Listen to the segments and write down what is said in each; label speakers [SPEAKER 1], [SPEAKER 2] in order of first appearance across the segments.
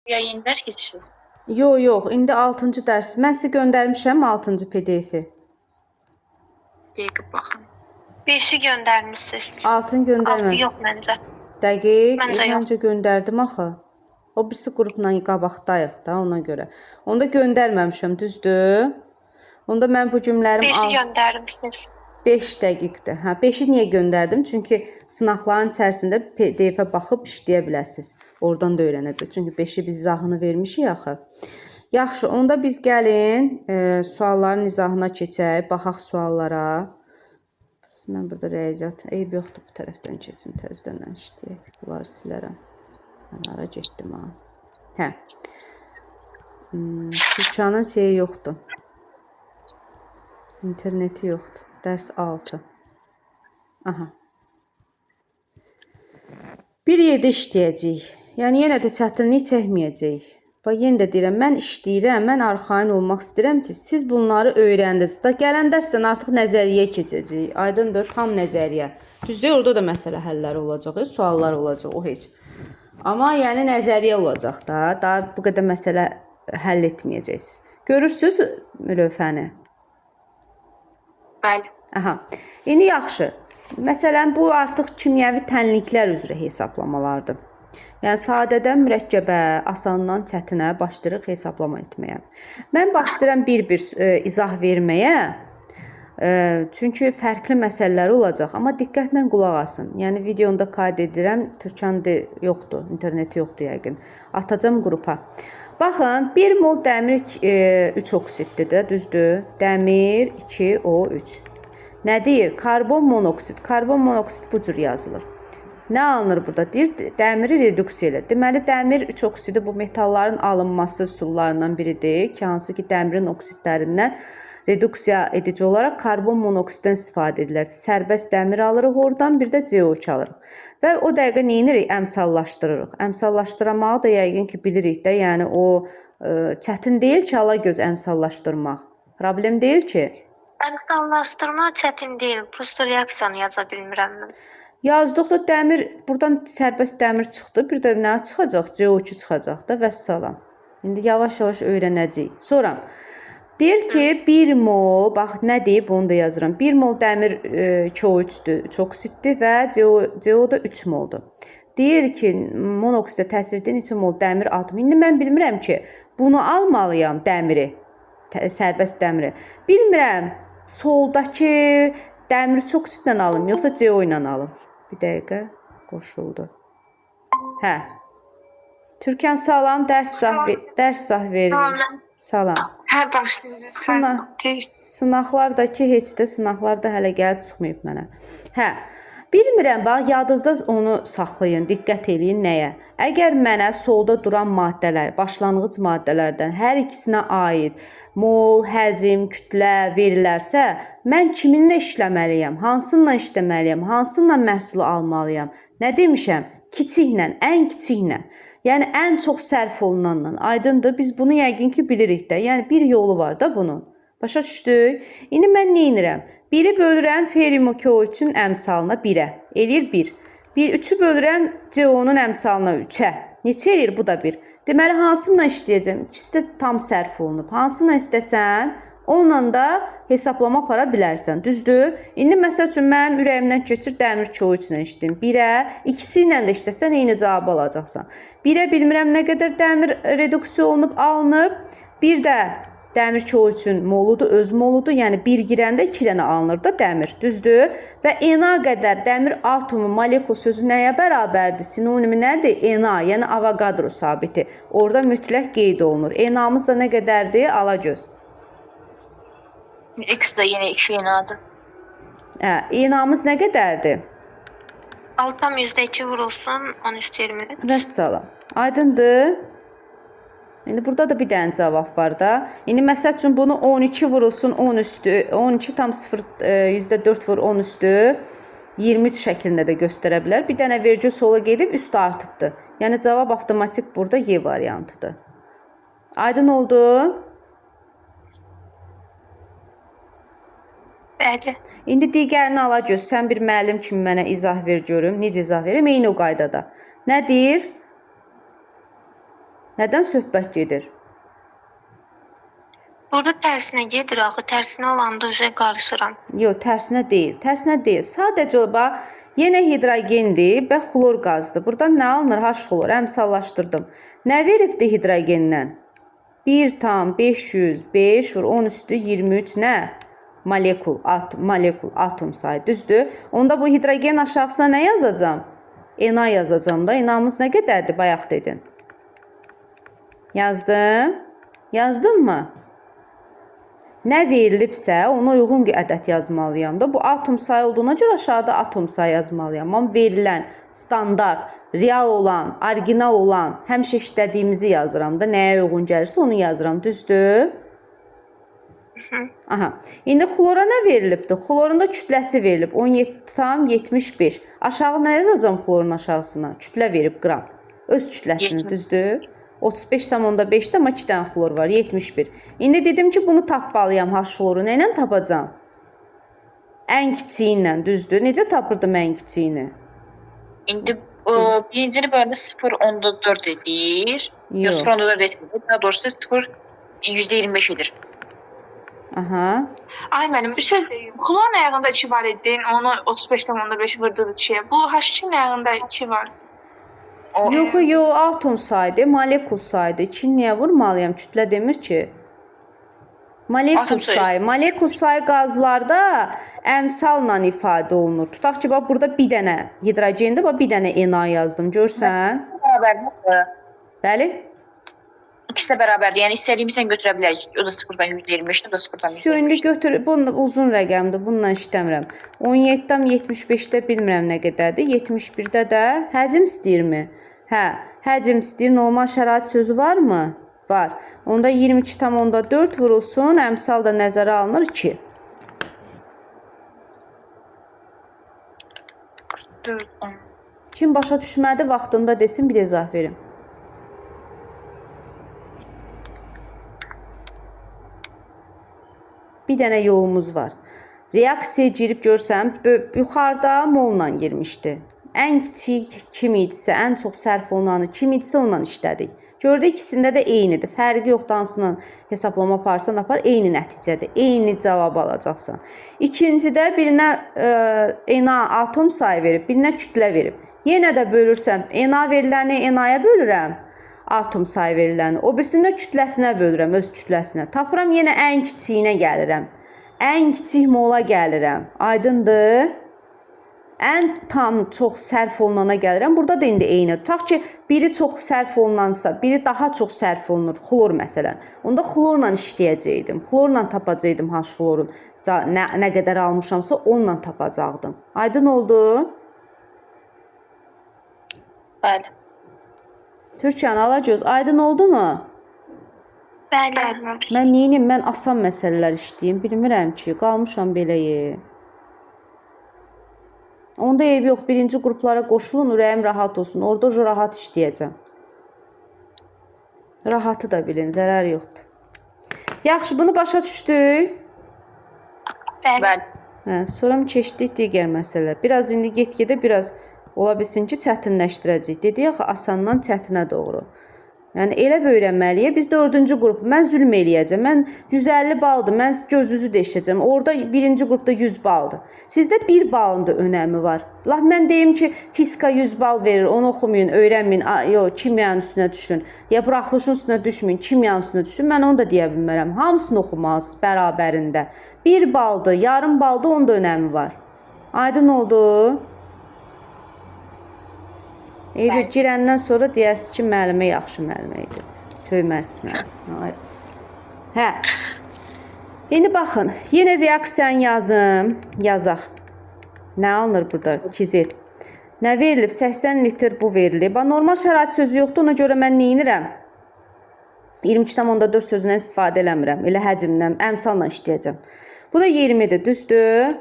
[SPEAKER 1] Yayın dərs keçirsiniz.
[SPEAKER 2] Yox, indi 6-cı dərs. Mən sizə göndərmişəm 6-cı PDF-i.
[SPEAKER 1] Dəqiq baxın.
[SPEAKER 3] 5-i göndərmisiniz.
[SPEAKER 2] 6-nı
[SPEAKER 3] 6
[SPEAKER 2] göndərməm.
[SPEAKER 3] yox məncə.
[SPEAKER 2] Dəqiq,
[SPEAKER 3] Məncə yox.
[SPEAKER 2] məncə göndərdim axı. O birisi qrupla qabaqdayıq da ona görə. Onda göndərməmişəm, düzdür? Onda mən bu cümlərim
[SPEAKER 3] 5-i göndərmisiniz.
[SPEAKER 2] 5 dəqiqdir. Hə, 5-i niyə göndərdim? Çünki sınaqların içərisində PDF-ə baxıb işləyə biləsiniz. Oradan da öyrənəcək. Çünki 5-i biz izahını vermişik axı. Yaxşı, onda biz gəlin sualların izahına keçək, baxaq suallara. Mən burada riyaziyyat, eyb yoxdur, bu tərəfdən keçim, təzədən işləyək. Bunları silərəm. Mən ara getdim ha. Hə. Türkçanın şeyi yoxdur. İnterneti yoxdur. Dərs 6. Aha. Bir yerdə işləyəcəyik. Yəni yenə də çətinlik çəkməyəcəyik. Bax yenə də deyirəm, mən işləyirəm, mən arxayın olmaq istəyirəm ki, siz bunları öyrəndiniz. Da gələn dərsdən artıq nəzəriyyəyə keçəcəyik. Aydındır, tam nəzəriyyə. Düzdür, orada da məsələ həlləri olacaq, suallar olacaq, o heç. Amma yəni nəzəriyyə olacaq da, daha bu qədər məsələ həll etməyəcəksiniz. Görürsüz lövhəni?
[SPEAKER 1] Bəli.
[SPEAKER 2] Aha. İndi yaxşı. Məsələn, bu artıq kimyəvi tənliklər üzrə hesablamalardır. Yəni sadədən mürəkkəbə, asandan çətinə başlayırıq hesablama etməyə. Mən başlayıram bir-bir izah verməyə. Çünki fərqli məsələlər olacaq, amma diqqətlə qulaq asın. Yəni videomda qayd edirəm, Türkçən yoxdur, interneti yoxdur yəqin. Atacağım qrupa. Baxın, 1 mol dəmir 3 oksiddir də, düzdür? Dəmir 2O3. Nə deyir? Karbon monoksid. Karbon monoksid bu cür yazılır. Nə alınır burada? Deyir, dəmiri reduksiya elə. Deməli, dəmir 3 oksidi bu metalların alınması üsullarından biridir ki, hansı ki, dəmirin oksidlərindən reduksiya edici olaraq karbon monoksiddən istifadə edilir. Sərbəst dəmir alırıq oradan, bir də CO2 alırıq. Və o dəqiqə nə edirik? Əmsallaşdırırıq. Əmsallaşdırmağı da yəqin ki, bilirik də, yəni o çətin deyil ki, alagöz əmsallaşdırmaq. Problem deyil ki.
[SPEAKER 3] Əmsallaşdırma çətin deyil. Prosta reaksiyanı yaza bilmirəm mən.
[SPEAKER 2] Yazdıqda dəmir, buradan sərbəst dəmir çıxdı. Bir də nə çıxacaq? CO2 çıxacaq da və salam. İndi yavaş-yavaş öyrənəcəyik. Sonra deyir ki, 1 mol, bax nə deyib onu da yazıram. 1 mol dəmir 2O3-dür, 3 oksiddir və CO da 3 moldur. Deyir ki, monoksidə təsir edən 2 mol dəmir atomu. İndi mən bilmirəm ki, bunu almalıyam dəmiri, sərbəst dəmiri. Bilmirəm, soldakı dəmir çox oksidlə alım, yoxsa CO ilə alım. Bir dəqiqə qoşuldu. Hə. Türkan salam, dərs sah veririk. Salam.
[SPEAKER 3] Hə, başlayırıq.
[SPEAKER 2] Sınaqlardakı heç də sınaqlarda hələ gəlib çıxmayıb mənə. Hə. Bilmirəm, bax, yadınızda onu saxlayın, diqqət eləyin nəyə? Əgər mənə solda duran maddələr, başlanğıc maddələrdən hər ikisinə aid mol, həcm, kütlə verilərsə, mən kiminlə işləməliyəm, hansınla işləməliyəm, hansınla məhsulu almalıyam? Nə demişəm? Kiçiklə, ən kiçiklə. Yəni, ən çox sərf olunanla. Aydındır, biz bunu yəqin ki, bilirik də. Yəni, bir yolu var da bunun. Başa düşdük? İndi mən nə edirəm? 1-i bölürəm ferium KO3-ün əmsalına 1-ə. Eləyir 1. 3-ü bölürəm CO-nun əmsalına 3-ə. Neçə eləyir? Bu da 1. Deməli, hansınla işləyəcəm? İkisi də tam sərf olunub. Hansınla istəsən, onunla da hesablama apara bilərsən. Düzdür? İndi məsəl üçün mənim ürəyimdən keçir dəmir KO3-lə işləyim. 1-ə, ikisi ilə də işləsən eyni cavabı alacaqsan. 1-ə bilmirəm nə qədər dəmir reduksiya olunub, alınıb. Bir də dəmir KO3-ün moludur, öz moludur. Yəni 1 girəndə 2 dənə alınır da dəmir. Düzdür? Və Na qədər dəmir atomu, molekul sözü nəyə bərabərdir? Sinonimi nədir? Na, yəni Avogadro sabiti. Orada mütləq qeyd olunur. Na'mız da nə qədərdir? Alagöz.
[SPEAKER 1] X də yenə 2 Na'dır.
[SPEAKER 2] Na'mız nə qədərdir?
[SPEAKER 3] Altam %2 vurulsun, 13-20.
[SPEAKER 2] Vəssalam. Aydındır? İndi burada da bir dənə cavab var da. İndi məsəl üçün bunu 12 vurulsun 10 üstü, 12 tam 0, %4 vur 10 üstü, 23 şəklində də göstərə bilər. Bir dənə vergül sola gedib üstü artıbdır. Yəni cavab avtomatik burada Y variantıdır. Aydın oldu?
[SPEAKER 3] Bəli.
[SPEAKER 2] İndi digərini alacağız. Sən bir müəllim kimi mənə izah ver görüm. Necə izah verim? Eyni o qaydada. Nə deyir? Nədən söhbət gedir?
[SPEAKER 3] Burada tərsinə gedir axı. Tərsinə olanda qarışıram.
[SPEAKER 2] Yox, tərsinə deyil. Tərsinə deyil. Sadəcə bax, yenə hidrogendir və xlor qazdır. Burada nə alınır? H xlor. Əmsallaşdırdım. Nə veribdi hidrogendən? 1,505 vur 10 üstü 23 nə? Molekul, atom sayı, düzdür? Onda bu hidrogen aşağısına nə yazacağam? Na yazacağam da. Namız nə qədərdir? Bayaq dedin. Yazdım. Yazdın mı? Nə verilibsə, ona uyğun ədəd yazmalıyam da. Bu atom sayı olduğuna görə aşağıda atom sayı yazmalıyam. Amma verilən, standart, real olan, orijinal olan, həmişə işlədiyimizi yazıram da. Nəyə uyğun gəlirsə onu yazıram. Düzdür? Aha. İndi xlora nə verilibdir? Xlorun da kütləsi verilib. 17,75. Aşağı nə yazacağım xlorun aşağısına? Kütlə verib qram. Öz kütləsini, düzdür? 35,5-də amma 2 dənə xlor var, 71. İndi dedim ki, bunu tapmalıyam H xloru. Nə ilə tapacağam? Ən kiçiyi ilə, düzdür? Necə tapırdım ən kiçiyini?
[SPEAKER 1] İndi birincini bölündə 0,4 edir. Yox, 0,4 etmir. Daha doğrusu 0,25 edir.
[SPEAKER 2] Aha.
[SPEAKER 4] Ay mənim bir söz deyim. Xlorun ayağında 2 var idi. Onu 35,5 vurdunuz 2'ye. Bu H2'nin ayağında 2 var.
[SPEAKER 2] Yox, atom saydı, molekul saydı. 2 niyə vurmalıyam? Kütlə demir ki. Molekul sayı. Molekul sayı qazlarda əmsalla ifadə olunur. Tutaq ki, bax burada bir dənə hidrogendə bax bir dənə Na yazdım. Görsən?
[SPEAKER 1] Bərabərdir.
[SPEAKER 2] Bəli?
[SPEAKER 1] İkisi də bərabərdir. Yəni istədiyimizlə götürə bilərik. O da 0,25, o da 0,25.
[SPEAKER 2] İndi götür. Bu uzun rəqəmdir. Bununla işləmirəm. 17,75-də bilmirəm nə qədərdir. 71-də də həcm istəyirmi? Hə, həcm istəyir. Normal şərait sözü varmı? Var. Onda 22,4 vurulsun. Əmsal da nəzərə alınır 2.
[SPEAKER 1] 4, 10.
[SPEAKER 2] Kim başa düşmədi, vaxtında desin, bir izah verim. Bir dənə yolumuz var. Reaksiya girib görsəm, yuxarıda molla girmişdi. Ən kiçik kim idisə, ən çox sərf olunanı kim idisə onunla işlədik. Gördük ikisində də eynidir. Fərqi yoxdur, hansından hesablama aparsan apar, eyni nəticədir. Eyni cavab alacaqsan. İkincidə birinə Na atom sayı verib, birinə kütlə verib. Yenə də bölürsəm, Na veriləni Na-ya bölürəm. Atom sayı veriləni. O birisində kütləsinə bölürəm, öz kütləsinə. Tapıram, yenə ən kiçiyinə gəlirəm. Ən kiçik mola gəlirəm. Aydındır? Ən tam çox sərf olunana gəlirəm. Burada da indi eyni. Tutaq ki, biri çox sərf olunansa, biri daha çox sərf olunur. Xlor məsələn. Onda xlorla işləyəcəkdim. Xlorla tapacaqdım H xlorun. Nə qədər almışamsa onunla tapacaqdım. Aydın oldu?
[SPEAKER 1] Bəli.
[SPEAKER 2] Türkan, Alagöz, aydın oldu mu?
[SPEAKER 3] Bəli.
[SPEAKER 2] Mən neyim? Mən asan məsələlər işləyim. Bilmirəm ki, qalmışam beləyə. Onda eybi yox, birinci qruplara qoşulun, ürəyim rahat olsun. Orada rahat işləyəcəm. Rahatı da bilin, zərər yoxdur. Yaxşı, bunu başa düşdük.
[SPEAKER 1] Bəli.
[SPEAKER 2] Sonra keçdik digər məsələ. Biraz indi get-gedə biraz ola bilsin ki, çətinləşdirəcək. Dedik axı, asandan çətinə doğru. Yəni, elə öyrənməliyik. Biz 4-cü qrup, mən zülm eləyəcəm. Mən 150 baldır, mən gözünüzü deşəcəm. Orada birinci qrupda 100 baldır. Sizdə 1 balın da önəmi var. Mən deyim ki, fizika 100 bal verir, onu oxumayın, öyrənməyin. Yox, kimyanın üstünə düşün. Ya buraxılışın üstünə düşməyin, kimyanın üstünə düşün. Mən onu da deyə bilmərəm. Hamısını oxumalısınız bərabərində. 1 baldır, yarım baldır, onun da önəmi var. Aydın oldu? Eybi girəndən sonra deyərsiniz ki, müəllimə yaxşı müəllimə idi. Söyməzsiniz müəllimə. Hə. İndi baxın, yenə reaksiyanı yazaq. Nə alınır burada? 2Z. Nə verilib? 80 litr bu verilib. Normal şərait sözü yoxdur, ona görə mən neyinirəm? 22,4 sözündən istifadə eləmirəm. Elə həcmdən, əmsalla işləyəcəm. Bu da 20-dir, düzdür?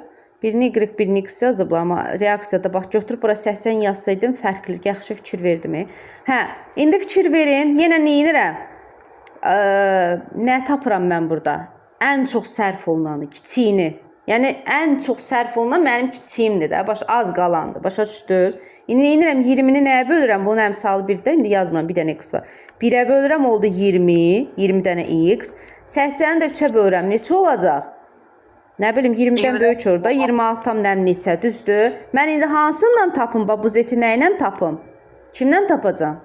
[SPEAKER 2] Birini Y, birini X yazıblar, amma reaksiyada bax, götürüb bura 80 yazsaydım, fərqlilik, yaxşı fikir verdim. Hə, indi fikir verin, yenə neyinirəm? Nə tapıram mən burada? Ən çox sərf olunanı, kiçiyini. Yəni, ən çox sərf olunan mənim kiçiyimdir də, az qalandır, başa düşdünüz? İndi neynirəm 20-ni nəyə bölürəm? Bunun əmsalı 1-də indi yazmıram. Bir dənə x var. 1-ə bölürəm oldu 20, 20 dənə x. 80-i də 3-ə bölürəm. Neçə olacaq? Nə bilim 20-dən böyük orada 26 tam nəm neçə, düzdür? Mən indi hansından tapım? Bu zeti nə ilə tapım? Kimdən tapacağam?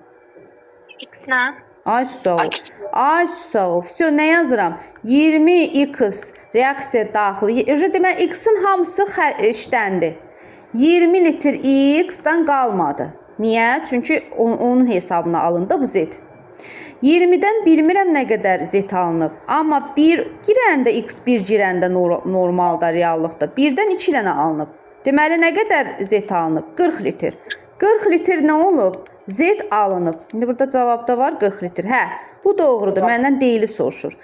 [SPEAKER 3] X-lə.
[SPEAKER 2] Ay sağ ol. Ay sağ ol. Vəsə nə yazıram? 20x reaksiya daxili. Demək x-in hamısı işdəndir. 20 litr x-dan qalmadı. Niyə? Çünki onun hesabına alındı bu zet. 20-dən bilmirəm nə qədər zet alınıb. Amma 1 girəndə x 1 girəndə normalda, reallıqda 1-dən 2 dənə alınıb. Deməli nə qədər zet alınıb? 40 litr. 40 litr nə olub? Zet alınıb. İndi burada cavabda var 40 litr. Hə, bu doğrudur. Məndən deyili soruşur.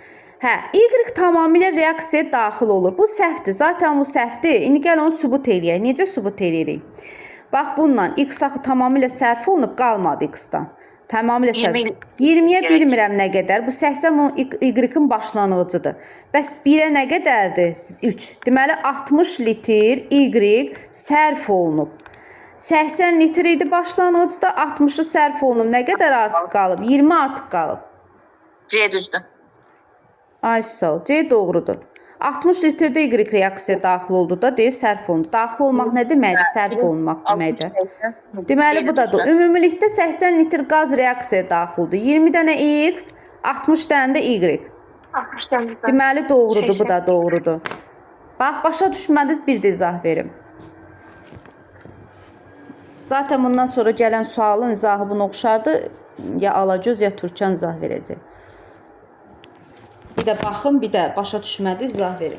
[SPEAKER 2] Hə, y tamamilə reaksiyaya daxil olur. Bu səhvdir. Zaten bu səhvdir. İndi gəl onu sübut eləyək. Necə sübut eləyirik? Bax bununla x axı tamamilə sərf olunub, qalmadı x-dan. Tamamilə sərf. 20-yə bilmirəm nə qədər. Bu 80 y-in başlanğıcıdır. Bəs 1-ə nə qədərdir? 3. Deməli 60 litr y sərf olunub. 80 litr idi başlanğıcda, 60-ı sərf olunub. Nə qədər artıq qalıb? 20 artıq qalıb.
[SPEAKER 1] C düzdür.
[SPEAKER 2] Ay sağ ol. C doğrudur. 60 litrdə y reaksiyaya daxil oldu da deyir sərf olundu. Daxil olmaq nə deməkdir? Sərf olunmaq deməkdir. Deməli bu da ümumilikdə 80 litr qaz reaksiyaya daxildir. 20 dənə x, 60 dənə də y.
[SPEAKER 3] 60 dənə.
[SPEAKER 2] Deməli doğrudur, bu da doğrudur. Bax, başa düşmədiniz, bir də izah verim. Zaten bundan sonra gələn sualın izahı buna oxşardı. Ya alacağız, ya Türkçən izah verəcək. Bir də baxın, bir də başa düşmədi, izah verin.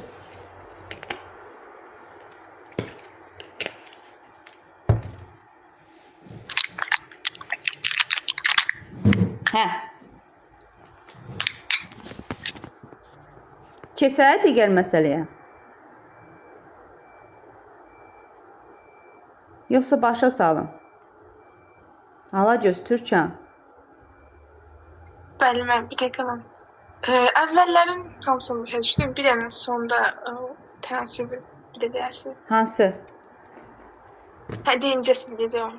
[SPEAKER 2] Hə. Keçək digər məsələyə. Yoxsa başa salın. Alacağız, Türkçən.
[SPEAKER 4] Bəli, mən bir dəqiqə mən. Əvvəllərin hamısını başa düşdüm. Bir dənə sonda tənasibi bir də deyərsin.
[SPEAKER 2] Hansı?
[SPEAKER 4] Hə, deyincəsini deyirəm.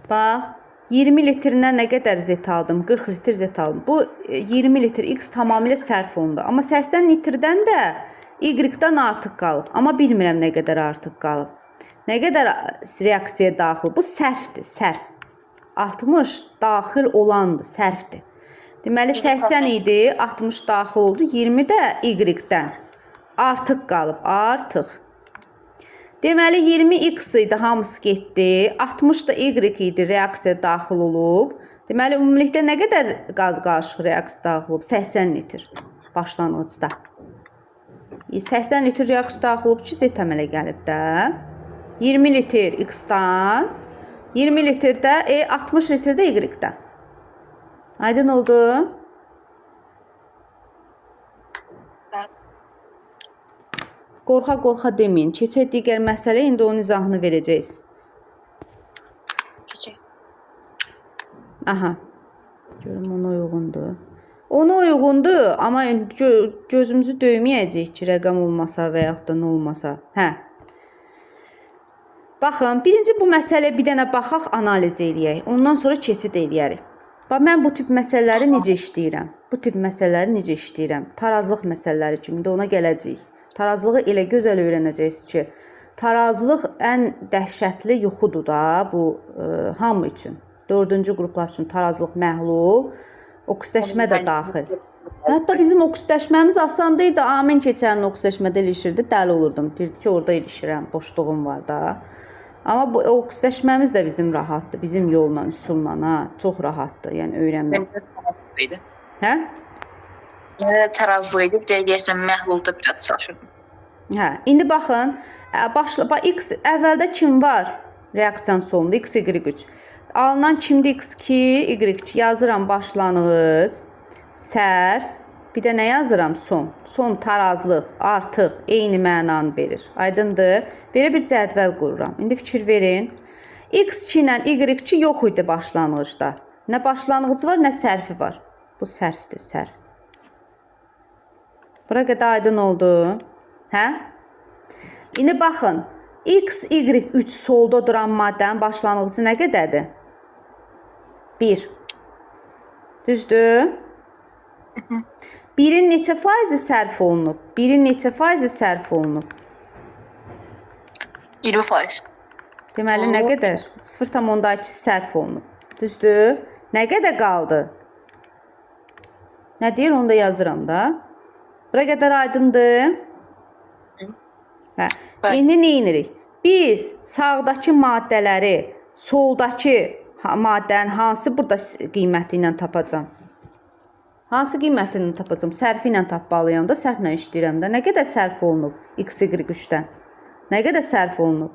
[SPEAKER 2] Bax, 20 litrindən nə qədər zet aldım? 40 litr zet aldım. Bu 20 litr x tamamilə sərf olundu. Amma 80 litrdən də y-dən artıq qalıb. Amma bilmirəm nə qədər artıq qalıb. Nə qədər reaksiyaya daxil? Bu sərfdir, sərf. 60 daxil olandır, sərfdir. Deməli 80 idi, 60 daxil oldu, 20 də y-dən artıq qalıb, artıq. Deməli 20x idi, hamısı getdi, 60 da y idi, reaksiya daxil olub. Deməli ümumilikdə nə qədər qaz qarışıq reaksiya daxil olub? 80 litr başlanğıcda. 80 litr reaksiya daxil olub ki, zet əmələ gəlib də. 20 litr x-dan, 20 litr də 60 litr də y-dən. Aydın oldu? Qorxa deməyin. Keçək digər məsələ, indi onun izahını verəcəyiz.
[SPEAKER 1] Keçək.
[SPEAKER 2] Aha. Görüm ona uyğundur. Ona uyğundur, amma gözümüzü döyməyəcək ki, rəqəm olmasa və yaxud da nə olmasa. Hə. Baxın, birinci bu məsələ bir dənə baxaq, analiz eləyək. Ondan sonra keçid eləyərik. Bax, mən bu tip məsələləri necə işləyirəm? Tarazlıq məsələləri kimi də ona gələcəyik. Tarazlığı elə gözəl öyrənəcəksiniz ki, tarazlıq ən dəhşətli yuxudur da bu hamı üçün. 4-cü qruplar üçün tarazlıq məhlul, oksitləşmə də daxil. Hətta bizim oksitləşməmiz asandı idi. Amin keçənli oksitləşmədə ilişirdi, dəli olurdum. Deyirdi ki, orada ilişirəm, boşluğum var da. Amma bu oksitləşməmiz də bizim rahatdır, bizim yolla, üsulla, çox rahatdır, yəni öyrənmək.
[SPEAKER 1] Məndə tarazlıq idi.
[SPEAKER 2] Hə?
[SPEAKER 1] Məndə tarazlıq idi, bir də deyəsən məhlulda biraz çalışırdım.
[SPEAKER 2] Hə, indi baxın, x əvvəldə kim var? Reaksiyanın sonunda x, y3. Alınan kimdir? x2, y2. Yazıram başlanğıc, sərf, bir də nə yazıram? Son. Son tarazlıq artıq eyni mənanı verir. Aydındır? Belə bir cədvəl qururam. İndi fikir verin. x2 ilə y2 yox idi başlanğıcda. Nə başlanğıcı var, nə sərfi var. Bu sərfdir, sərf. Bura qədər aydın oldu. Hə? İndi baxın. X, Y3 solda duran maddənin başlanğıcı nə qədərdir? 1. Düzdür? 1-in neçə faizi sərf olunub? 1-in neçə faizi sərf olunub?
[SPEAKER 1] 20%.
[SPEAKER 2] Deməli, nə qədər? 0,2 sərf olunub. Düzdür? Nə qədər qaldı? Nə deyir? Onu da yazıram da. Bura qədər aydındır. Hə.
[SPEAKER 1] Bəli.
[SPEAKER 2] İndi nə edirik? Biz sağdakı maddələri soldakı maddənin hansı burada qiyməti ilə tapacam? Hansı qiymətini tapacam? Sərfi ilə tapmalıyam da, sərflə işləyirəm də. Nə qədər sərf olunub X, Y3-dən? Nə qədər sərf olunub?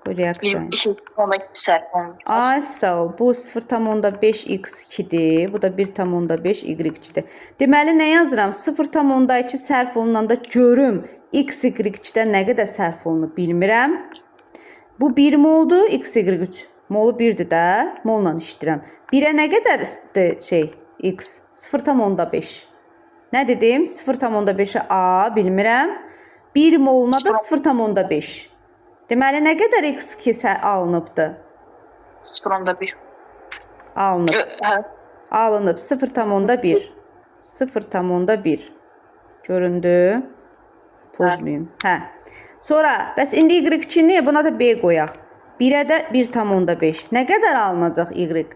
[SPEAKER 2] Qoy reaksiya.
[SPEAKER 1] 2,2 sərf olunub.
[SPEAKER 2] Ay, sağ ol. Bu 0,5 x2-dir. Bu da 1,5 y2-dir. Deməli, nə yazıram? 0,2 sərf olunanda görüm x, y2-dən nə qədər sərf olunub bilmirəm. Bu 1 moldu, x, y3. Molu 1-dir də. Molla işləyirəm. 1-ə nə qədərdir şey? X 0,5. Nə dedim? 0,5-ə A bilmirəm. 1 moluna da 0,5. Deməli, nə qədər x2 alınıbdır?
[SPEAKER 1] 0,1.
[SPEAKER 2] Alınıb.
[SPEAKER 1] Hə.
[SPEAKER 2] Alınıb 0,1. 0,1. Göründü? Pozmayayım. Hə. Sonra, bəs indi y2-ni buna da B qoyaq. 1-ə də 1,5. Nə qədər alınacaq y?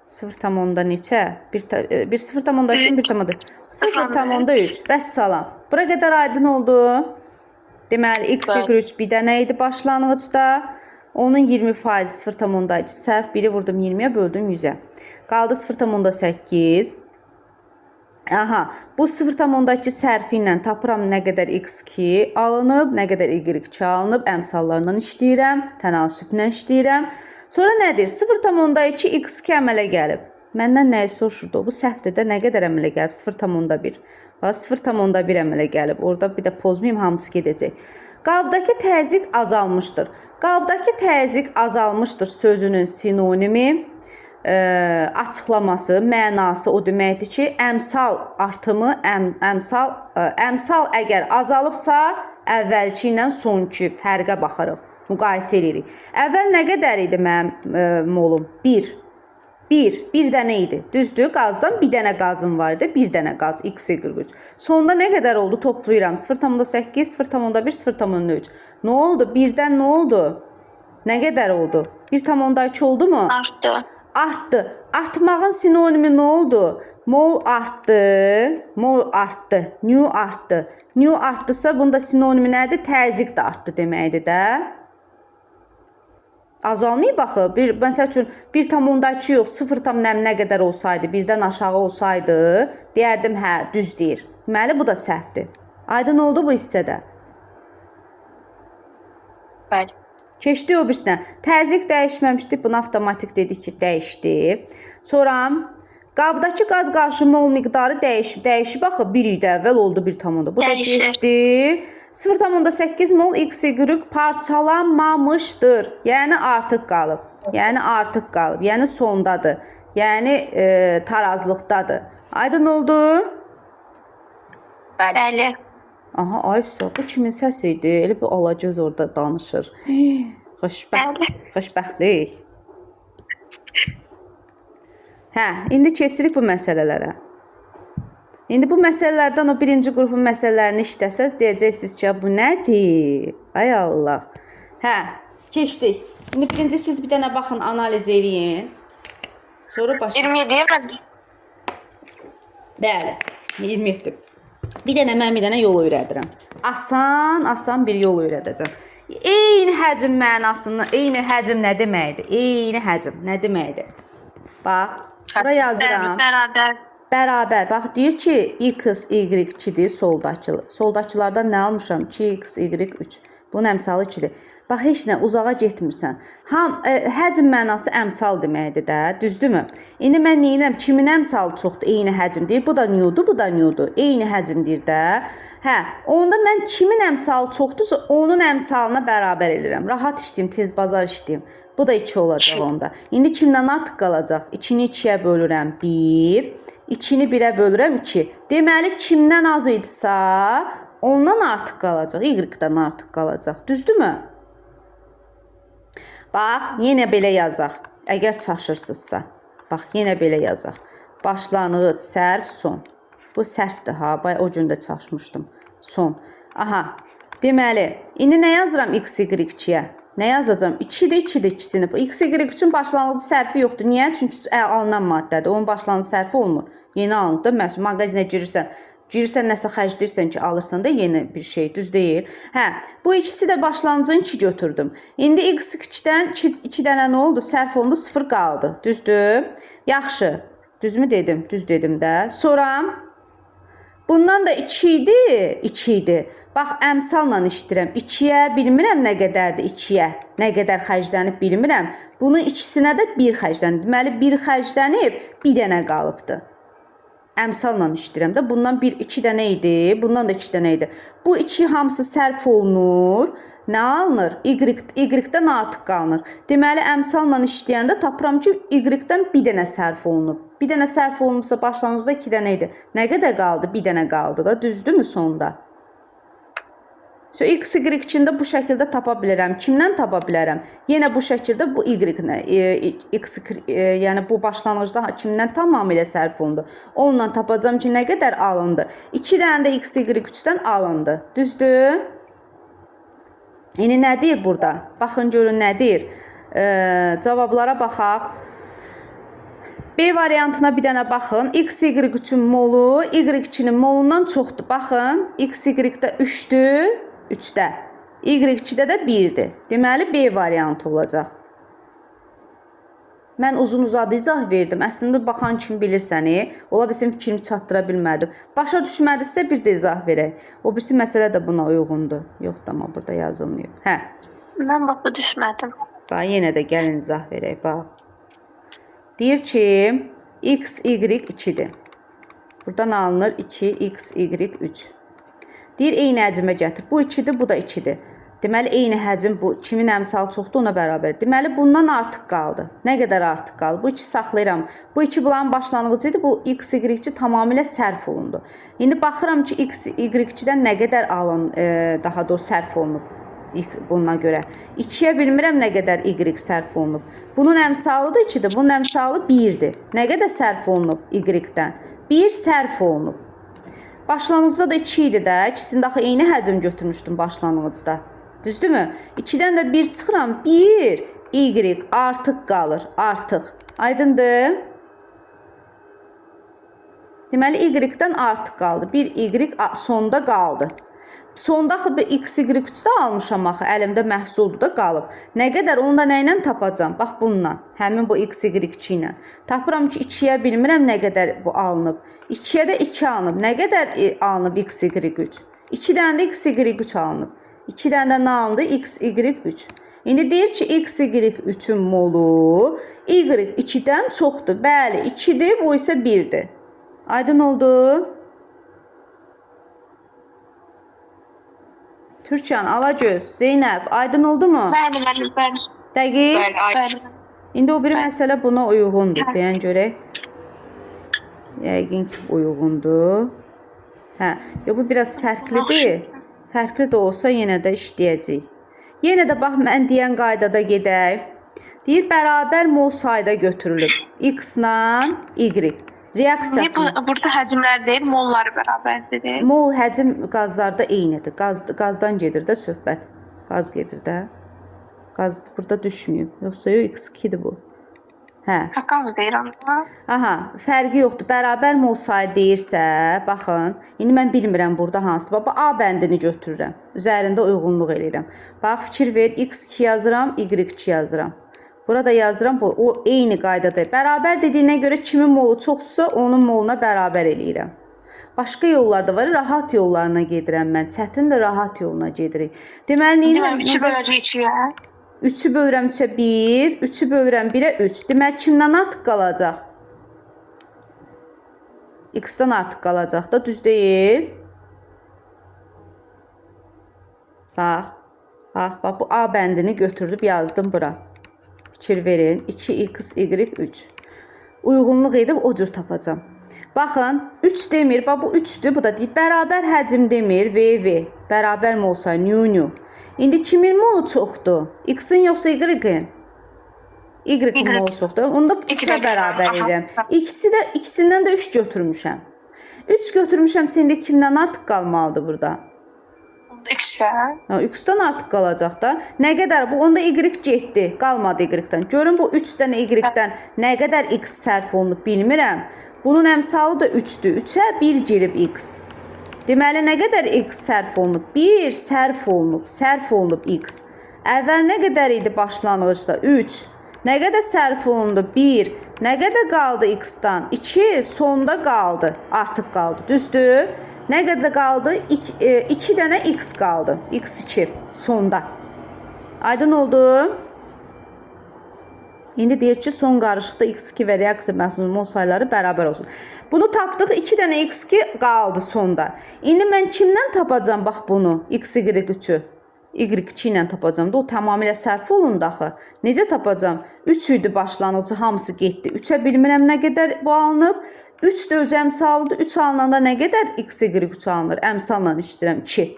[SPEAKER 2] 0,3 neçə? 0,3 0,3. Vəssalam. Bura qədər aydın oldu. Deməli, x, y3 bir dənə idi başlanğıcda. Onun 20% 0,2 sərf 1-i vurdum 20-yə, böldüm 100-ə. Qaldı 0,8. Aha, bu 0,2 sərfi ilə tapıram nə qədər x2 alınıb, nə qədər y2 alınıb. Əmsallarla işləyirəm, tənasüblə işləyirəm. Sonra nədir? 0,2 x2 əmələ gəlib. Məndən nəyi soruşurdu? Bu səhvdir də nə qədər əmələ gəlib? 0,1. Bax, 0,1 əmələ gəlib. Orada bir də pozmayayım, hamısı gedəcək. Qabdakı təzyiq azalmışdır. Qabdakı təzyiq azalmışdır sözünün sinonimi, açıqlaması, mənası o deməkdir ki, əmsal artımı, əmsal əgər azalıbsa, əvvəlki ilə sonki fərqə baxırıq. Müqayisə edirik. Əvvəl nə qədər idi mənim molum? 1. 1 dənə idi. Düzdür? Qazdan bir dənə qazım var idi. Bir dənə qaz x, y3. Sonda nə qədər oldu? Toplayıram. 0,8, 0,1, 0,3. Nə oldu? 1-dən nə oldu? Nə qədər oldu? 1,2 oldu mu?
[SPEAKER 3] Artdı.
[SPEAKER 2] Artdı. Artmağın sinonimi nə oldu? Mol artdı. Mol artdı. Nu artdı. Nu artdısa bunda sinonimi nədir? Təzyiq də artdı deməkdir də. Azalmayıb baxı. Məsəl üçün 1,2 yox, 0 nə qədər olsaydı, 1-dən aşağı olsaydı, deyərdim, hə, düz deyir. Deməli, bu da səhvdir. Aydın oldu bu hissədə.
[SPEAKER 1] Bəli.
[SPEAKER 2] Keçdi o birisinə. Təzyiq dəyişməmişdi. Bunu avtomatik dedik ki, dəyişdi. Sonra qabdakı qaz qarışımı miqdarı dəyişib baxı. 1 idi əvvəl oldu 1,1. Bu da getdi. 0,8 mol x-y parçalanmamışdır. Yəni artıq qalıb. Yəni sondadır. Yəni tarazlıqdadır. Aydın oldu?
[SPEAKER 3] Bəli.
[SPEAKER 2] Aha, Aysa, bu kimin səsi idi? Elə bir alacağız orada danışır. Xoşbəxtlik. Hə, indi keçirik bu məsələlərə. İndi bu məsələlərdən o birinci qrupun məsələlərini işləsəz, deyəcəksiniz ki, bu nədir? Ay Allah. Hə, keçdik. İndi birinci siz bir dənə baxın, analiz eləyin. Sonra başlayın.
[SPEAKER 4] 27-yə mən.
[SPEAKER 2] Bəli, 27. Bir dənə mən bir dənə yol öyrədirəm. Asan bir yol öyrədəcəm. Eyni həcm mənasını, eyni həcm nə deməkdir? Eyni həcm nə deməkdir? Bax, bura yazıram. Bərabər. Bax, deyir ki, x, y2-dir soldakılar. Soldakılardan nə almışam? 2x, y3. Bunun əmsalı 2-dir. Bax, heç nə, uzağa getmirsən. Həcm mənası əmsal deməkdir də, düzdürmü? İndi mən neyirəm? Kimin əmsalı çoxdur? Eyni həcmdir. Bu da niyudur, bu da niyudur. Eyni həcmdir də. Hə, onda mən kimin əmsalı çoxdursa, onun əmsalına bərabər edirəm. Rahat işləyim, tez bazar işləyim. Bu da 2 olacaq onda. İndi kimdən artıq qalacaq? 2-ni 2-yə bölürəm 1. 2-ni 1-ə bölürəm 2. Deməli, kimdən az idisə, ondan artıq qalacaq, y-dən artıq qalacaq. Düzdürmü? Bax, yenə belə yazaq. Əgər çaşırsınızsa. Bax, yenə belə yazaq. Başlanğıc, sərf, son. Bu sərfdir ha, o gün də çaşmışdım. Son. Aha. Deməli, indi nə yazıram x, y-yə? Nə yazacağım? 2-dir, 2-dir ikisini. X, y üçün başlanğıc sərfi yoxdur. Niyə? Çünki alınan maddədir. Onun başlanğıc sərfi olmur. Yeni alındı. Məsələn, mağazinə girirsən, nəsə xərcləyirsən ki, alırsan da yeni bir şey, düz deyil. Hə, bu ikisi də başlanğıcın 2 götürdüm. İndi x2-dən 2 dənə nə oldu? Sərf olundu, 0 qaldı. Düzdür? Yaxşı. Düzmü dedim? Düz dedim də. Sonra bundan da 2 idi, 2 idi. Bax, əmsalla işləyirəm. 2-yə bilmirəm nə qədərdir 2-yə. Nə qədər xərclənib bilmirəm. Bunun ikisinə də 1 xərclənib. Deməli, 1 xərclənib, 1 dənə qalıbdır. Əmsalla işləyirəm də. Bundan 2 dənə idi, bundan da 2 dənə idi. Bu 2 hamısı sərf olunur. Nə alınır? Y-dən artıq qalınır. Deməli, əmsalla işləyəndə tapıram ki, y-dən 1 dənə sərf olunub. 1 dənə sərf olunubsa başlanğıcda 2 dənə idi. Nə qədər qaldı? 1 dənə qaldı da. Düzdürmü sonda? So, x, y içində bu şəkildə tapa bilərəm. Kimdən tapa bilərəm? Yenə bu şəkildə bu y-nə, yəni bu başlanğıcda kimdən tamamilə sərf olundu? Onunla tapacağım ki, nə qədər alındı? 2 dənə də x, y 3-dən alındı. Düzdür? İndi nə deyir burada? Baxın, görün nə deyir? Cavablara baxaq. B variantına bir dənə baxın. X, y üçün molu, y2-nin molundan çoxdur. Baxın, x, y-də 3-dür, 3-də. Y2-də də 1-dir. Deməli, B variantı olacaq. Mən uzun-uzadı izah verdim. Əslində, baxan kim bilirsəni, ola bilsin fikrimi çatdıra bilmədim. Başa düşmədisə bir də izah verək. O birisi məsələ də buna uyğundur. Yox da, amma burada yazılmıyor. Hə.
[SPEAKER 3] Mən başa düşmədim.
[SPEAKER 2] Bax, yenə də gəlin izah verək. Bax. Deyir ki, x, y 2-dir. Buradan alınır 2, x, y 3. Deyir, eyni həcmə gətir. Bu 2-dir, bu da 2-dir. Deməli, eyni həcm bu. Kimin əmsal çoxdur, ona bərabər. Deməli, bundan artıq qaldı. Nə qədər artıq qaldı? Bu 2 saxlayıram. Bu 2 bulanın başlanğıcı idi. Bu x, y tamamilə sərf olundu. İndi baxıram ki, x, y-dən nə qədər daha doğrusu sərf olunub. Buna görə. 2-yə bilmirəm nə qədər y sərf olunub. Bunun əmsalı da 2-dir. Bunun əmsalı 1-dir. Nə qədər sərf olunub y-dən? 1 sərf olunub. Başlanğıcda da 2 idi də. İkisində axı eyni həcm götürmüşdüm başlanğıcda. Düzdürmü? 2-dən də 1 çıxıram. 1 y artıq qalır. Artıq. Aydındır? Deməli, y-dən artıq qaldı. 1 y sonda qaldı. Sonda axı x, y 3-də almışam axı. Əlimdə məhsuldur da qalıb. Nə qədər? Onu da nə ilə tapacam? Bax, bununla. Həmin bu x, y 2 ilə. Tapıram ki, 2-yə bilmirəm nə qədər bu alınıb. 2-yə də 2 alınıb. Nə qədər alınıb x, y 3? 2 dənə də x, y 3 alınıb. 2 dənə də nə alındı? X, y 3. İndi deyir ki, x, y 3-ün molu y 2-dən çoxdur. Bəli, 2-dir, bu isə 1-dir. Aydın oldu? Türkan, Alagöz, Zeynəb, aydın oldu mu?
[SPEAKER 3] Bəli.
[SPEAKER 2] Dəqiq.
[SPEAKER 3] Bəli.
[SPEAKER 2] İndi o biri məsələ buna uyğundur. Deyən görək. Yəqin ki, uyğundur. Hə, bu biraz fərqlidir. Fərqli də olsa yenə də işləyəcək. Yenə də bax, mən deyən qaydada gedək. Deyir, bərabər mol sayda götürülür. X-la Y. Reaksiyası.
[SPEAKER 4] Niyə burada həcmlər deyil, molları bərabərdir?
[SPEAKER 2] Mol həcm qazlarda eynidir. Qazdan gedir də söhbət. Qaz gedir də. Qaz burada düşməyib. Yoxsa X2-dir bu. Hə.
[SPEAKER 4] Qaz deyirəm.
[SPEAKER 2] Aha, fərqi yoxdur. Bərabər mol sayı deyirsə, baxın, indi mən bilmirəm burada hansıdır. Bax, A bəndini götürürəm. Üzərində uyğunluq eləyirəm. Bax, fikir ver, X2 yazıram, Y2 yazıram. Burada yazıram, o eyni qaydadır. Bərabər dediyinə görə kimin molu çoxdursa, onun moluna bərabər eləyirəm. Başqa yollar da var, rahat yollarına gedirəm mən. Çətin də rahat yoluna gedirik. Deməli,
[SPEAKER 4] Deməm, 2 böləcək 2-yə.
[SPEAKER 2] 3-ü bölürəm 3-ə 1, 3-ü bölürəm 1-ə 3. Demək, kimdən artıq qalacaq? X-dən artıq qalacaq da, düz deyil. Bax, bu A bəndini götürdüm, yazdım bura. Fikir verin, 2x, y, 3. Uyğunluq edib o cür tapacam. Baxın, 3 demir, bax bu 3-dür, bu da deyir. Bərabər həcm demir, VV. Bərabər mi olsa, nü. İndi kimin molu çoxdur? X-in yoxsa Y-in? Y-in molu çoxdur. Onda 3-ə bərabər edirəm. İkisindən də 3 götürmüşəm. 3 götürmüşəm, səndə kimdən artıq qalmalıdır burada?
[SPEAKER 4] X-dən.
[SPEAKER 2] X-dən artıq qalacaq da. Nə qədər bu? Onda Y getdi, qalmadı Y-dən. Görün bu 3-dən Y-dən nə qədər X sərf olunub bilmirəm. Bunun əmsalı da 3-dür. 3-ə 1 girib X. Deməli, nə qədər X sərf olunub? 1 sərf olunub X. Əvvəl nə qədər idi başlanğıcda? 3. Nə qədər sərf olundu? 1. Nə qədər qaldı X-dan? 2. Sonda qaldı. Artıq qaldı. Düzdür? Nə qədər qaldı? 2 dənə X qaldı. X2 sonda. Aydın oldu? İndi deyir ki, son qarışıqda X2 və reaksiya məhsulunun mol sayları bərabər olsun. Bunu tapdıq, 2 dənə X2 qaldı sonda. İndi mən kimdən tapacam bax bunu? X, Y3-ü. Y2 ilə tapacam da o tamamilə sərf olundu axı. Necə tapacam? 3 idi başlanğıcı, hamısı getdi. 3-ə bilmirəm nə qədər bu alınıb. 3 də öz əmsalıdır. 3 alınanda nə qədər X, Y3 alınır? Əmsalla işləyirəm 2.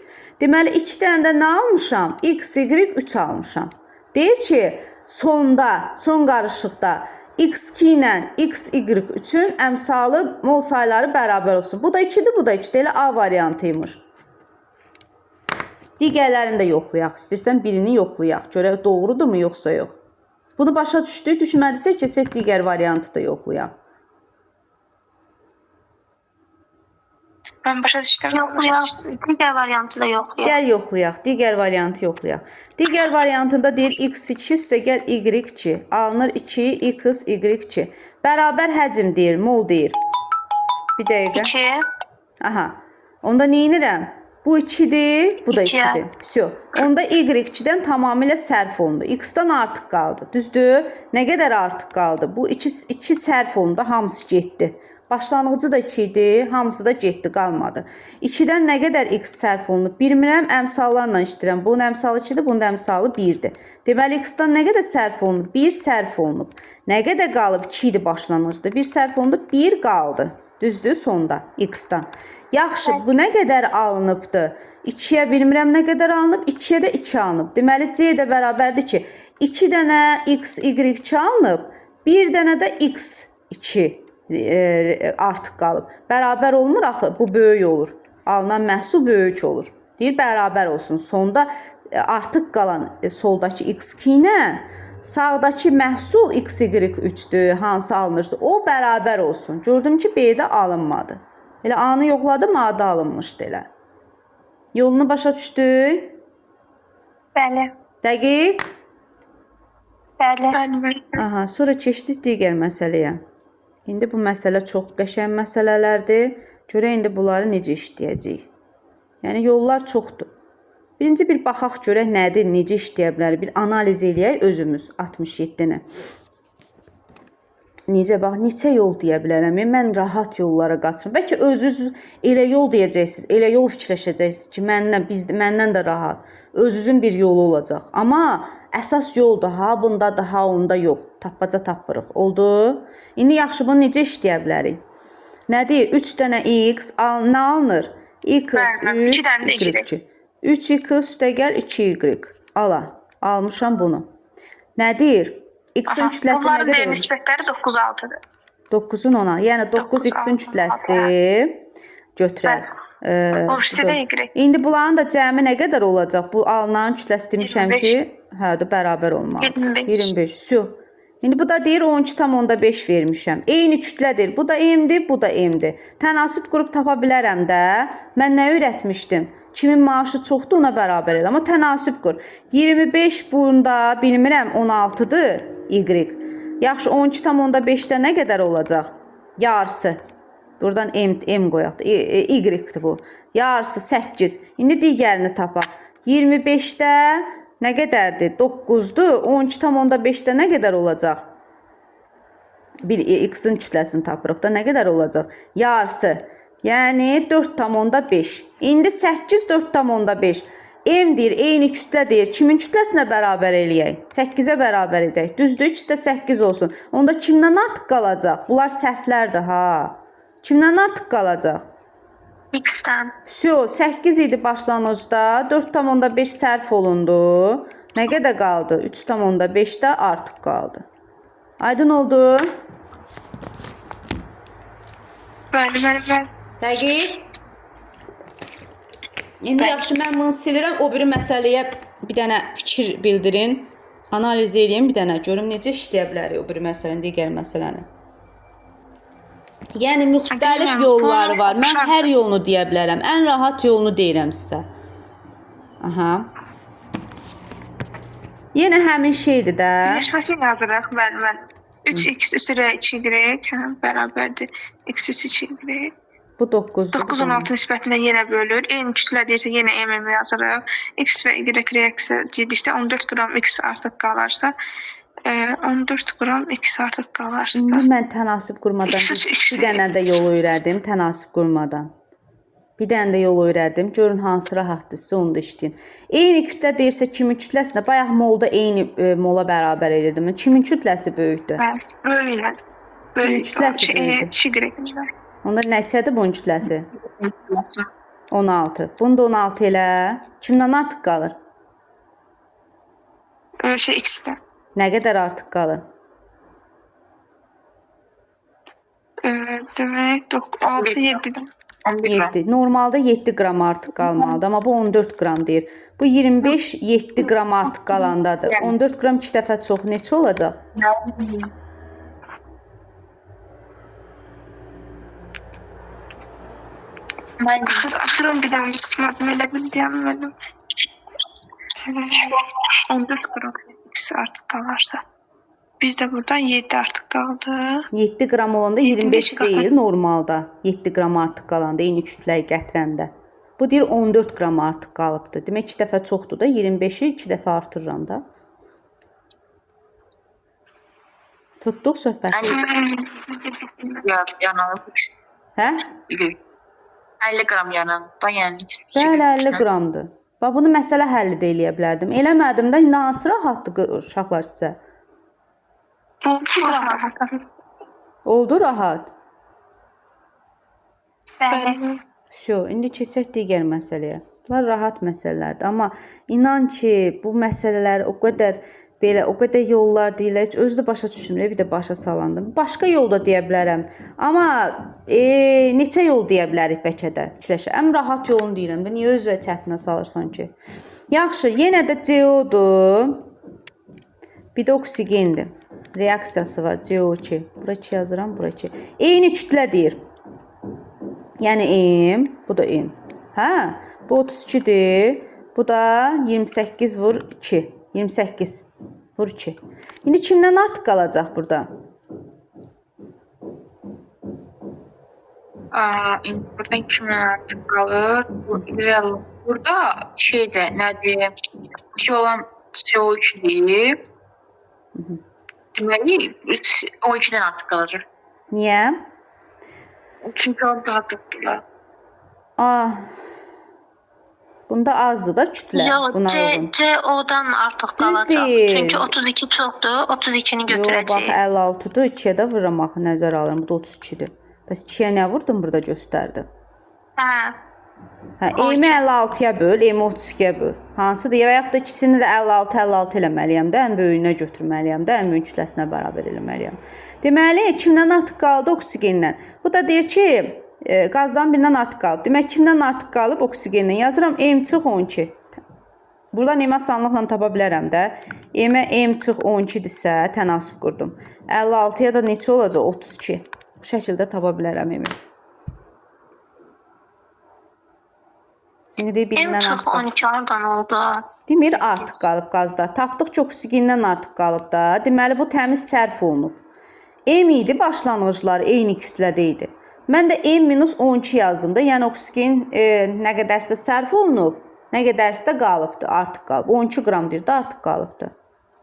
[SPEAKER 2] Deməli, 2 dənə də nə almışam? X, Y3 almışam. Deyir ki, sonda, son qarışıqda X2 ilə XY3-ün əmsalı mol sayları bərabər olsun. Bu da 2-dir, bu da 2-dir. Elə A variantıymış. Digərlərini də yoxlayaq. İstəyirsən birini yoxlayaq. Görək doğrudurmu, yoxsa yox. Bunu başa düşdük. Düşmədisə keçək digər variantı da yoxlayaq.
[SPEAKER 4] Mən başa düşdüm.
[SPEAKER 3] Digər variantı da yoxlayaq.
[SPEAKER 2] Gəl yoxlayaq. Digər variantı yoxlayaq. Digər variantında deyir X2 üstə gəl Y2. Alınır 2 X Y2. Bərabər həcm deyir, mol deyir. Bir dəqiqə.
[SPEAKER 3] 2.
[SPEAKER 2] Aha. Onda nə edirəm? Bu 2-dir, bu da 2-dir. Всё. Onda Y2-dən tamamilə sərf olundu. X-dan artıq qaldı. Düzdür? Nə qədər artıq qaldı? Bu 2 sərf olundu, hamısı getdi. Başlanğıcı da 2 idi, hamısı da getdi, qalmadı. 2-dən nə qədər X sərf olunub bilmirəm, əmsallarla işləyirəm. Bunun əmsalı 2-dir, bunun əmsalı 1-dir. Deməli, X-dan nə qədər sərf olunub? 1 sərf olunub. Nə qədər qalıb? 2 idi başlanğıcda. 1 sərf olundu, 1 qaldı. Düzdür, sonda X-dan. Yaxşı, bu nə qədər alınıbdır? 2-yə bilmirəm nə qədər alınıb, 2-yə də 2 alınıb. Deməli, C də bərabərdir ki, 2 dənə X, Y2 alınıb, 1 dənə də X2 artıq qalıb. Bərabər olmur axı, bu böyük olur. Alınan məhsul böyük olur. Deyir, bərabər olsun. Sonda artıq qalan soldakı X2 ilə sağdakı məhsul XY3-dür, hansı alınırsa, o bərabər olsun. Gördüm ki, B-də alınmadı. Elə A-nı yoxladım, A-da alınmışdı elə. Yolunu başa düşdük?
[SPEAKER 3] Bəli.
[SPEAKER 2] Dəqiq?
[SPEAKER 3] Bəli.
[SPEAKER 2] Aha, sonra keçdik digər məsələyə. İndi bu məsələ çox qəşəng məsələlərdir. Görək indi bunları necə işləyəcəyik. Yəni, yollar çoxdur. Birinci bir baxaq görək nədir, necə işləyə bilərik. Bir analiz eləyək özümüz 67-ni. Necə bax, neçə yol deyə bilərəm. Mən rahat yollara qaçıram. Bəlkə özünüz elə yol deyəcəksiniz, elə yol fikirləşəcəksiniz ki, məndən də rahat. Özünüzün bir yolu olacaq. Amma əsas yol da ha, bunda da ha, onda yox. Tapbaca tapırıq. Oldu? İndi yaxşı, bunu necə işləyə bilərik? Nə deyir? 3 dənə X, nə alınır? X, 3, Y2. 3X üstə gəl 2Y. Ala, almışam bunu. Nə deyir? X-in kütləsi nə qədər olur?
[SPEAKER 4] Bunların nisbətləri 9-6-dır.
[SPEAKER 2] 9-un 10-a. Yəni 9 X-in kütləsidir. Götürək. İndi bunların da cəmi nə qədər olacaq? Bu alınan kütləsi demişəm ki, hə, də bərabər olmalı. 25. Su. İndi bu da deyir 12,5 vermişəm. Eyni kütlədir. Bu da M-dir, bu da M-dir. Tənasib qrup tapa bilərəm də. Mən nə öyrətmişdim? Kimin maaşı çoxdur, ona bərabər elə. Amma tənasib qur. 25 bunda bilmirəm 16-dır Y. Yaxşı, 12,5-də nə qədər olacaq? Yarısı. Buradan M qoyaq. Y-dir bu. Yarısı 8. İndi digərini tapaq. 25-də nə qədərdir? 9-dur. 12,5-də nə qədər olacaq? Bir X-in kütləsini tapırıq da nə qədər olacaq? Yarısı. Yəni 4,5. İndi 8 4,5. M deyir, eyni kütlə deyir. Kimin kütləsinə bərabər eləyək? 8-ə bərabər edək. Düzdür, ikisi də 8 olsun. Onda kimdən artıq qalacaq? Bunlar səhvlərdir ha. Kimdən artıq qalacaq?
[SPEAKER 3] X-dən.
[SPEAKER 2] Vsyo, 8 idi başlanğıcda, 4,5 sərf olundu. Nə qədər qaldı? 3,5-də artıq qaldı. Aydın oldu?
[SPEAKER 4] Bəli.
[SPEAKER 2] Dəqiq. İndi yaxşı, mən bunu silirəm. O biri məsələyə bir dənə fikir bildirin. Analiz edin bir dənə. Görüm necə işləyə bilərik o biri məsələni, digər məsələni. Yəni müxtəlif yolları var. Mən hər yolunu deyə bilərəm. Ən rahat yolunu deyirəm sizə. Aha. Yenə həmin şeydir də.
[SPEAKER 4] Birləşməsi yazırıq. Bəli. 3x üzrə 2y bərabərdir. X üstü 2y.
[SPEAKER 2] Bu 9'dur.
[SPEAKER 4] 9 16 nisbətində yenə bölür. Eyni kütlə deyirsə yenə mm yazırıq. X və y reaksiya gedişdə 14 qram x artıq qalarsa, 14 qram x artıq qalarsa.
[SPEAKER 2] İndi mən tənasib qurmadan bir dənə də yol öyrədim, tənasib qurmadan. Bir dənə də yol öyrədim. Görün hansı rahatdırsa onu da işləyin. Eyni kütlə deyirsə kimin kütləsində? Bayaq molda eyni mola bərabər edirdim. Kimin kütləsi böyükdür?
[SPEAKER 4] Böyük.
[SPEAKER 2] Kimin kütləsi böyükdür? Onda neçədir bunun kütləsi? 16. Bunu da 16 elə. Kimdən artıq qalır?
[SPEAKER 4] X-də.
[SPEAKER 2] Nə qədər artıq qalır?
[SPEAKER 4] Demək 6 7-dən.
[SPEAKER 2] 7. Normalda 7 qram artıq qalmalıdır, amma bu 14 qram deyir. Bu 25 7 qram artıq qalandadır. 14 qram 2 dəfə çox neçə olacaq?
[SPEAKER 4] Axırın bir dənə çıxmadım, elə bil deyəmədim. 14 qram x artıq qalarsa. Bizdə buradan 7 artıq qaldı.
[SPEAKER 2] 7 qram olanda 25 deyil normalda. 7 qram artıq qalanda eyni kütləyi gətirəndə. Bu deyir 14 qram artıq qalıbdır. Demək 2 dəfə çoxdur da 25-i 2 dəfə artırıram da. Tutduq söhbəti.
[SPEAKER 1] Yanılıb.
[SPEAKER 2] Hə?
[SPEAKER 1] 50 qram yanında, yəni.
[SPEAKER 2] Bəli, 50 qramdır. Bax bunu məsələ həlli də eləyə bilərdim. Eləmədim də hansı rahatdır uşaqlar sizə? Oldu rahat.
[SPEAKER 3] Bəli.
[SPEAKER 2] İndi keçək digər məsələyə. Bunlar rahat məsələlərdir. Amma inan ki, bu məsələlər o qədər belə, o qədər yollar deyirlər, heç özü də başa düşmürəm, bir də başa salandım. Başqa yol da deyə bilərəm. Amma neçə yol deyə bilərik bəlkə də fikirləşə. Ən rahat yolunu deyirəm də, niyə özünə çətinə salırsan ki? Yaxşı, yenə də CO-dur. Bir də oksigendir. Reaksiyası var CO2. Bura 2 yazıram, bura 2. Eyni kütlə deyir. Yəni M, bu da M. Hə, bu 32-dir. Bu da 28 vur 2. 28 vur 2. İndi kimdən artıq qalacaq burada?
[SPEAKER 1] Buradan kimdən artıq qalır? Burada şeydə, nədir? 2 olan CO2-dir. Deməli, 12-dən artıq qalacaq.
[SPEAKER 2] Niyə?
[SPEAKER 1] Çünki o daha çoxdurlar.
[SPEAKER 2] Bunda azdır da kütlə.
[SPEAKER 3] Yox,
[SPEAKER 2] Buna uyğun.
[SPEAKER 3] CO-dan artıq qalacaq.
[SPEAKER 2] Düzdür.
[SPEAKER 3] Çünki 32 çoxdur, 32-ni
[SPEAKER 2] Yox, bax
[SPEAKER 3] götürəcəyik.
[SPEAKER 2] 56-dır, 2-yə də vururam axı, nəzər alırım. Bu da 32-dir. Bəs 2-yə nə vurdum burada göstərdi?
[SPEAKER 3] Hə.
[SPEAKER 2] Hə, M-i 56-ya böl, M-i 32-yə böl. Hansıdır? Ya yaxud da ikisini də 56 eləməliyəm də, ən böyüyünə götürməliyəm də, ən böyük kütləsinə bərabər eləməliyəm. Deməli, kimdən artıq qaldı? Oksigendən. Bu da deyir ki, qazdan birindən artıq qaldı. Demək, kimdən artıq qalıb? Oksigendən. Yazıram M çıx 12. Burada M asanlıqla tapa bilərəm də. M-ə M çıx 12-dirsə, tənasib qurdum. 56-ya da neçə olacaq? 32. Bu şəkildə tapa bilərəm M-i. İndi birindən
[SPEAKER 3] M
[SPEAKER 2] artıq
[SPEAKER 3] çıx 12 hardan oldu?
[SPEAKER 2] Demir artıq qalıb qazda. Tapdıq ki, oksigendən artıq qalıb da. Deməli, bu təmiz sərf olunub. M idi, başlanğıclar eyni kütlədə idi. Mən də M-12 yazdım da. Yəni, oksigen nə qədərsə sərf olunub, nə qədərsə də qalıbdır, artıq qalıb. 12 qram deyir də, artıq qalıbdır.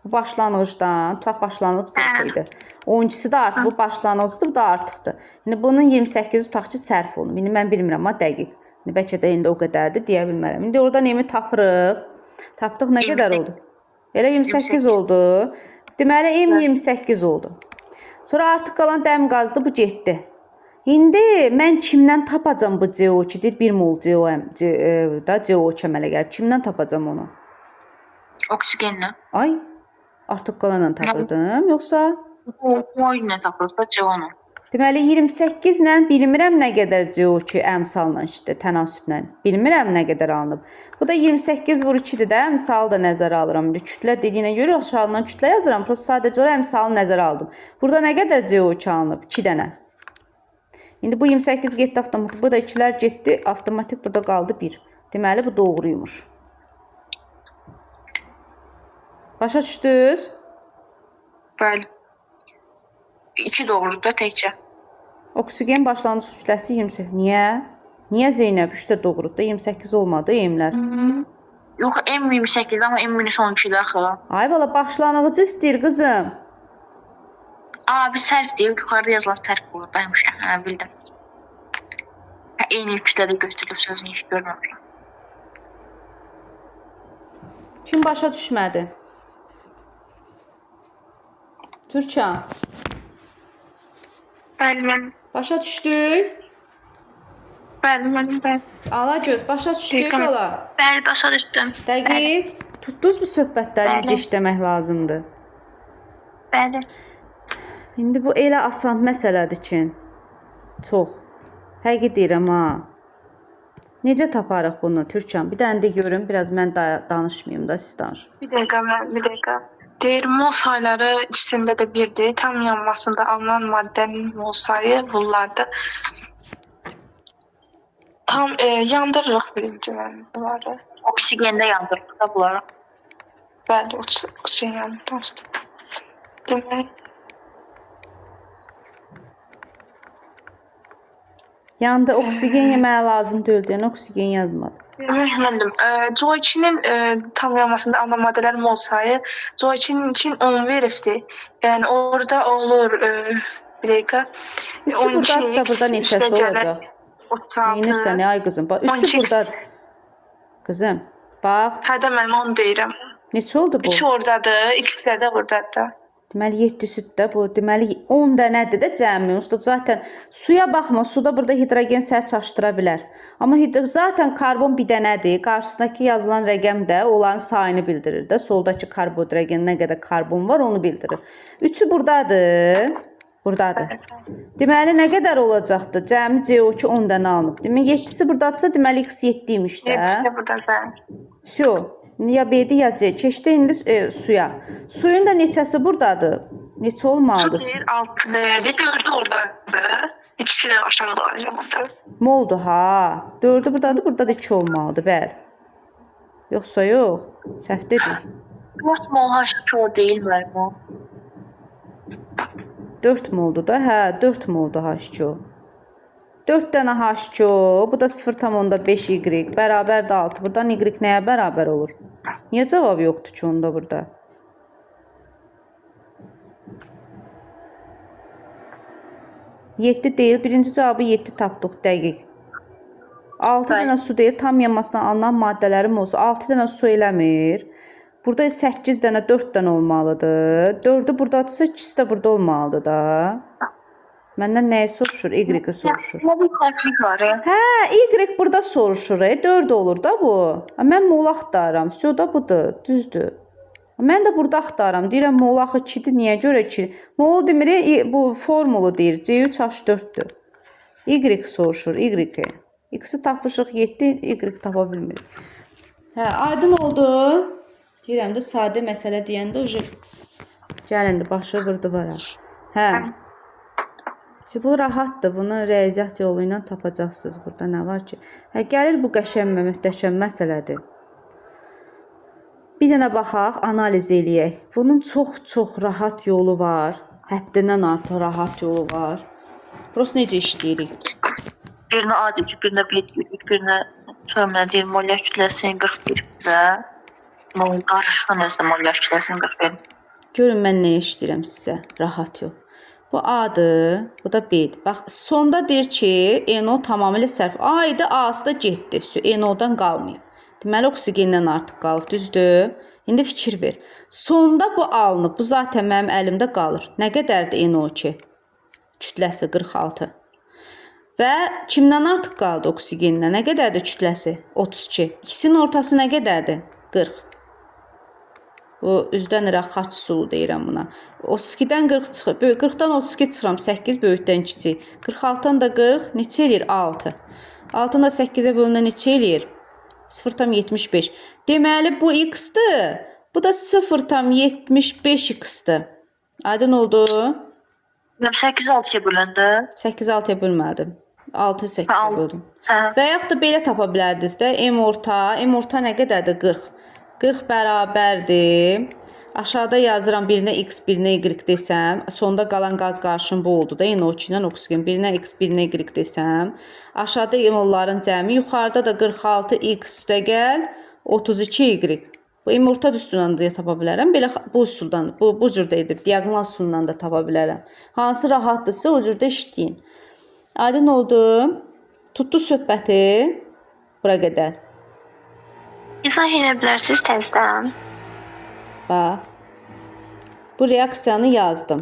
[SPEAKER 2] Bu başlanğıcdan, tutaq başlanğıc 40 idi. 12-si də artıq, bu başlanğıcdır, bu da artıqdır. Yəni, bunun 28-i tutaq ki, sərf olunub. İndi mən bilmirəm, amma dəqiq. Bəlkə də indi o qədərdir, deyə bilmərəm. İndi oradan M-i tapırıq. Tapdıq nə qədər oldu? Elə 28 oldu. Deməli, M 28 oldu. Sonra artıq qalan dəm qazdı, bu getdi. İndi mən kimdən tapacam bu CO2? Deyir 1 mol da CO2 əmələ gəlib. Kimdən tapacam onu?
[SPEAKER 1] Oksigenlə.
[SPEAKER 2] Ay, artıq qalanla tapırdım, yoxsa?
[SPEAKER 1] O ilə tapırıq da cavonu.
[SPEAKER 2] Deməli 28 ilə bilmirəm nə qədər CO2 əmsalla işte tənasüblə. Bilmirəm nə qədər alınıb. Bu da 28 vur 2-dir də, əmsalı da nəzərə alıram. İndi kütlə dediyinə görə aşağıdan kütlə yazıram. Prosta sadəcə olaraq əmsalı nəzərə aldım. Burada nə qədər CO2 alınıb? 2 dənə. İndi bu 28 getdi avtomatik. Bu da 2-lər getdi. Avtomatik burada qaldı 1. Deməli bu doğruymuş. Başa düşdünüz?
[SPEAKER 1] Bəli. 2 doğrudur da təkcə.
[SPEAKER 2] Oksigen başlanğıc kütləsi 28. Niyə? Niyə Zeynəb 3 də doğrudur da 28 olmadı emlər?
[SPEAKER 1] Yox, M28 amma M-12-də axı.
[SPEAKER 2] Ay bala başlanğıcı istəyir qızım.
[SPEAKER 1] Bir sərf deyib, yuxarıda yazılan sərf buradaymış. Hə, bildim. Eyni kütlədə götürülüb sözünü hiç görməmişəm.
[SPEAKER 2] Kim başa düşmədi? Türkan,
[SPEAKER 4] Bəli, mən.
[SPEAKER 2] başa düşdük?
[SPEAKER 4] Bəli, mən. Bəli.
[SPEAKER 2] Alagöz, başa düşdük
[SPEAKER 4] Dəqiqəm.
[SPEAKER 2] bala?
[SPEAKER 3] Bəli, başa düşdüm.
[SPEAKER 2] Dəqiq. Tutdunuz bu söhbətləri
[SPEAKER 3] Bəli.
[SPEAKER 2] necə işləmək lazımdır?
[SPEAKER 3] Bəli.
[SPEAKER 2] İndi bu elə asan məsələdir ki, çox. Həqiqi deyirəm ha. Necə taparıq bunu Türkan? Bir dənə də görün, biraz mən danışmayım da, siz danışın.
[SPEAKER 4] Bir dəqiqə. Deyir, mol sayları ikisində də birdir. Tam yanmasında alınan maddənin mol sayı bunlardır. Tam yandırırıq birinci mən bunları.
[SPEAKER 1] Oksigende yandırdık da bunları.
[SPEAKER 4] Bəli, oksigen yandı. Demək,
[SPEAKER 2] Yanında oksigen yeməyə lazım deyil deyən oksigen yazmadı.
[SPEAKER 4] Mühəmmədim. CO2-nin tam yanmasında alınan maddələrin mol sayı CO2-nin için 10 veribdir. Yəni orada olur bir dəqiqə.
[SPEAKER 2] 3'ü buradadırsa burada neçəsi olacaq?
[SPEAKER 4] 36.
[SPEAKER 2] Neyinirsən ay qızım? Bax 3'ü
[SPEAKER 4] 12.
[SPEAKER 2] buradadır. Qızım, bax
[SPEAKER 4] Hədə mən onu deyirəm.
[SPEAKER 2] neçə oldu bu?
[SPEAKER 4] 2 oradadır, ikisi də buradadır.
[SPEAKER 2] Deməli 7 süd də bu. Deməli 10 dənədir də cəmi. Usta zaten suya baxma. Suda burada hidrogen səhv çaşdıra bilər. Amma zaten karbon bir dənədir. Qarşısındakı yazılan rəqəm də onların sayını bildirir də. Soldakı karbonhidrogen nə qədər karbon var onu bildirir. 3'ü buradadır. Buradadır. Deməli nə qədər olacaqdı? Cəmi CO2 10 dənə alınıb. Deməli 7'si buradadırsa deməli x 7 imiş də.
[SPEAKER 4] 7 də buradadır.
[SPEAKER 2] Şu, ya B-di ya C. Keçdi indi suya. Suyun da neçəsi buradadır? Neçə olmalıdır?
[SPEAKER 4] 6 deyildi, 4 oradadır. İkisi də aşağıda olacaqdır.
[SPEAKER 2] Moldu ha. 4'ü buradadır, burada da 2 olmalıdır, bəli. Yoxsa yox. Səhv dedik.
[SPEAKER 1] 4 mol H2O değil mi bu?
[SPEAKER 2] 4 moldu da, hə, 4 moldu H2O. 4 dənə H2O, bu da 0,5 Y, bərabər də 6. Buradan Y nəyə bərabər olur? Niyə cavab yoxdur ki onda burada? Yeddi deyil, birinci cavabı 7 tapdıq, dəqiq. 6 dənə su deyil, tam yanmasından alınan maddələrin olsa 6 dənə su eləmir. Burada 8 dənə, 4 dənə olmalıdır. 4'ü buradadırsa 2'si də burada olmalıdır da. Məndən nəyi soruşur? Y-i soruşur.
[SPEAKER 1] Bu bir xəflik var ya.
[SPEAKER 2] Hə, Y burada soruşur. 4 olur da bu. Mən mol axtarıram. Vəsə da budur. Düzdür. Mən də burada axtarıram. Deyirəm mol axı 2-dir. Niyə görə 2? Mol demir, bu formulu deyir. C3H4'dür. Y soruşur. Y. X-i tapmışıq 7, Y tapa bilmirik. Hə, aydın oldu. Deyirəm də sadə məsələ deyəndə gəlindi başı vurdu vara. Hə. Şimdi bu rahatdır. Bunu riyaziyyat yolu ilə tapacaqsınız. Burada nə var ki? Hə, gəlir bu qəşəng və möhtəşəm məsələdir. Bir dənə baxaq, analiz eləyək. Bunun çox rahat yolu var. Həddindən artıq rahat yolu var. Prosta necə işləyirik?
[SPEAKER 1] Birinə A deyib, birinə B deyib, birinə söyləmə deyir, molyar kütləsini 40 verib bizə. Qarışqın özdə molyar kütləsini 40 verib.
[SPEAKER 2] Görün mən nə işləyirəm sizə. Rahat yol. Bu A'dır, bu da B'dir. Bax, sonda deyir ki, NO tamamilə sərf. A idi, A'sı da getdi. NO'dan qalmayıb. Deməli, oksigendən artıq qalıb, düzdür? İndi fikir ver. Sonda bu alınıb, bu zaten mənim əlimdə qalır. Nə qədərdir NO2? Kütləsi 46. Və kimdən artıq qaldı oksigendən? Nə qədərdir kütləsi? 32. İkisinin ortası nə qədərdir? 40. Bu üzdən iraq xaç sulu deyirəm buna. 32-dən 40 çıxır. 40-dan 32 çıxıram. 8 böyükdən kiçik. 46-dan da 40 neçə eləyir? 6. 6-dan da 8-ə bölünən neçə eləyir? 0,75. Deməli bu x-dir. Bu da 0,75x-dir. Aydın oldu?
[SPEAKER 1] 8 6-ya böləndə.
[SPEAKER 2] 8 6-ya bölmədim. 6 8-ə
[SPEAKER 1] Al.
[SPEAKER 2] böldüm.
[SPEAKER 1] Hə.
[SPEAKER 2] Və yaxud da belə tapa bilərdiniz də. M orta nə qədərdir? 40. 40 bərabərdir. Aşağıda yazıram birinə x, birinə y desəm. Sonda qalan qaz qarışım bu oldu da. NO2 ilə oksigen. Birinə x, birinə y desəm. Aşağıda molların cəmi. Yuxarıda da 46x üstəgəl 32y. Bu M orta üstündən də tapa bilərəm. Belə bu üsuldan, bu cürdə edib diaqonal üsulundan da tapa bilərəm. Hansı rahatdırsa o cürdə işləyin. Aydın oldu. Tutdu söhbəti. Bura qədər.
[SPEAKER 3] İzah edə bilərsiniz təzədən.
[SPEAKER 2] Bax. Bu reaksiyanı yazdım.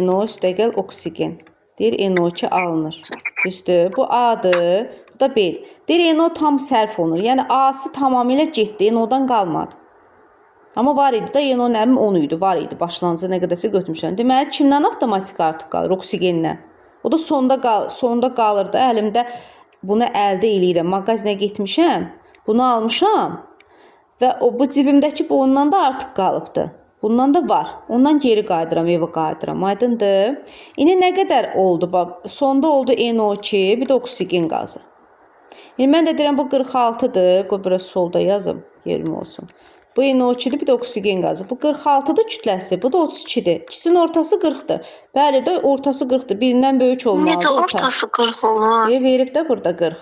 [SPEAKER 2] NO üstəgəl oksigen. Deyir NO2 alınır. Düzdür? Bu A-dır. Bu da B. Deyir NO tam sərf olunur. Yəni A-sı tamamilə getdi. NO-dan qalmadı. Amma var idi da NO nəmin 10 idi. Var idi. Başlanğıca nə qədərsə götürmüşəm. Deməli kimdən avtomatik artıq qalır? Oksigendən. O da sonda qalır da. Əlimdə bunu əldə eləyirəm. Mağazinə getmişəm. Bunu almışam. Və bu cibimdəki bu ondan da artıq qalıbdı. Bundan da var. Ondan geri qayıdıram, evə qayıdıram. Aydındır? İndi nə qədər oldu? Bax, sonda oldu NO2, bir də oksigen qazı. İndi mən də deyirəm bu 46-dır. Qoy biraz solda yazım, yerim olsun. Bu NO2-dir, bir də oksigen qazı. Bu 46-dır kütləsi, bu da 32-dir. İkisinin ortası 40-dır. Bəli də ortası 40-dır. Birindən böyük olmalıdır.
[SPEAKER 3] Necə ortası 40 olur?
[SPEAKER 2] Verib də burada 40.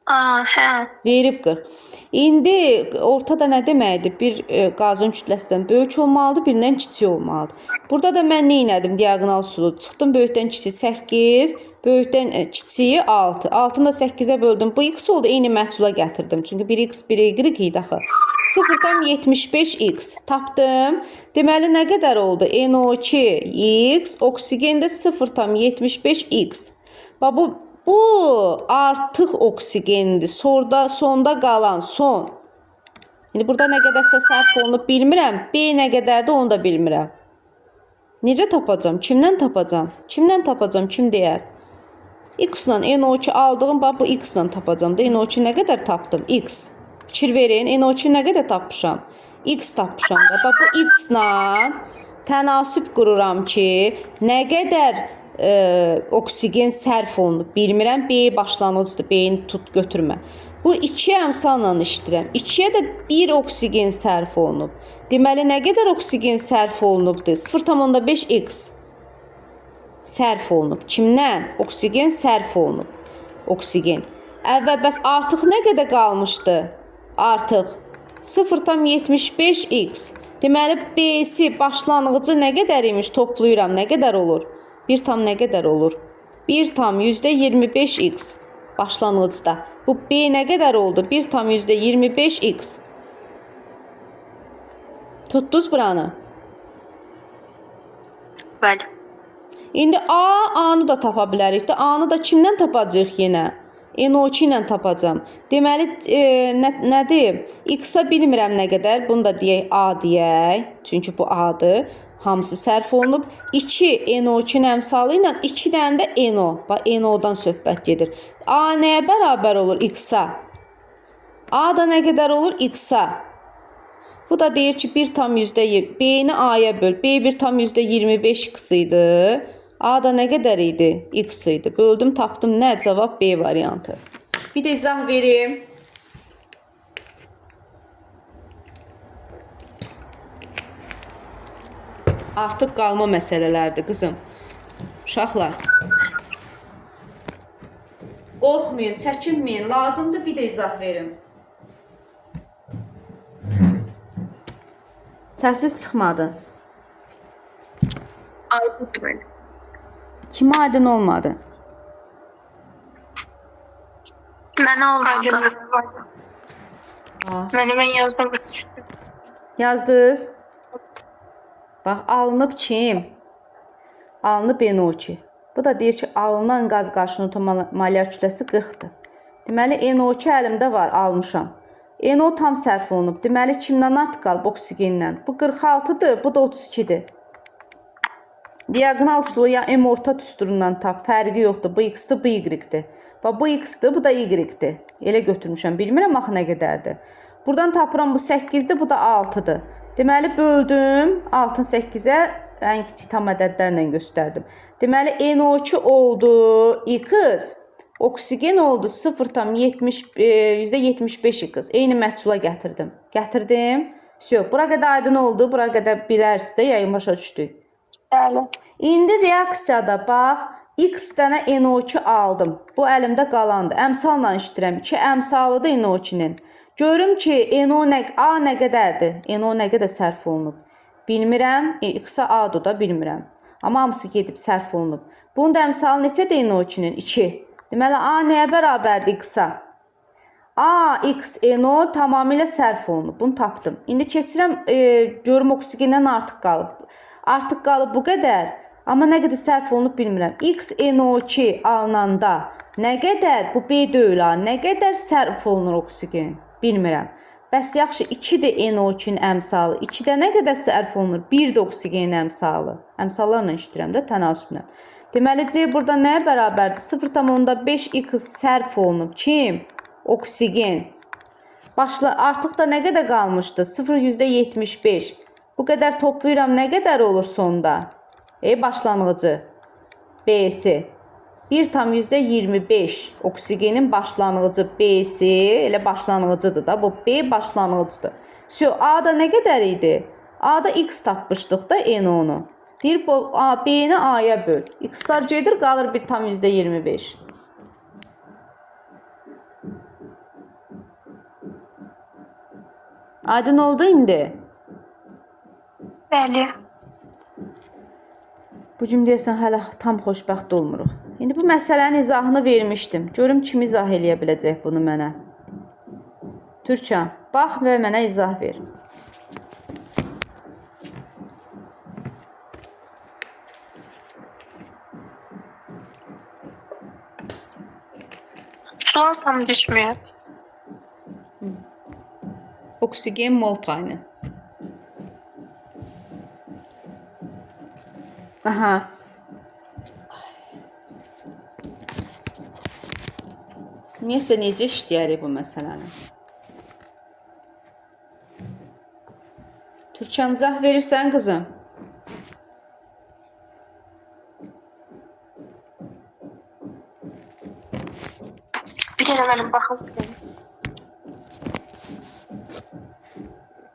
[SPEAKER 3] Hə.
[SPEAKER 2] Verib 40. İndi ortada nə deməkdir? Bir qazın kütləsindən böyük olmalıdır, birindən kiçik olmalıdır. Burada da mən nə etdim? Diaqonal usulu. Çıxdım böyükdən kiçik 8, böyükdən kiçiyi 6. 6-nı da 8-ə böldüm. Bu x oldu, eyni məhsula gətirdim. Çünki 1x, 1y idi axı. 0,75x tapdım. Deməli nə qədər oldu? NO2x, oksigen də 0,75x. Bax bu artıq oksigendir. Sonda qalan son. İndi burada nə qədərsə sərf olunub bilmirəm. B nə qədərdir onu da bilmirəm. Necə tapacam? Kimdən tapacam? Kimdən tapacam? Kim deyər? X ilə NO2 aldığım, bax bu X ilə tapacam da. NO2 nə qədər tapdım? X. Fikir verin. NO2 nə qədər tapmışam? X tapmışam da. Bax bu X ilə tənasüb qururam ki, nə qədər oksigen sərf olunub. Bilmirəm, B başlanğıcdır. B-ni tut götürmə. Bu 2 əmsalla işləyirəm. 2-yə də 1 oksigen sərf olunub. Deməli, nə qədər oksigen sərf olunubdur? 0,5x sərf olunub. Kimdən? Oksigen sərf olunub. Oksigen. Əvvəl bəs artıq nə qədər qalmışdı? Artıq 0,75x. Deməli, B-si başlanğıcı nə qədər imiş? Toplayıram. Nə qədər olur? 1 tam nə qədər olur? 1 tam %25x başlanğıcda. Bu B nə qədər oldu? 1 tam %25x. Tutdunuz buranı?
[SPEAKER 3] Bəli.
[SPEAKER 2] İndi A-nı da tapa bilərik də. A-nı da kimdən tapacağıq yenə? NO2 ilə tapacam. Deməli, nədir? X-a bilmirəm nə qədər. Bunu da deyək A deyək. Çünki bu A-dır. Hamısı sərf olunub. 2 NO2-nin əmsalı ilə 2 dənə də NO. Bax, NO-dan söhbət gedir. A nəyə bərabər olur? X-a. A da nə qədər olur? X-a. Bu da deyir ki, 1 tam B-ni A-ya böl. B 1 tam %25x idi. A da nə qədər idi? X idi. Böldüm, tapdım. Nə? Cavab B variantı. Bir də izah verim. Artıq qalma məsələlərdir, qızım. Uşaqlar. Qorxmayın, çəkinməyin. Lazımdır, bir də izah verim. Səssiz çıxmadı.
[SPEAKER 4] Aydın mən.
[SPEAKER 2] Kimə aydın olmadı?
[SPEAKER 3] Mənə olmadı.
[SPEAKER 4] Mən yazdım.
[SPEAKER 2] Yazdınız? Bax, alınıb kim? Alınıb NO2. Bu da deyir ki, alınan qaz qarşılıqlı molyar kütləsi 40-dır. Deməli, NO2 əlimdə var, almışam. NO tam sərf olunub. Deməli, kimdən artıq qalıb? Oksigendən. Bu 46-dır, bu da 32-dir. Diaqonal sulu ya M orta düsturundan tap. Fərqi yoxdur. Bu X-dir, bu Y-dir. Bu X-dir, bu da Y-dir. Elə götürmüşəm. Bilmirəm axı nə qədərdir. Buradan tapıram bu 8-dir, bu da 6-dır. Deməli, böldüm 6-ı 8-ə. Ən kiçik tam ədədlərlə göstərdim. Deməli, NO2 oldu X. Oksigen oldu 0,75 X. Eyni məhsula gətirdim. Bura qədər aydın oldu. Bura qədər bilərsiniz də, yəqin başa düşdük.
[SPEAKER 4] Bəli.
[SPEAKER 2] İndi reaksiyada bax, X dənə NO2 aldım. Bu əlimdə qalandı. Əmsalla işləyirəm. 2 əmsalıdır NO2-nin. Görüm ki, A nə qədərdir? NO nə qədər sərf olunub? Bilmirəm. X-a A-dır da bilmirəm. Amma hamısı gedib sərf olunub. Bunun da əmsalı neçədir NO2-nin? 2. Deməli, A nəyə bərabərdir X-a? A, X, NO tamamilə sərf olunub. Bunu tapdım. İndi keçirəm, görüm oksigendən artıq qalıb. Artıq qalıb bu qədər. Amma nə qədər sərf olunub bilmirəm. X, NO2 alınanda nə qədər, bu B deyil ha, nə qədər sərf olunur oksigen? Bilmirəm. Bəs yaxşı, 2-dir NO2-nin əmsalı. 2-də nə qədər sərf olunur? 1-dir oksigenin əmsalı. Əmsallarla işləyirəm də, tənasüblə. Deməli, C burada nəyə bərabərdir? 0,5 X sərf olunub. Kim? Oksigen. Artıq da nə qədər qalmışdı? 0,75. Bu qədər toplayıram, nə qədər olur sonda? Başlanğıcı. B'si. 1,25. Oksigenin başlanğıcı B'si. Elə başlanğıcıdır da. Bu B başlanğıcıdır. A-da nə qədər idi? A-da X tapmışdıq da NO-nu. Deyir, B-ni A-ya böl. X-lar gedir, qalır 1,25. Aydın oldu indi?
[SPEAKER 4] Bəli.
[SPEAKER 2] Bu cümləyəsən hələ tam xoşbəxt olmuruq. İndi bu məsələnin izahını vermişdim. Görüm kim izah eləyə biləcək bunu mənə. Türkan, bax və mənə izah ver.
[SPEAKER 4] Sual tam düşmüyor.
[SPEAKER 2] Oksigen mol payını. Aha. Ümumiyyətcə, necə işləyərik bu məsələni? Türkan, izah verirsən qızım?
[SPEAKER 4] Bir kere benim bakım.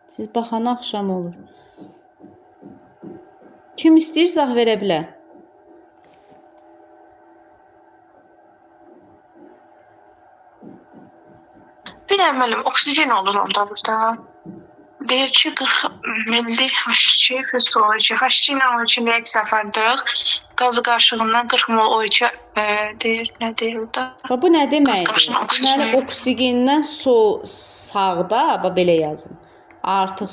[SPEAKER 2] Siz baxana axşam olur. Kim istəyir, izah verə bilər.
[SPEAKER 4] Bir de benim oksijen olur onda burada. Deyir ki 40 milli H2 plus O2. H2 ilə O2 nəyə səfərdıq? Qazı qarşılığından 40 mol O2 deyir, nə deyir burada?
[SPEAKER 2] Bu nə deməkdir?
[SPEAKER 4] Qaz qarşılığında
[SPEAKER 2] Deməli, oksigendən sağda, belə yazın. Artıq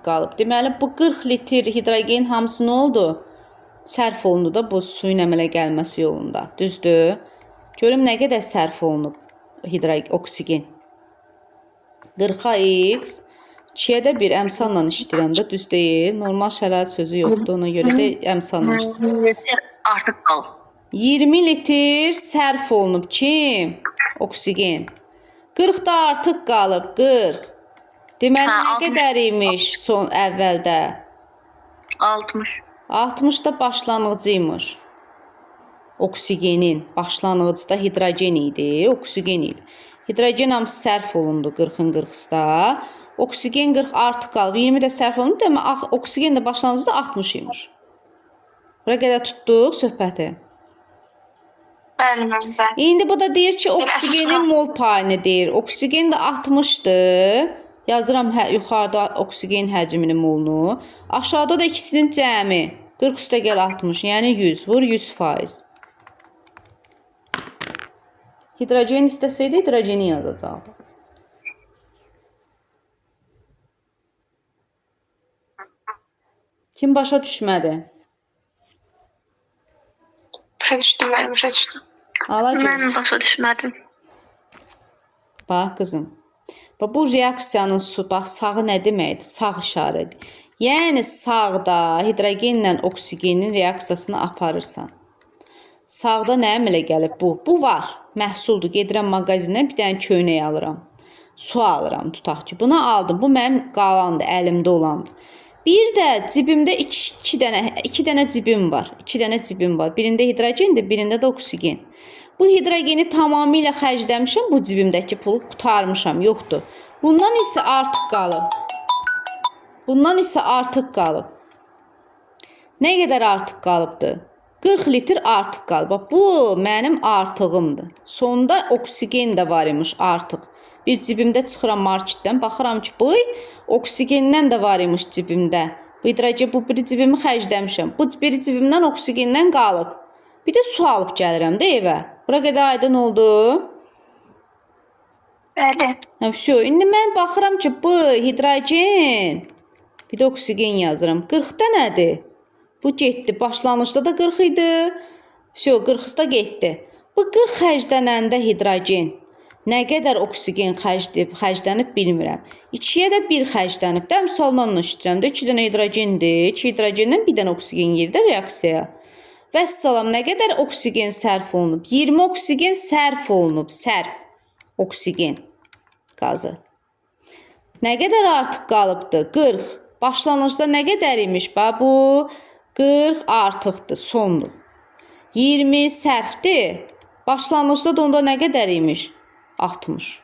[SPEAKER 2] qalıb. Deməli, bu 40 litr hidrogen hamısı nə oldu? Sərf olundu da bu suyun əmələ gəlməsi yolunda. Düzdür? Görüm nə qədər sərf olunub oksigen. 40-a X, 2-yə də bir əmsalla işləyirəm də, düz deyil. Normal şərait sözü yoxdur, ona görə də əmsalla işləyirəm.
[SPEAKER 1] Artıq qalıb.
[SPEAKER 2] 20 litr sərf olunub. Kim? Oksigen. 40 da artıq qalıb. 40. Deməli, nə qədər imiş son əvvəldə?
[SPEAKER 1] 60.
[SPEAKER 2] 60 da başlanğıcıymış. Oksigenin başlanğıcda hidrogen idi, oksigen idi. Hidrogen hamısı sərf olundu 40-ın 40-da. Oksigen 40 artıq qalıb. 20 də sərf olundu. Demək, oksigen də başlanğıcda 60 imiş. Bura qədər tutduq söhbəti.
[SPEAKER 4] Bəli, bəli.
[SPEAKER 2] İndi bu da deyir ki, oksigenin mol payını deyir. Oksigen də 60-dır. Yazıram yuxarıda oksigen həcminin molunu. Aşağıda da ikisinin cəmi. 40 üstə gəl 60, yəni 100. Vur 100%. Hidrogen istəsəydi hidrogeni yazacaqdı. Kim başa düşmədi?
[SPEAKER 4] Başa düşdüm, mən başa düşdüm.
[SPEAKER 2] Alacaq.
[SPEAKER 3] Mən başa düşmədim.
[SPEAKER 2] Bax qızım. Bax bu reaksiyanın bax sağı nə deməkdir? Sağ işarədir. Yəni sağda hidrogenlə oksigenin reaksiyasını aparırsan. Sağda nə əmələ gəlib bu? Bu var. Məhsuldur. Gedirəm mağazinə bir dənə köynək alıram. Su alıram tutaq ki. Bunu aldım. Bu mənim qalandır, əlimdə olandır. Bir də cibimdə iki dənə cibim var. 2 dənə cibim var. Birində hidrogendir, birində də oksigen. Bu hidrogeni tamamilə xərcləmişəm, bu cibimdəki pulu qurtarmışam, yoxdur. Bundan isə artıq qalıb. Nə qədər artıq qalıbdır? 40 litr artıq qalıb. Bax, bu mənim artığımdır. Sonda oksigen də var imiş artıq. Bir cibimdə çıxıram marketdən, baxıram ki, bu oksigenden də var imiş cibimdə. Bu hidrogen, bu bir cibimi xərcləmişəm. Bu bir cibimdən oksigenden qalıb. Bir də su alıb gəlirəm də evə. Bura qədər aydın oldu.
[SPEAKER 3] Bəli.
[SPEAKER 2] Vəsə, indi mən baxıram ki, bu hidrogen, bir də oksigen yazıram. 40 dənədir. Bu getdi. Başlanğıcda da 40 idi. Vəsə, 40-da getdi. Bu 40 xərclənəndə hidrogen nə qədər oksigen xərclənib bilmirəm. 2-yə də 1 xərclənib. Də misalla işləyirəm də 2 dənə hidrogendir. 2 hidrogendən 1 dənə oksigen yerdə reaksiyaya. Vəssalam, nə qədər oksigen sərf olunub? 20 oksigen sərf olunub. Sərf. Oksigen qazı. Nə qədər artıq qalıbdır? 40. Başlanğıcda nə qədər imiş? Bax, bu 40 artıqdır, sondur. 20 sərfdir. Başlanğıcda da onda nə qədər imiş? 60.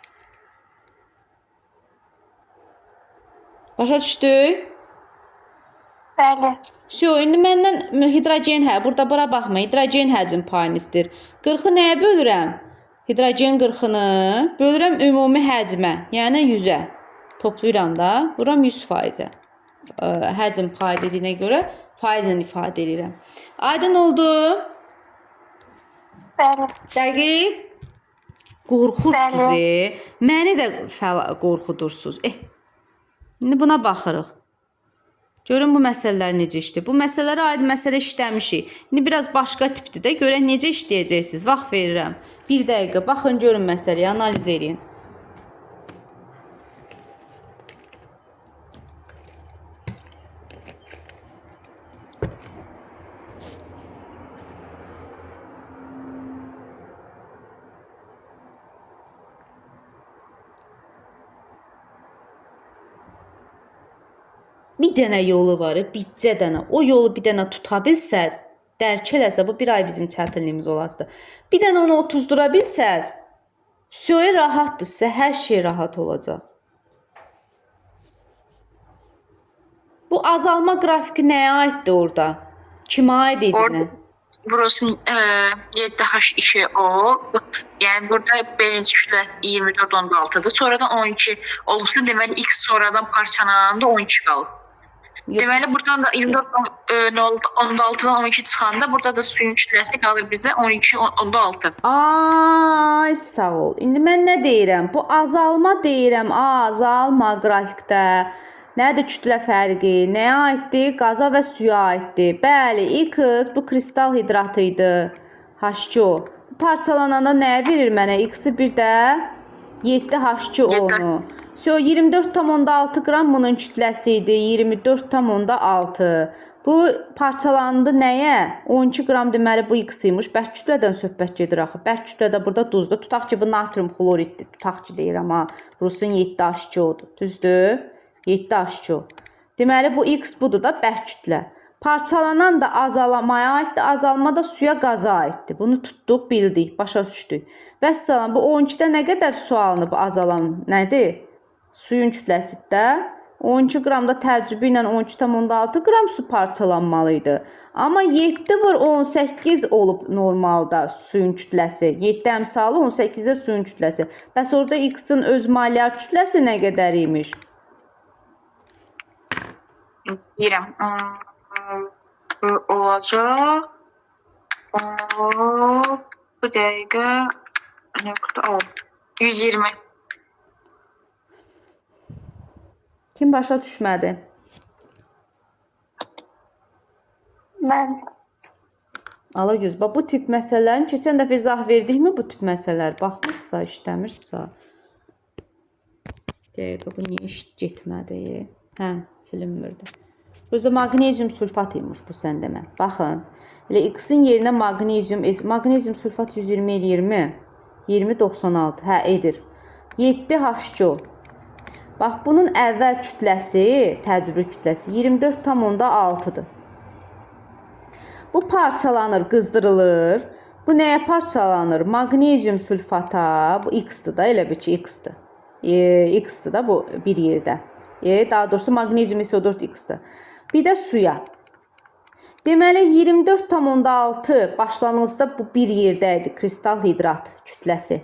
[SPEAKER 2] Başa düşdük?
[SPEAKER 3] Bəli.
[SPEAKER 2] İndi məndən hidrogen burada bura baxma, hidrogen həcm payını istəyir. 40-ı nəyə bölürəm? Hidrogen 40-ını bölürəm ümumi həcmə, yəni 100-ə. Toplayıram da, vuram 100%-ə. Həcm payı dediyinə görə faizlə ifadə edirəm. Aydın oldu?
[SPEAKER 3] Bəli.
[SPEAKER 2] Dəqiq? Qorxursuz, məni də qorxudursunuz. İndi buna baxırıq. Görün bu məsələlər necə işdir. Bu məsələlərə aid məsələ işləmişik. İndi biraz başqa tipdir də. Görək necə işləyəcəksiniz. Vaxt verirəm. 1 dəqiqə. Baxın, görün məsələyi, analiz edin. Bir dənə yolu var, bircə dənə. O yolu bir dənə tuta bilsəz, dərk eləsə, bu bir ay bizim çətinliyimiz olasıdır. Bir dənə onu otuzdura bilsəz, söyə rahatdır, sizə hər şey rahat olacaq. Bu azalma qrafiki nəyə aiddir orada? Kimə aid idi?
[SPEAKER 1] Burası 7H2O. Yəni burada birinci kütlət 24.6-dır. Sonradan 12 olubsa, deməli X sonradan parçalananda 12 qalıb. Deməli buradan da 24.6-dan 12 çıxanda burada da suyun kütləsi qalır bizə 12.6.
[SPEAKER 2] Ay, sağ ol. İndi mən nə deyirəm? Bu azalma deyirəm. Azalma qrafikdə. Nədir kütlə fərqi? Nəyə aiddir? Qaza və suya aiddir. Bəli, X bu kristal hidratı idi. H2O. Parçalananda nəyə verir mənə? X-i bir də 7H2O-nu. 24,6 qram bunun kütləsi idi. 24,6. Bu parçalandı nəyə? 12 qram deməli bu X imiş. Bərk kütlədən söhbət gedir axı. Bərk kütlədə burada duzdur. Tutaq ki, bu natrium xloriddir. Tutaq ki, deyirəm ha. Rusun 7H2O-dur. Düzdür? 7H2O. Deməli bu X budur da bərk kütlə. Parçalanan da azalmaya aiddir. Azalma da suya, qaza aiddir. Bunu tutduq, bildik, başa düşdük. Vəssalam, bu 12-də nə qədər su alınıb azalan nədir? Suyun kütləsi də 12 qramda tərcübü ilə 12,6 qram su parçalanmalıydı. Amma 7/18 olub normalda suyun kütləsi. 7 əmsalı 18-də suyun kütləsi. Bəs orada X-in öz molyar kütləsi nə qədər imiş?
[SPEAKER 1] Deyirəm. Olacaq. Bu dəqiqə 120.
[SPEAKER 2] Kim başa düşmədi?
[SPEAKER 3] Mən.
[SPEAKER 2] Alagöz, bax bu tip məsələlərin keçən dəfə izah verdikmi bu tip məsələlər? Baxmışsa, işləmirsə. Dəqiqə bu niyə iş getmədi? Hə, silinmirdi. Özü magnezium sulfat imiş bu sən demə. Baxın. Elə X-in yerinə magnezium sulfat 120 eləyirmi? 2096. Hə, edir. 7H2O. Bax bunun əvvəl kütləsi, təcrübə kütləsi 24,6-dır. Bu parçalanır, qızdırılır. Bu nəyə parçalanır? Magnezium sulfata, bu X-dir da, elə bir ki X-dir. X-dir da bu bir yerdə. Daha doğrusu magnezium SO4 X-dir. Bir də suya. Deməli 24,6 başlanğıcda bu bir yerdə idi, kristal hidrat kütləsi.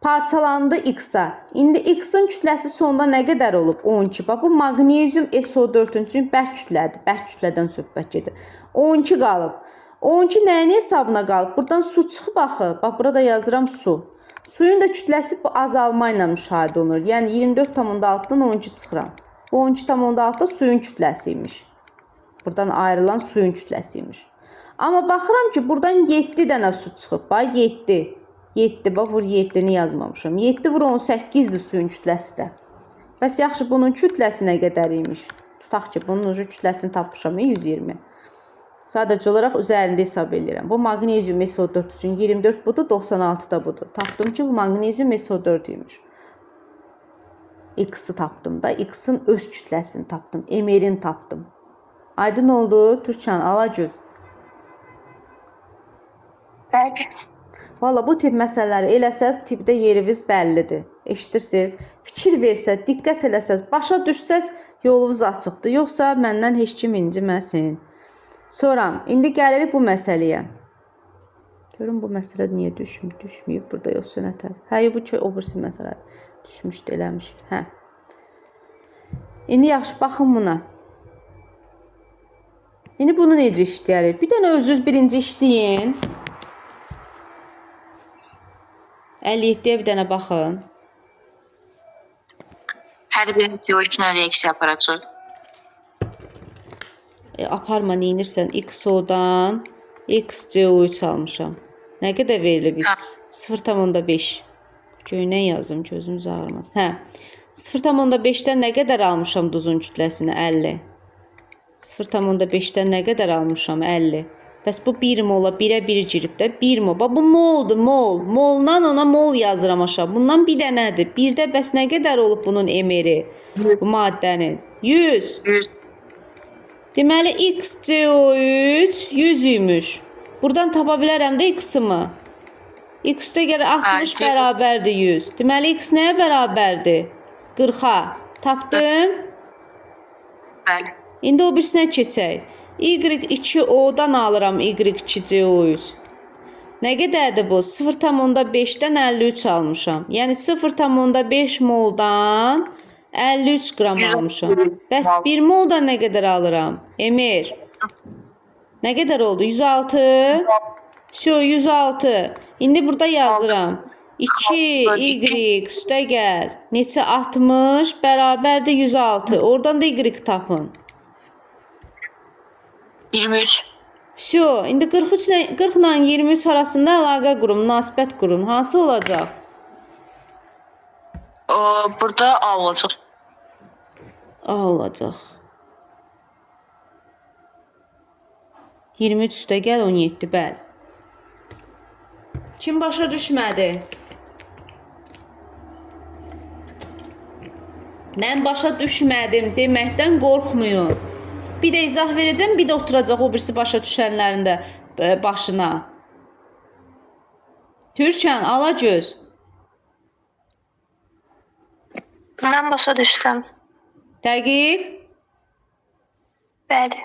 [SPEAKER 2] Parçalandı X-a. İndi X-in kütləsi sonda nə qədər olub? 12. Bax bu magnezium SO4-ün üçün bərk kütlədir. Bərk kütlədən söhbət gedir. 12 qalıb. 12 nəyin hesabına qalıb? Buradan su çıxıb axı. Bax burada yazıram su. Suyun da kütləsi bu azalma ilə müşahidə olunur. Yəni 24,6-dan 12 çıxıram. Bu 12,6 suyun kütləsiymiş. Buradan ayrılan suyun kütləsiymiş. Amma baxıram ki, buradan 7 dənə su çıxıb. Bax 7. 7, bax vur 7-ni yazmamışam. 7 vur 18-dir suyun kütləsi də. Bəs yaxşı, bunun kütləsi nə qədər imiş? Tutaq ki, bunun kütləsini tapmışam, 120. Sadəcə olaraq üzərində hesab edirəm. Bu magnezium SO4 üçün 24 budur, 96 da budur. Tapdım ki, bu magnezium SO4 imiş. X-i tapdım da, X-in öz kütləsini tapdım, MR-in tapdım. Aydın oldu, Türkçən, Alagöz.
[SPEAKER 4] Bəli.
[SPEAKER 2] Valla bu tip məsələləri eləsəz, tipdə yeriniz bəllidir. Eşidirsiniz? Fikir versəz, diqqət eləsəz, başa düşsəz, yolunuz açıqdır. Yoxsa məndən heç kim inciməsin. Sonra, indi gəlirik bu məsələyə. Görün bu məsələ niyə düşməyib burada, yoxsa nətər? Hə, bu ki, o birisi məsələdir. Düşmüşdü, eləmiş. Hə. İndi yaxşı, baxın buna. İndi bunu necə işləyərik? Bir dənə özünüz birinci işləyin. 57-yə bir dənə baxın.
[SPEAKER 1] Hər birinin CO2-nə reaksiya aparacaq.
[SPEAKER 2] Aparma, neyinirsən? XO-dan XCO3 almışam. Nə qədər verilib X? 0,5. Göynə yazdım, gözümüz ağrımaz. Hə. 0,5-dən nə qədər almışam duzun kütləsini? 50. 0,5-dən nə qədər almışam? 50. Bəs bu 1 mola 1-ə 1 girib də 1 mol. Bax bu moldur, mol. Moldan ona mol yazıram aşağı. Bundan bir dənədir. Birdə bəs nə qədər olub bunun MR-i? Bu maddənin 100.
[SPEAKER 1] 100.
[SPEAKER 2] Deməli XCO3 100 imiş. Buradan tapa bilərəm də X-ımı. X-də gələ 60 bərabərdir 100. Deməli X nəyə bərabərdir? 40-a. Tapdım.
[SPEAKER 1] Bəli.
[SPEAKER 2] İndi o birisinə keçək. Y2O-dan alıram Y2CO3. Nə qədərdir bu? 0,5-dən 53 almışam. Yəni 0,5 moldan 53 qram almışam. Bəs 1 moldan nə qədər alıram? Emir. Nə qədər oldu? 106. Şu 106. İndi burada yazıram. 2Y üstə gəl. Neçə 60 bərabərdir 106. Oradan da Y tapın.
[SPEAKER 1] 23.
[SPEAKER 2] Всё, indi 40 ilə 23 arasında əlaqə qurun, münasibət qurun. Hansı olacaq?
[SPEAKER 1] Burada A olacaq.
[SPEAKER 2] A olacaq. 23 üstə gəl 17, bəli. Kim başa düşmədi? Mən başa düşmədim deməkdən qorxmayın. Bir də izah verəcəm, bir də oturacaq o birisi başa düşənlərin də başına. Türkən, Alagöz.
[SPEAKER 3] Mən başa düşdüm.
[SPEAKER 2] Dəqiq.
[SPEAKER 3] Bəli.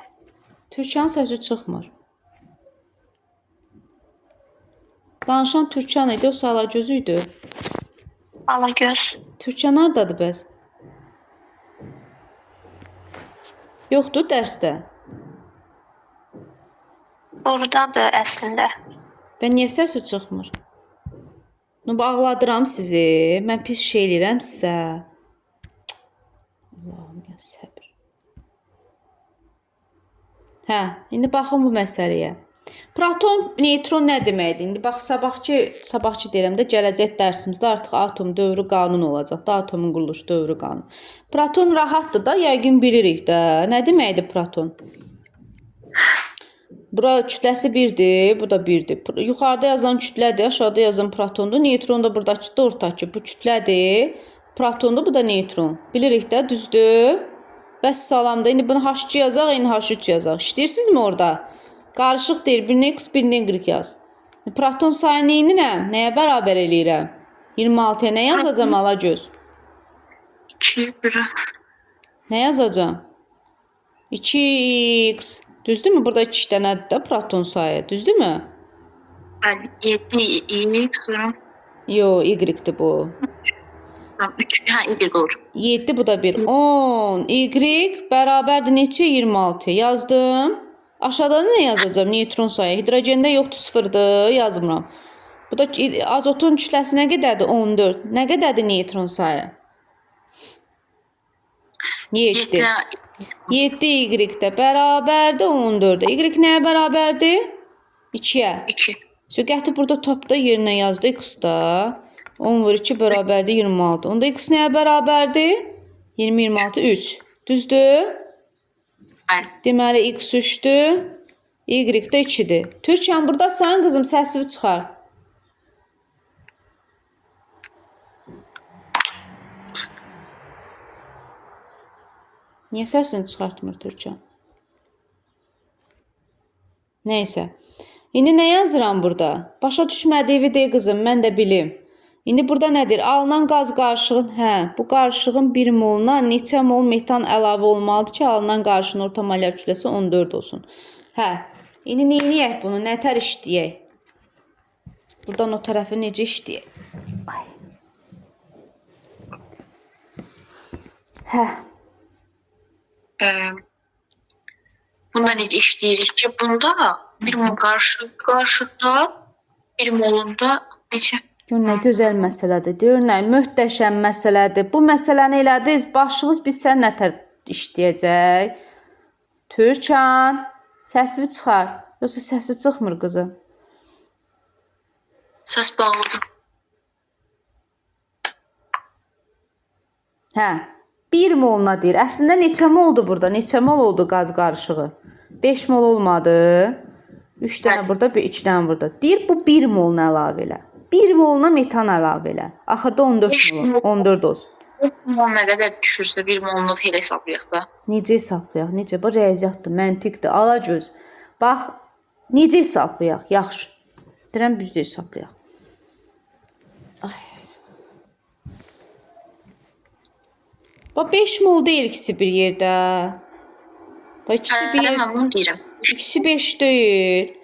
[SPEAKER 2] Türkan səsi çıxmır. Danışan Türkan idi, o Alagöz idi.
[SPEAKER 3] Alagöz.
[SPEAKER 2] Türkan hardadır bəs? Yoxdur dərsdə.
[SPEAKER 3] Buradadır əslində.
[SPEAKER 2] Və niyə səsi çıxmır? Bağladıram sizi. Mən pis şey eləyirəm sizə. Allahım ya səbir. Hə, indi baxın bu məsələyə. Proton, neytron nə deməkdir? İndi bax sabahçı deyirəm də gələcək dərsimizdə artıq atom dövrü qanunu olacaq da, atomun quruluş dövrü qanunu. Proton rahatdır da, yəqin bilirik də. Nə deməkdir proton? Bura kütləsi 1-dir, bu da 1-dir. Yuxarıda yazan kütlədir, aşağıda yazan protondur. Neytron da buradakı da ortadakı bu kütlədir. Protondur, bu da neytron. Bilirik də, düzdür? Vəssalamda. İndi bunu H2 yazaq, yeni H3 yazaq. İşləyirsinizmi orada? Qarışıq deyil. Birinə X, birinə Y yaz. Proton sayı neyinirəm? Nəyə bərabər eləyirəm? 26-ya nə yazacam Alagöz?
[SPEAKER 4] 2 1.
[SPEAKER 1] Nə yazacağam?
[SPEAKER 2] 2x. Düzdürmü? Burada 2 dənədir də proton sayı. Düzdürmü?
[SPEAKER 1] Bəli, 7 sonra
[SPEAKER 2] Yo, y-dir bu.
[SPEAKER 1] 3 Y olur.
[SPEAKER 2] 7 bu da 1. 10. Y bərabərdir neçə? 26. Yazdım. Aşağıda nə yazacağım? Neytron sayı. Hidrogende yoxdur, sıfırdır. Yazmıram. Bu da azotun kütləsi nə qədərdir? 14. Nə qədərdir neytron sayı? 7. 7 Y də bərabərdir 14-də. Y nəyə bərabərdir? 2-yə.
[SPEAKER 1] 2.
[SPEAKER 2] Söhbəti burada tapda yerinə yazdı x da. 10 vur 2 bərabərdir 26. Onda x nəyə bərabərdir? 20 26 3. Düzdür?
[SPEAKER 1] Bəli.
[SPEAKER 2] Deməli x 3-dür. Y də 2-dir. Türkan burdasan qızım, səsini çıxar. Niyə səsini çıxartmır Türkan? Nəysə. İndi nə yazıram burada? Başa düşmədiyimi de qızım, mən də bilim. İndi burada nədir? Alınan qaz qarışığın, bu qarışığın 1 moluna neçə mol metan əlavə olmalıdır ki, alınan qarışığın orta molyar kütləsi 14 olsun. İndi neyniyək bunu? Nətər işləyək? Buradan o tərəfi necə işləyək?
[SPEAKER 1] Bunda necə işləyirik ki, bunda 1 mol qarışıqda 1 molunda necə?
[SPEAKER 2] Gör nə gözəl məsələdir. Deyir, nə möhtəşəm məsələdir. Bu məsələni elədiniz, başınız biz sən nətər işləyəcək? Türkan, səsini çıxar. Yoxsa səsi çıxmır qızım.
[SPEAKER 1] Səs bağlıdır.
[SPEAKER 2] 1 moluna deyir. Əslində neçə moldu burada? Neçə mol oldu qaz qarışığı? 5 mol olmadı. 3 dənə burada, 2 dənə burada. Deyir, bu 1 moluna əlavə elə. 1 moluna metan əlavə elə. Axırda 14 mol, 14 olsun.
[SPEAKER 1] 1 mol nə qədər düşürsə 1 molunu da elə hesablayaq da.
[SPEAKER 2] Necə hesablayaq? Necə? Bu riyaziyyatdır, məntiqdir. Alagöz. Bax, necə hesablayaq? Yaxşı. Deyirəm, biz də hesablayaq. Bax, 5 mol deyil ikisi bir yerdə. Bax, ikisi bir yerdə.
[SPEAKER 1] Mən bunu deyirəm.
[SPEAKER 2] İkisi 5 deyil.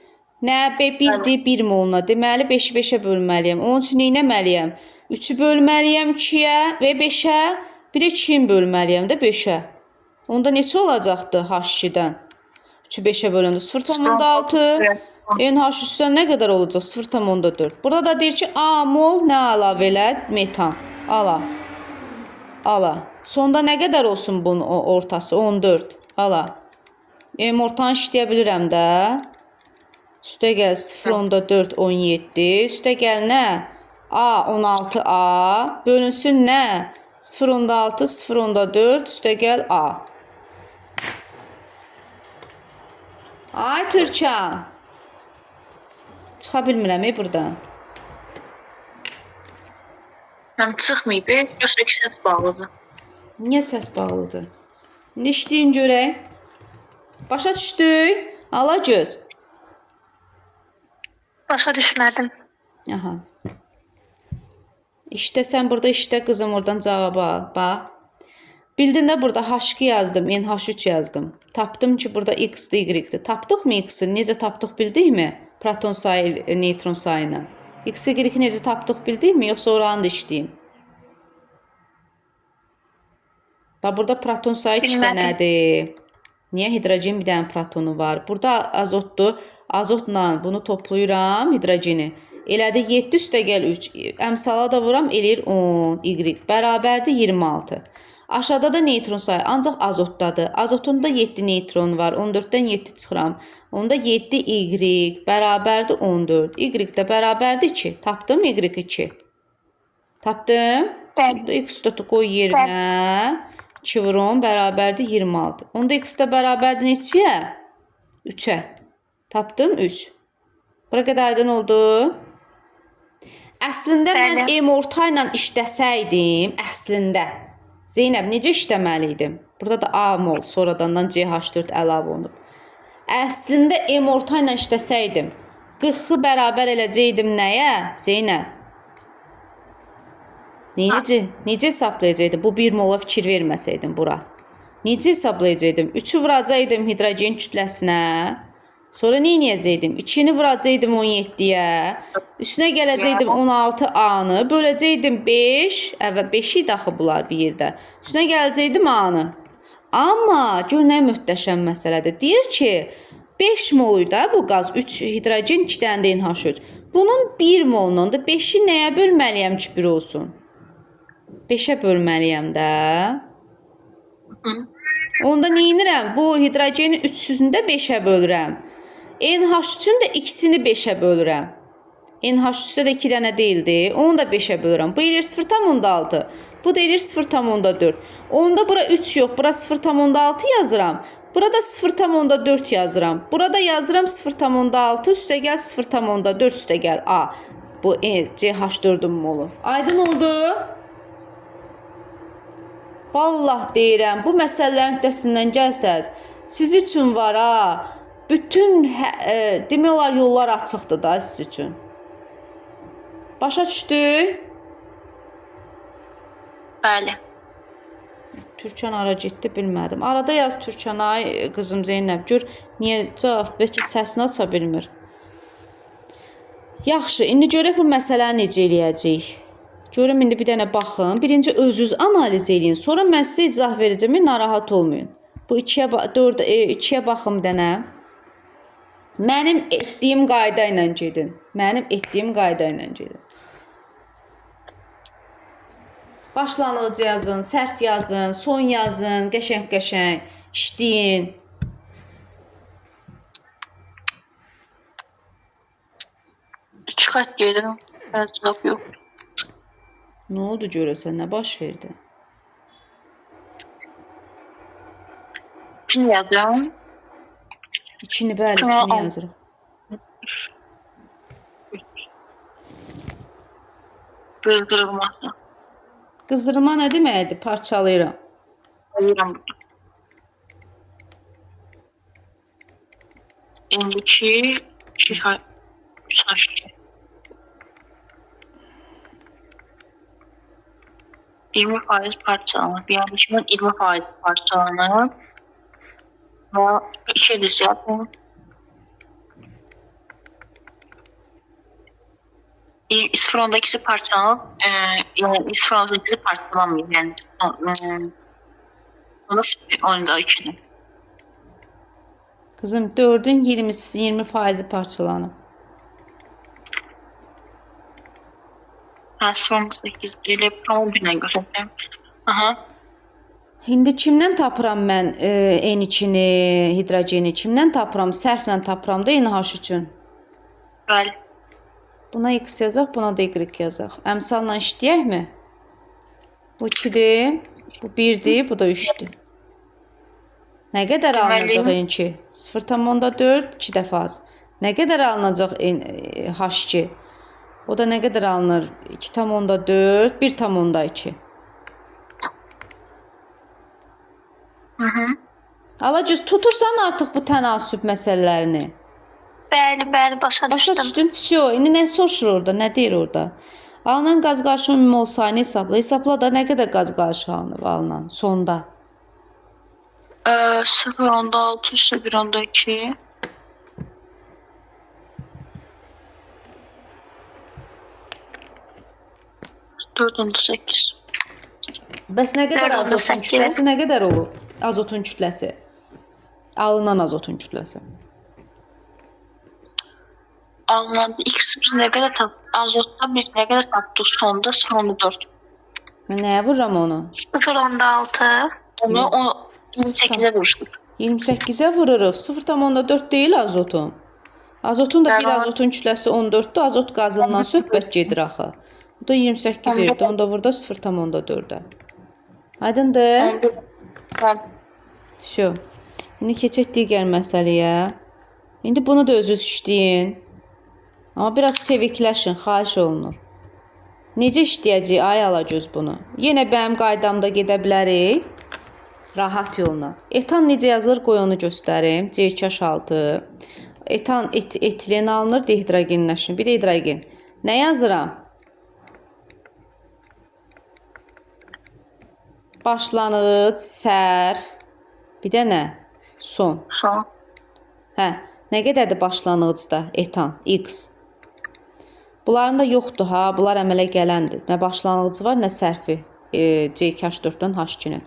[SPEAKER 2] Nə? 1-dir 1 moluna. Deməli 5-i 5-ə bölməliyəm. Onun üçün nə etməliyəm? 3-ü bölməliyəm 2-yə və 5-ə. Bir də 2-ni bölməliyəm də 5-ə. Onda neçə olacaqdı H2-dən? 3-ü 5-ə böləndə 0,6. NH3-dən nə qədər olacaq? 0,4. Burada da deyir ki, A mol nə əlavə elə? Metan. Ala. Sonda nə qədər olsun bunun ortası? 14. Ala. Ortanı işləyə bilirəm də. Üstə gəl 0,4 17. Üstə gəl nə? A 16A. Bölünsün nə? 0,6 0,4. Üstə gəl A. Ay Türkan. Çıxa bilmirəm buradan.
[SPEAKER 1] Mən çıxmayıb, yoxsa ki səs bağlıdır.
[SPEAKER 2] Niyə səs bağlıdır? İndi işləyin görək. Başa düşdük? Alagöz.
[SPEAKER 3] Başa düşmədim.
[SPEAKER 2] Aha. İşte sən burada işlə qızım, oradan cavabı al. Bax. Bildin də burada H2 yazdım, NH3 yazdım. Tapdım ki burada X-dir, Y-dir. Tapdıq mı X-i? Necə tapdıq bildikmi? Proton sayı, neytron sayını. X-i, Y-i necə tapdıq bildikmi? Yoxsa oranı da işləyim? Bax burada proton sayı 2 dənədir. Niyə? Hidrogen bir dənə protonu var. Burada azotdur. Azotla bunu toplayıram, hidrogeni. Elədi 7 üstə gəl 3. Əmsala da vuram, eləyir 10. Y bərabərdir 26. Aşağıda da neytron sayı ancaq azotdadır. Azotunda 7 neytron var. 14-dən 7 çıxıram. Onda 7y bərabərdir 14. Y də bərabərdir 2. Tapdım y2. Tapdım.
[SPEAKER 4] Bəli.
[SPEAKER 2] X4 qoy yerinə. 2 vur 10 bərabərdir 26. Onda x də bərabərdir neçəyə? 3-ə. Tapdım 3. Bura qədər aydın oldu. Əslində mən
[SPEAKER 4] Bəli.
[SPEAKER 2] M orta ilə işləsəydim, əslində Zeynəb necə işləməli idim? Burada da A mol, sonradan CH4 əlavə olunub. Əslində M orta ilə işləsəydim, 40-ı bərabər eləcəkdim nəyə? Zeynəb. Necə hesablayacaqdım? Bu 1 mola fikir verməsəydim bura. Necə hesablayacaqdım? 3-ü vuracaqdım hidrogen kütləsinə. Sonra nə edəcəkdim? 2-ni vuracaqdım 17-yə. Üstünə gələcəkdim 16A-nı. Böləcəkdim 5. Əvvəl 5 idi axı bunlar bir yerdə. Üstünə gələcəkdim A-nı. Amma gör nə möhtəşəm məsələdir. Deyir ki, 5 mol da bu qaz 3 hidrogen 2 dənə də NH3. Bunun 1 molundan da 5-i nəyə bölməliyəm ki 1 olsun? 5-ə bölməliyəm də. Onda nə edirəm? Bu hidrogenin 3-sünü də 5-ə bölürəm. NH3-ün də ikisini 5-ə bölürəm. NH3-də də 2 dənə deyildi. Onu da 5-ə bölürəm. Bu eləyir 0,6. Bu da eləyir 0,4. Onda bura 3 yox, bura 0,6 yazıram. Burada 0,4 yazıram. Burada yazıram 0,6 üstə gəl 0,4 üstə gəl A. Bu CH4-ün molu. Aydın oldu? Vallah deyirəm, bu məsələlərin öhdəsindən gəlsəz, siz üçün var ha, bütün demək olar yollar açıqdır da siz üçün. Başa düşdü?
[SPEAKER 1] Bəli.
[SPEAKER 2] Türkan ara getdi, bilmədim. Arada yaz Türkanay, qızım Zeynəb, gör niyə cavab bəlkə səsini aça bilmir. Yaxşı, indi görək bu məsələni necə eləyəcəyik. Görüm, indi bir dənə baxın. Birinci özünüz analiz edin. Sonra mən sizə izah verəcəm. Narahat olmayın. Bu 2-yə baxım dənə. Mənim etdiyim qayda ilə gedin. Mənim etdiyim qayda ilə gedin. Başlanğıc yazın, sərf yazın, son yazın, qəşəng-qəşəng işləyin.
[SPEAKER 1] Çıxart gedirəm. Cavab yox.
[SPEAKER 2] Nə oldu görəsən? Nə baş verdi?
[SPEAKER 1] Kim yazıram?
[SPEAKER 2] İçini bəli,
[SPEAKER 1] Tamam,
[SPEAKER 2] içini
[SPEAKER 1] al.
[SPEAKER 2] yazırıq.
[SPEAKER 1] Qızdırılması.
[SPEAKER 2] Qızdırma nə deməkdir? Parçalayıram.
[SPEAKER 1] Ayıram burada. İndiki 3H2. 20% parçalanır. Yani içimin 20% parçalanır. Ve içe düz yapın. İsfronda ikisi parçalanır. Yani İsfronda ikisi parçalanmıyor. Yani nasıl bir oyunda içinde?
[SPEAKER 2] Kızım 4'ün 20% parçalanıb.
[SPEAKER 1] Ben son 8 elektron birine götüreceğim. Aha.
[SPEAKER 2] İndi kimdən tapıram mən N2-ni, hidrogeni? Kimdən tapıram? Sərflə tapıram da NH üçün.
[SPEAKER 1] Bəli.
[SPEAKER 2] Buna X yazaq, buna da Y yazaq. Əmsalla işləyəkmi? Bu 2-dir, bu 1-dir, bu da 3-dür. Nə qədər alınacaq N2? 0,4, 2 dəfə az. Nə qədər alınacaq H2? O da nə qədər alınır? 2,4, 1,2. Alacaq, tutursan artıq bu tənasüb məsələlərini.
[SPEAKER 3] Bəli, bəli, başa
[SPEAKER 2] Başa
[SPEAKER 3] düşdüm.
[SPEAKER 2] düşdün? Всё, indi nə soruşur orada, nə deyir orada? Alınan qaz qarışımı mol sayını hesabla. Hesabla da nə qədər qaz qarışımı alınıb alınan sonda.
[SPEAKER 1] 0,6 üstü 1,2. Dördüncü 8.
[SPEAKER 2] Bəs nə qədər
[SPEAKER 3] Dördüncü
[SPEAKER 2] azotun
[SPEAKER 3] səkkiz.
[SPEAKER 2] kütləsi nə qədər olub? Azotun kütləsi. Alınan azotun kütləsi.
[SPEAKER 1] Alınan X biz ne kadar taptık? Azotda biz ne kadar taptık? Sonda 0,4.
[SPEAKER 2] Mən nəyə vururam onu?
[SPEAKER 3] 0.6.
[SPEAKER 1] Onu 28'e vuruştuk.
[SPEAKER 2] 28-ə vururuq. 0,4 deyil azotun. Azotun da bir
[SPEAKER 1] Bəli.
[SPEAKER 2] azotun kütləsi 14-dür. Azot qazından söhbət gedir axı. Bu da 28 yerdə. Onda burada 0,4-ə. Aydındır? Şu. İndi keçək digər məsələyə. İndi bunu da özünüz işləyin. Amma biraz çevikləşin, xahiş olunur. Necə işləyəcək ay alacağız bunu? Yenə mənim qaydamda gedə bilərik. Rahat yolla. Etan necə yazılır? Qoy onu göstərim. C2H6. Etan etilen alınır, dehidrogenləşir. Bir də hidrogen. Nə yazıram? Başlanğıc, sər. Bir də nə? Son.
[SPEAKER 1] Son.
[SPEAKER 2] Hə, nə qədərdir başlanğıcda etan? X. Bunların da yoxdur ha, bunlar əmələ gələndir. Nə başlanğıcı var, nə sərfi. C2H4-dən H2-nin.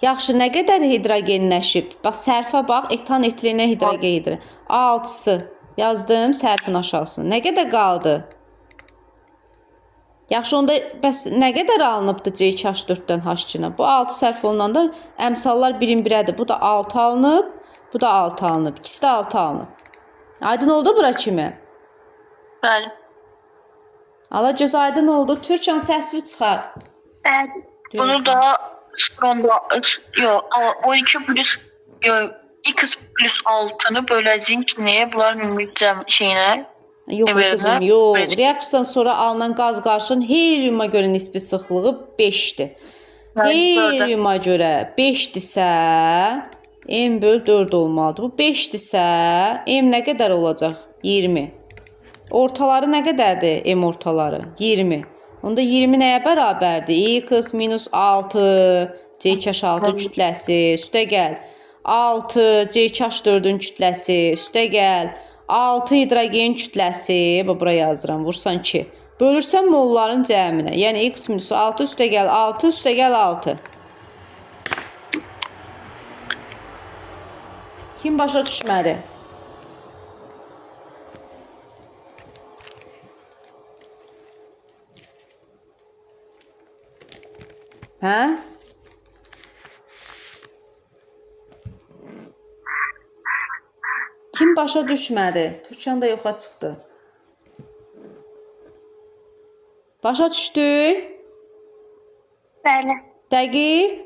[SPEAKER 2] Yaxşı, nə qədər hidrogenləşib? Bax, sərfə bax, etan, etilenə hidrogen. 6-sı yazdım, sərfin aşağısını. Nə qədər qaldı? Yaxşı, onda bəs nə qədər alınıbdır C2H4-dən H2-nə? Bu 6 sərf olunanda əmsallar birin birədir. Bu da 6 alınıb, bu da 6 alınıb. İkisi də 6 alınıb. Aydın oldu bura kimi?
[SPEAKER 1] Bəli.
[SPEAKER 2] Ala göz aydın oldu. Türkan səsvi çıxar.
[SPEAKER 3] Bəli.
[SPEAKER 1] Bunu da sonda 12 plus x plus 6'nı böləcəyik nəyə? Bunların ümumi şeyinə.
[SPEAKER 2] Yox
[SPEAKER 1] Evet,
[SPEAKER 2] qızım,
[SPEAKER 1] ha?
[SPEAKER 2] yox.
[SPEAKER 1] Böləcək.
[SPEAKER 2] Reaksiyadan sonra alınan qaz qarşının heliuma görə nisbi sıxlığı 5-dir. Heliuma görə 5-dirsə, m böl 4 olmalıdır. Bu 5-dirsə, m nə qədər olacaq? 20. Ortaları nə qədərdir? M ortaları 20. Onda 20 nəyə bərabərdir? X minus 6 C2H6 kütləsi üstə gəl. 6 C2H4-ün kütləsi üstə gəl. 6 hidrogen kütləsi, bura yazıram, vursan 2. Bölürsən molların cəminə. Yəni x minus 6 üstə gəl 6 üstə gəl 6. Kim başa düşmədi? Hə? Kim başa düşmədi? Türkan da yoxa çıxdı. Başa düşdü?
[SPEAKER 3] Bəli.
[SPEAKER 2] Dəqiq.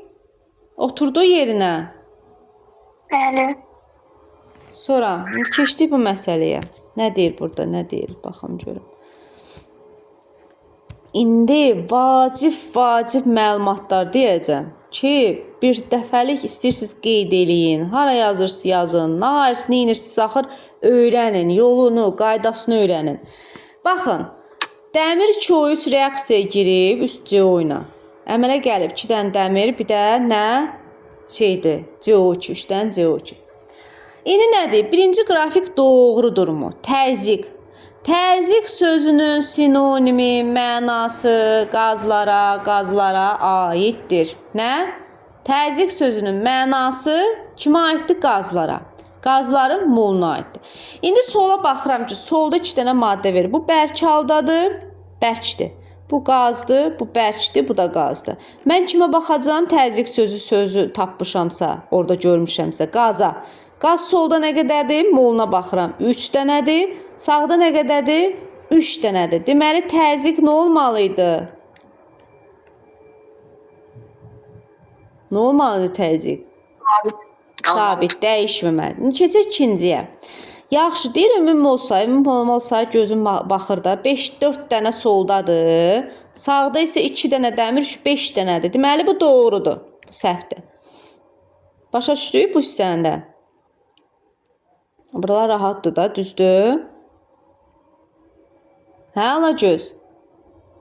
[SPEAKER 2] Oturdu yerinə.
[SPEAKER 3] Bəli.
[SPEAKER 2] Sonra keçdik bu məsələyə. Nə deyir burada? Nə deyir? Baxım görüm. İndi vacib məlumatlar deyəcəm ki, bir dəfəlik istəyirsiniz qeyd eləyin. Hara yazırsınız yazın. Nə ayırsınız, nə inirsiniz axır öyrənin. Yolunu, qaydasını öyrənin. Baxın, dəmir 2O3 reaksiyaya girib üst CO ilə. Əmələ gəlib 2 dənə dəmir, bir də nə şeydir? CO2, 3 dənə CO2. İndi nədir? Birinci qrafik doğrudurmu? Təzyiq. Təzyiq sözünün sinonimi, mənası qazlara aiddir. Nə? Təzyiq sözünün mənası kimə aiddir? Qazlara. Qazların moluna aiddir. İndi sola baxıram ki, solda 2 dənə maddə verir. Bu bərk haldadır, bərkdir. Bu qazdır, bu bərkdir, bu da qazdır. Mən kimə baxacağam? Təzyiq sözü tapmışamsa, orada görmüşəmsə, qaza. Qaz solda nə qədərdir? Moluna baxıram. 3 dənədir. Sağda nə qədərdir? 3 dənədir. Deməli, təzyiq nə olmalıydı? Nə olmalıdır təzyiq? Sabit, dəyişməməli. İndi keçək ikinciyə. Yaxşı, deyir ümumi mol sayı gözüm baxır da. 4 dənə soldadır. Sağda isə 2 dənə dəmir, 5 dənədir. Deməli, bu doğrudur. Bu səhvdir. Başa düşdük bu hissəndə. Buralar rahatdır da, düzdür? Hə, Alagöz?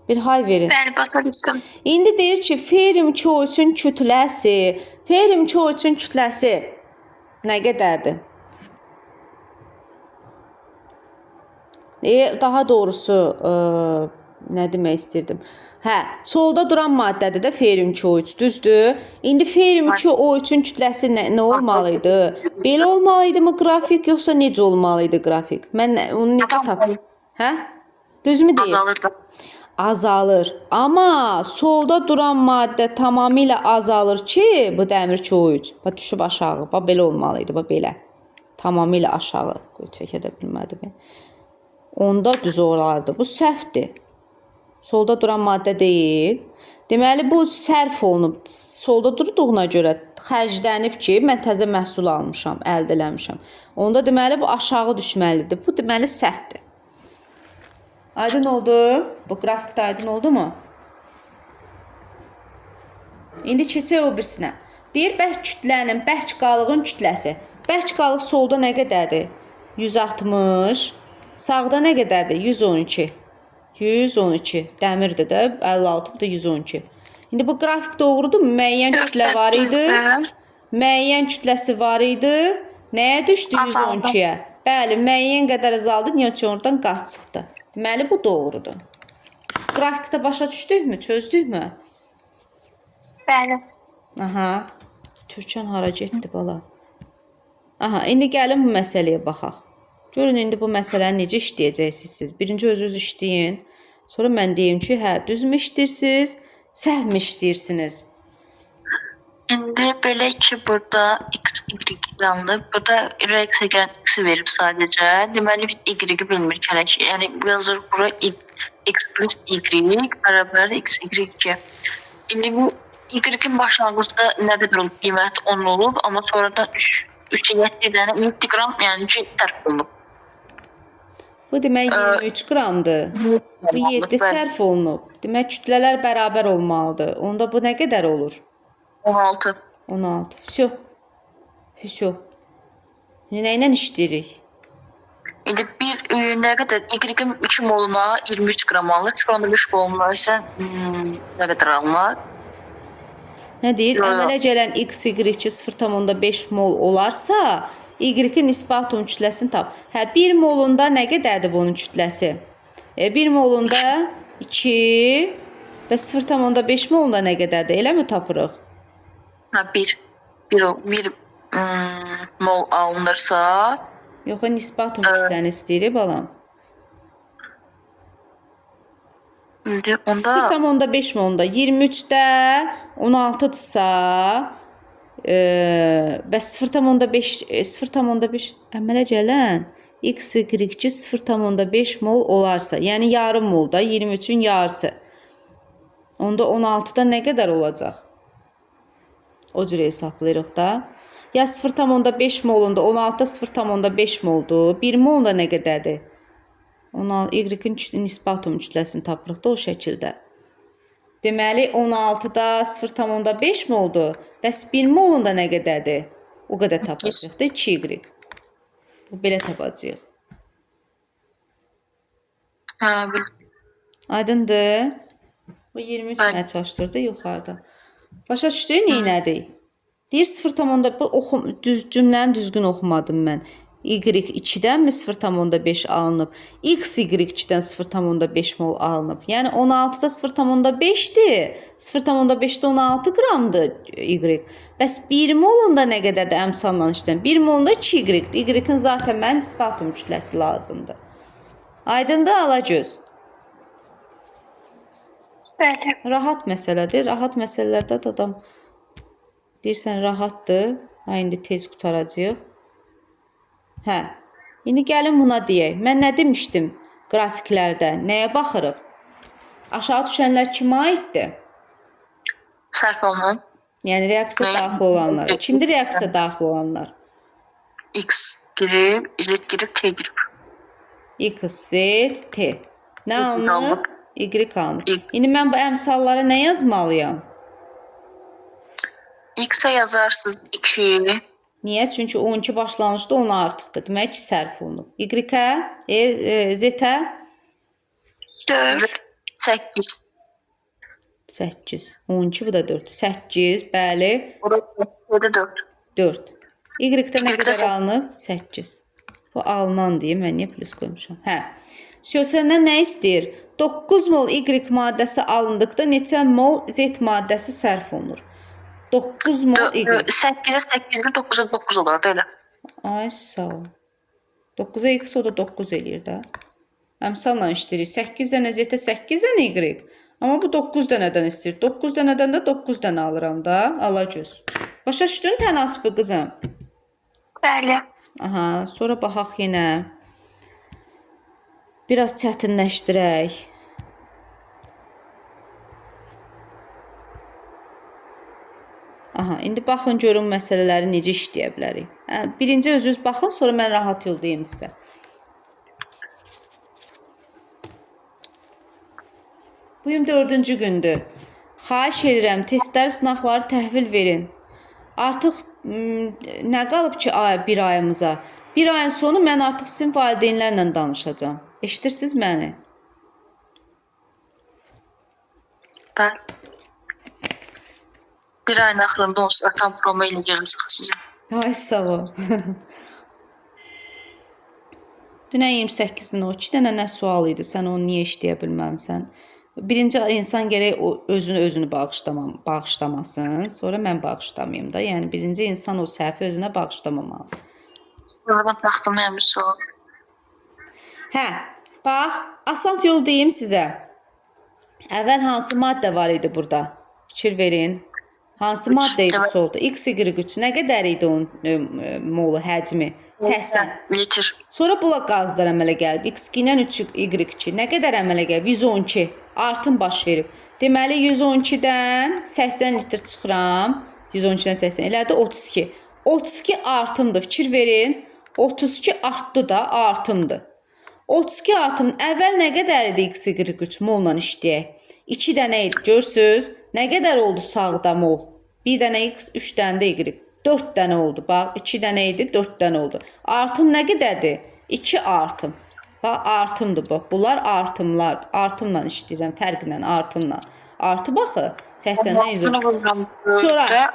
[SPEAKER 2] Bir hay verin.
[SPEAKER 3] Bəli, başa düşdüm.
[SPEAKER 2] İndi deyir ki, ferium 2O3-ün kütləsi. Ferium 2O3-ün kütləsi nə qədərdir? Daha doğrusu, nə demək istirdim? Hə, solda duran maddədir də ferium 2O3, düzdür? İndi ferium 2O3-ün kütləsi nə olmalıydı? Belə olmalıydı mı qrafik, yoxsa necə olmalıydı qrafik? Mən onu necə tapım? Hə? Düzmü deyil?
[SPEAKER 1] Azalır da.
[SPEAKER 2] Azalır. Amma solda duran maddə tamamilə azalır ki, bu dəmir çubuq. Bax düşüb aşağı. Bax belə olmalı idi, bax belə. Tamamilə aşağı. Qoy çəkə də bilmədim. Onda düz olardı. Bu səhvdir. Solda duran maddə deyil. Deməli bu sərf olunub. Solda durduğuna görə xərclənib ki, mən təzə məhsul almışam, əldə eləmişəm. Onda deməli bu aşağı düşməlidir. Bu deməli səhvdir. Aydın oldu? Bu qrafikdə aydın oldu mu? İndi keçək o birisinə. Deyir, bərk kütlənin, bərk qalığın kütləsi. Bərk qalıq solda nə qədərdir? 160. Sağda nə qədərdir? 112. 112. Dəmirdir də, 56, bu da 112. İndi bu qrafik doğrudur mu? Müəyyən kütlə var idi. Müəyyən kütləsi var idi. Nəyə düşdü 112-yə? Bəli, müəyyən qədər azaldı, niyə ki oradan qaz çıxdı. Deməli, bu doğrudur. Qrafikdə başa düşdükmü, çözdükmü?
[SPEAKER 3] Bəli.
[SPEAKER 2] Aha. Türkan hara getdi bala? Aha, indi gəlin bu məsələyə baxaq. Görün, indi bu məsələni necə işləyəcəksiniz siz. Birinci özünüz işləyin. Sonra mən deyim ki, hə, düzmü işləyirsiniz, səhvmi işləyirsiniz?
[SPEAKER 1] İndi belə ki, burada x, y yandı. Burada reaksiya gələn x-i verib sadəcə. Deməli, biz y-i bilmirik hələ ki. Yəni, yazır bura x plus y bərabərdir x, y, 2. İndi bu y-in başlanğıcda nə qədər olub? Qiymət 10 olub, amma sonradan 3-ə 7 dənə intiqram, yəni ki, sərf olunub.
[SPEAKER 2] Bu demək 23 qramdır. Bu 7 sərf olunub. Demək kütlələr bərabər olmalıdır. Onda bu nə qədər olur?
[SPEAKER 1] 16.
[SPEAKER 2] 16. Всё. Всё. Nə ilə işləyirik?
[SPEAKER 1] İndi nə qədər y-in 2 moluna 23 qram alınır, 0.5 moluna isə nə qədər alınır?
[SPEAKER 2] Nə deyir? Əmələ gələn x, y ki 0.5 mol olarsa, y-in nisbi atom kütləsini tap. Hə, 1 molunda nə qədərdir bunun kütləsi? 1 molunda 2 və 0.5 molunda nə qədərdir? Eləmi tapırıq?
[SPEAKER 1] Hə, 1 mol alınırsa,
[SPEAKER 2] yox, nisbi atom kütləni istəyirik balam.
[SPEAKER 1] İndi onda
[SPEAKER 2] 0.5 molunda 23-də 16-dırsa və 0.5 əmələ gələn x, y ki 0.5 mol olarsa, yəni yarım molda 23-ün yarısı. Onda 16-da nə qədər olacaq? O cürə hesablayırıq da. Ya 0.5 molunda 16-da 0.5 moldur. 1 molunda nə qədərdir? Y-in nisbi atom kütləsini tapırıq da o şəkildə. Deməli 16-da 0.5 moldur. Bəs 1 molunda nə qədərdir? O qədər tapacağıq da 2y. Bu belə tapacağıq.
[SPEAKER 1] hə,
[SPEAKER 2] Aydındır? Bu 23 mənə çalışdırdı yuxarıda. Başa düşdün neynədik? Deyir 0.5 bu cümləni düzgün oxumadım mən. Y2-dən 0.5 alınıb. X Y2-dən 0.5 mol alınıb. Yəni 16-da 0.5-dir. 0.5-də 16 qramdır Y. Bəs 1 molunda nə qədərdir əmsalla işləm? 1 molunda 2Y. Y-in zaten mənə nisbi atom kütləsi lazımdır. Aydındır alacağız.
[SPEAKER 3] Bəli.
[SPEAKER 2] Rahat məsələdir. Rahat məsələlərdə də adam deyirsən rahatdır. Ha, indi tez qutaracaq. Hə. İndi gəlin buna deyək. Mən nə demişdim qrafiklərdə? Nəyə baxırıq? Aşağı düşənlər kimə aiddir?
[SPEAKER 1] sərf olunur.
[SPEAKER 2] Yəni reaksiya daxil olanlar. Kimdir reaksiya daxil olanlar?
[SPEAKER 1] X girib, Z girib, T girib.
[SPEAKER 2] X, Z, T. Nə alınır? Y alınır.
[SPEAKER 1] Y.
[SPEAKER 2] İndi mən bu əmsallara nə yazmalıyam?
[SPEAKER 1] X-ə yazarsınız 2.
[SPEAKER 2] Niyə? Çünki 12 başlanğıcda 10 artıqdır. Demək ki, sərf olunub. Y-ə, Z-ə
[SPEAKER 3] 4.
[SPEAKER 1] 8.
[SPEAKER 2] 8. 12 bu da 4. 8, bəli.
[SPEAKER 1] Burada 4.
[SPEAKER 2] 4. Y-də nə
[SPEAKER 1] Y-də
[SPEAKER 2] qədər alınır? 8. Bu alınan deyə mən niyə plus qoymuşam? Hə. Səndən nə istəyir? 9 mol Y maddəsi alındıqda neçə mol Z maddəsi sərf olunur? 9 mol Y.
[SPEAKER 1] 8-ə 8, 9-a 9 olardı elə.
[SPEAKER 2] Ay sağ ol. 9'a x o da 9 eləyir də. Əmsalla işləyirik. 8 dənə z-ə 8 dənə y. Amma bu 9 dənədən istəyir. 9 dənədən də 9 dənə alıram da. Alacağız. Başa düşdün tənasibi qızım?
[SPEAKER 3] Bəli.
[SPEAKER 2] Aha, sonra baxaq yenə. Biraz çətinləşdirək. Aha, indi baxın görün məsələləri necə işləyə bilərik. Birinci özünüz baxın, sonra mən rahat yol deyim sizə. Bu gün 4-cü gündür. Xahiş edirəm, testləri, sınaqları təhvil verin. Artıq nə qalıb ki, bir ayımıza? Bir ayın sonu mən artıq sizin valideynlərlə danışacağam. Eşidirsiniz məni?
[SPEAKER 1] Ben bir ayın axırında olsa atam promo ilə yığacaq sizə.
[SPEAKER 2] Ay sağ ol. Dünən 28-dən o 2 dənə nə sual idi? Sən onu niyə işləyə bilməmsən? Birinci insan gərək özünü bağışlamasın. Sonra mən bağışlamayım da. Yəni birinci insan o səhvi özünə bağışlamamalı.
[SPEAKER 1] Sonradan baxdım mənim bir sual.
[SPEAKER 2] Hə, bax, asan yol deyim sizə. Əvvəl hansı maddə var idi burada? Fikir verin. Hansı maddə idi solda? X, Y, 3. Nə qədər idi onun molu, həcmi? 80
[SPEAKER 1] litr.
[SPEAKER 2] Sonra bula qazlar əmələ gəlib. X2-dən 3Y2. Nə qədər əmələ gəlib? 112. Artım baş verib. Deməli 112-dən 80 litr çıxıram. 112-dən 80 elədi 32. 32 artımdır. Fikir verin. 32 artdı da artımdır. 32 artım əvvəl nə qədər idi X-Y3 molla işləyək? 2 dənə idi. Görürsüz? Nə qədər oldu sağda mol? 1 dənə X, 3 dənə də Y. 4 dənə oldu. Bax, 2 dənə idi, 4 dənə oldu. Artım nə qədərdir? 2 artım. Bax, artımdır bu. Bunlar artımlar. Artımla işləyirəm, fərqlə, artımla. Artı baxı, 80-dən 110. Sonra,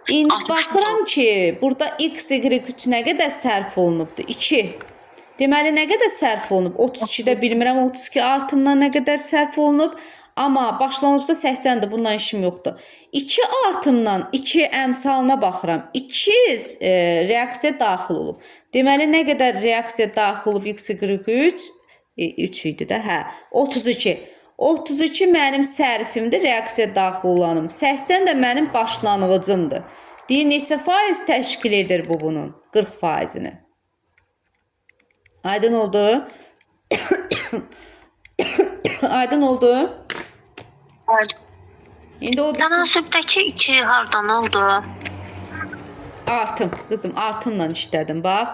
[SPEAKER 2] indi baxıram ki, burada X, Y3 nə qədər sərf olunubdur? 2. Deməli, nə qədər sərf olunub? 32-də bilmirəm, 32 artımdan nə qədər sərf olunub? Amma başlanğıcda 80-dir, bundan işim yoxdur. 2 artımdan 2 əmsalına baxıram. 2 reaksiya daxil olub. Deməli, nə qədər reaksiya daxil olub X-Y3? 3 idi də, hə. 32. 32 mənim sərfimdir, reaksiya daxil olanım. 80 də mənim başlanğıcımdır. Deyir, neçə faiz təşkil edir bu bunun? 40 faizini. Aydın oldu? Aydın oldu?
[SPEAKER 1] Aydın.
[SPEAKER 2] İndi o
[SPEAKER 3] Tənasübdəki 2 hardan oldu?
[SPEAKER 2] Artım. Qızım, artımla işlədim, bax.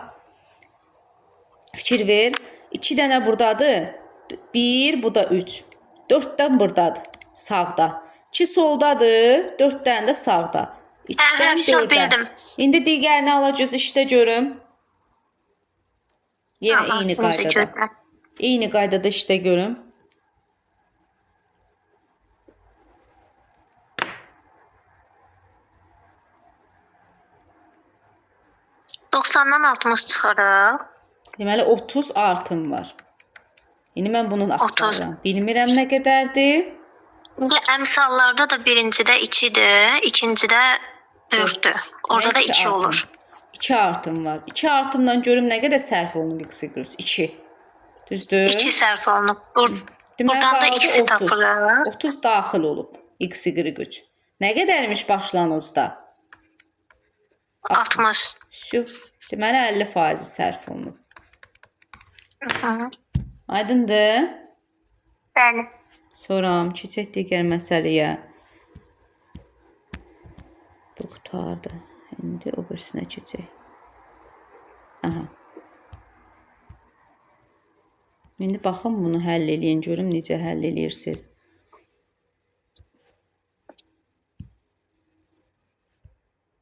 [SPEAKER 2] Fikir ver. 2 dənə buradadır. 1, bu da 3. 4-dən buradadır, sağda. 2 soldadır, 4 dənə də sağda. 2-dən 4-dən. İndi digərini alacağız, işdə görüm. Yenə eyni qaydada. Eyni qaydada işdə görüm.
[SPEAKER 3] .90-dan 60 çıxarıq.
[SPEAKER 2] Deməli 30 artım var. İndi mən bunu axtarıram. Bilmirəm nə qədərdir.
[SPEAKER 3] İndi əmsallarda da birincidə 2-dir, ikincidə 4-dür. Orada da 2 olur.
[SPEAKER 2] 2 artım var. 2 artımdan görüm nə qədər sərf olunub X-Y3? 2. Düzdür?
[SPEAKER 3] 2 sərf olunub. Buradan da X-i tapırıq.
[SPEAKER 2] 30 daxil olub X-Y3. Nə qədərmiş başlanğıcda?
[SPEAKER 3] 60.
[SPEAKER 2] Deməli 50% sərf olunub. Aydındır?
[SPEAKER 3] Bəli.
[SPEAKER 2] Sonra keçək digər məsələyə. Bu qutardı. İndi o birisinə keçək. Aha. İndi baxın bunu həll eləyin. Görüm necə həll eləyirsiniz.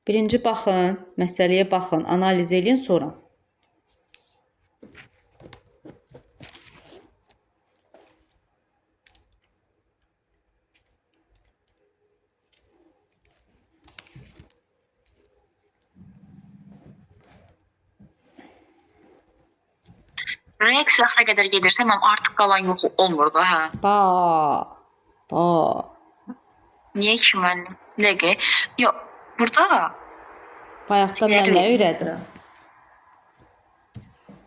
[SPEAKER 2] Birinci baxın, məsələyə baxın, analiz eləyin sonra.
[SPEAKER 1] Reaksiya axıra qədər gedirsə, mənim artıq qalan yox olmur da, hə. Niyə ki mənim? Dəqiqə. Yox, burada
[SPEAKER 2] bayaqda mən nə öyrədirəm?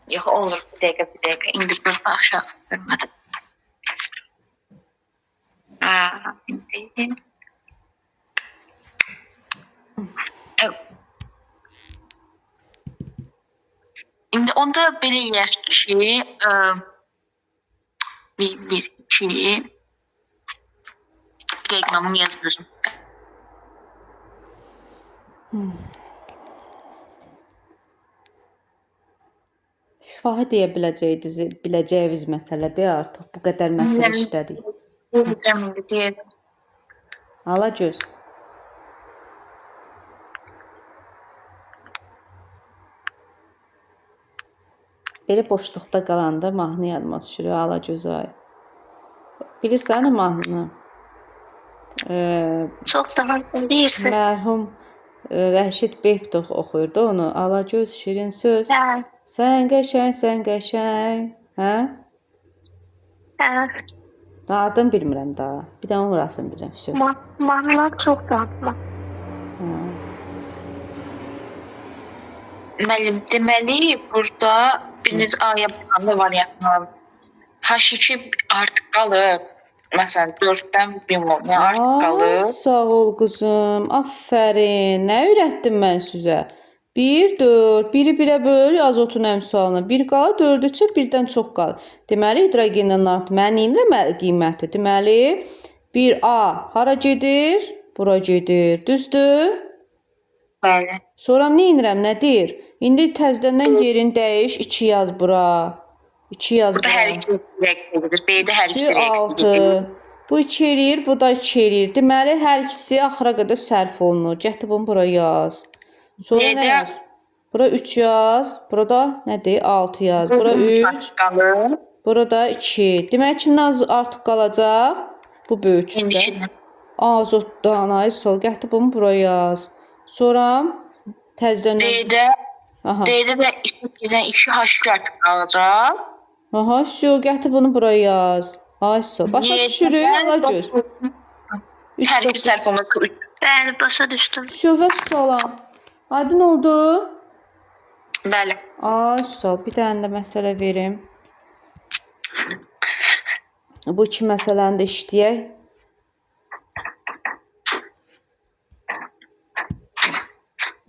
[SPEAKER 1] Yox, olur. Bir dəqiqə. İndi burada aşağısı görmədim. İndi. İndi onda belə eləyək ki, bir, iki, bir dəqiqə mən yazmışım.
[SPEAKER 2] Şifahi deyə biləcəyiniz məsələdir artıq. Bu qədər məsələ işlədik.
[SPEAKER 1] Deyəcəm indi deyəcəm.
[SPEAKER 2] Alagöz. Belə boşluqda qalanda mahnı yadıma düşürüyor Alagözə aid. Bilirsən o mahnını?
[SPEAKER 3] Çox da hansın deyirsən?
[SPEAKER 2] Mərhum Rəşid Behbudov oxuyurdu onu. Alagöz şirin söz.
[SPEAKER 3] Hə.
[SPEAKER 2] Sən qəşəng. Hə?
[SPEAKER 3] Hə.
[SPEAKER 2] Ardını bilmirəm daha. Bir də onun orasını bilirəm. Vəsə.
[SPEAKER 3] Mahnılar çox da.
[SPEAKER 1] Müəllim, deməli burada birinci aya baxanda variantı var. H2 artıq qalır. Məsələn 4-dən 1 mol. Yəni artıq qalır.
[SPEAKER 2] Sağ ol qızım. Aferin. Nə öyrətdim mən sizə? 1, 4. Biri 1-ə böl azotun əmsalına. 1 qalır, 4-ü çıx, 1-dən çox qalır. Deməli hidrogendən artıq mənim qiyməti. Deməli 1A hara gedir? Bura gedir. Düzdür?
[SPEAKER 1] Bəli.
[SPEAKER 2] Sonra nə edirəm? Nə deyir? İndi təzədən yerini dəyiş, 2 yaz bura. 2 yaz
[SPEAKER 1] Burada
[SPEAKER 2] bura.
[SPEAKER 1] hər ikisi rəqs edir. B-də hər ikisi rəqs
[SPEAKER 2] 6.
[SPEAKER 1] edir.
[SPEAKER 2] Bu 2 eləyir, bu da 2 eləyir. Deməli hər ikisi axıra qədər sərf olunur. Gətir bunu bura yaz. Sonra nə yaz? Bura 3 yaz. Burada nədir? 6 yaz. Bura 3.
[SPEAKER 1] qalır.
[SPEAKER 2] Burada 2. Demək kimdən artıq qalacaq? Bu böyükdə.
[SPEAKER 1] İndi şimdi.
[SPEAKER 2] Azotdan ay sol. Gətir bunu bura yaz. Sonra təzədən
[SPEAKER 1] D-də
[SPEAKER 2] Aha.
[SPEAKER 1] D-də də 2-dən 2 H2 artıq qalacaq.
[SPEAKER 2] Aha, şu gətir bunu bura yaz. Ay sol. Başa düşürük, Alagöz.
[SPEAKER 1] Hər ikisi sərf olunur 3.
[SPEAKER 3] Bəli, başa düşdüm.
[SPEAKER 2] Şöbə salam. Aydın oldu?
[SPEAKER 1] Bəli.
[SPEAKER 2] Ay sol. Bir dənə də məsələ verim. Bu iki məsələni də işləyək.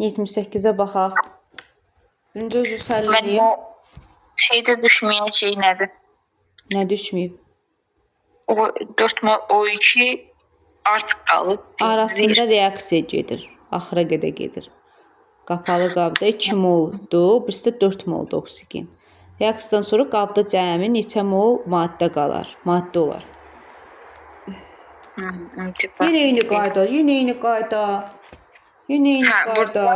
[SPEAKER 2] %78-ə baxaq. Birinci özü
[SPEAKER 1] Mən
[SPEAKER 2] səlliyim.
[SPEAKER 1] o şeydə düşməyən şey nədir?
[SPEAKER 2] Nə düşməyib?
[SPEAKER 1] O 4 mol O2 artıq qalıb.
[SPEAKER 2] Arasında reaksiya gedir. Axıra qədər gedir. Qapalı qabda 2 moldur, birisi də 4 moldur oksigen. Reaksiyadan sonra qabda cəmi neçə mol maddə qalar? Maddə olar. Yenə eyni qayda, yenə eyni qayda. Yenə eyni qayda.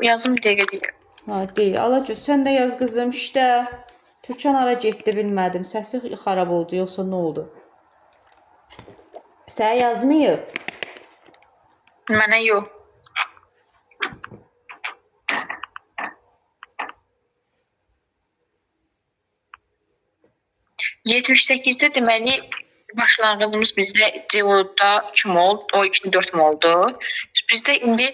[SPEAKER 1] Yazım dəqiqə deyir.
[SPEAKER 2] Ha, deyil. Alagöz, sən də yaz qızım, işdə. Türkan ara getdi, bilmədim. Səsi xarab oldu, yoxsa nə oldu? Sən yazmayıb?
[SPEAKER 1] Mənə yox. %78-də deməli başlanğıcımız bizdə CO-da 2 mol, O2 4 moldur. Bizdə indi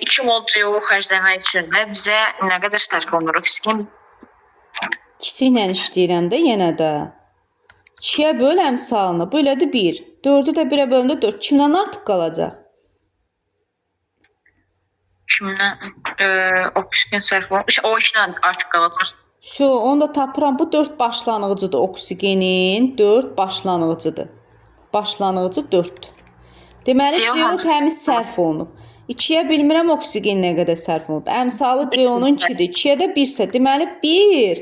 [SPEAKER 1] 2 mol CO xərcləmək üçün də bizə nə qədər sərf olunur oksigen?
[SPEAKER 2] Kiçiklə işləyirəm də yenə də. 2-yə böl əmsalını. Bu elədir 1. 4-ü də 1-ə bölündə 4. Kimdən artıq qalacaq?
[SPEAKER 1] Kimdən oksigen sərf olunur? O2-dən artıq qalacaq.
[SPEAKER 2] Şu, onu da tapıram. Bu 4 başlanğıcıdır oksigenin. 4 başlanğıcıdır. Başlanğıcı 4-dür. Deməli, CO təmiz sərf olunub. 2-yə bilmirəm oksigen nə qədər sərf olunub. Əmsalı CO-nun 2-dir. 2-yə də 1-sə, deməli 1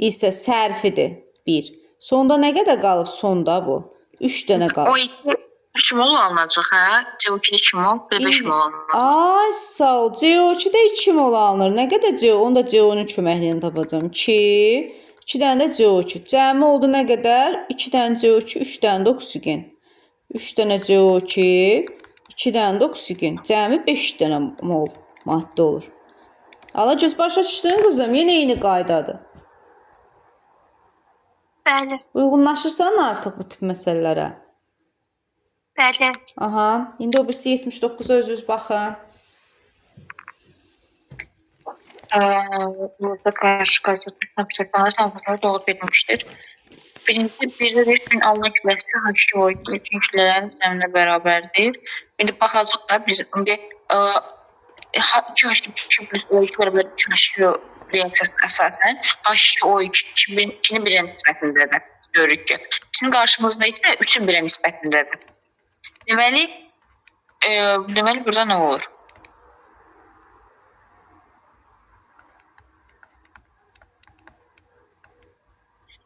[SPEAKER 2] isə sərfidir. 1. Sonda nə qədər qalıb? Sonda bu. 3 dənə qalıb.
[SPEAKER 1] O2 3 mol alınacaq, hə? CO2 2 mol, 5 mol alınacaq.
[SPEAKER 2] Ay, sağ ol. CO2-də 2 mol alınır. Nə qədər CO? Onu da CO-nun köməkliyini tapacağım. 2. 2 dənə də CO2. Cəmi oldu nə qədər? 2 dənə CO2, 3 dənə də oksigen. 3 dənə CO2, 2 dənə də oksigen. Cəmi 5 dənə mol maddə olur. Alagöz, başa düşdün qızım? Yenə eyni qaydadır.
[SPEAKER 3] Bəli,
[SPEAKER 2] Uyğunlaşırsan artıq bu tip məsələlərə?
[SPEAKER 3] bəli.
[SPEAKER 2] Aha, indi o birisi 79-a özünüz baxın.
[SPEAKER 1] Burada qarşı qazanmış tapşırıqlarına sanatları doğru verilmişdir. Birdə bir gün alınan küləsi H2O bütün külələrin zəminə bərabərdir. İndi baxacaq da biz indi 2H2 plus O2 bərabər 2H2O reaksiyasına əsasən H2O2 2-nin 1-ə nisbətindədir. Görürük ki, bizim qarşımızda isə 3-ün 1-ə nisbətindədir. Deməli burada nə olur?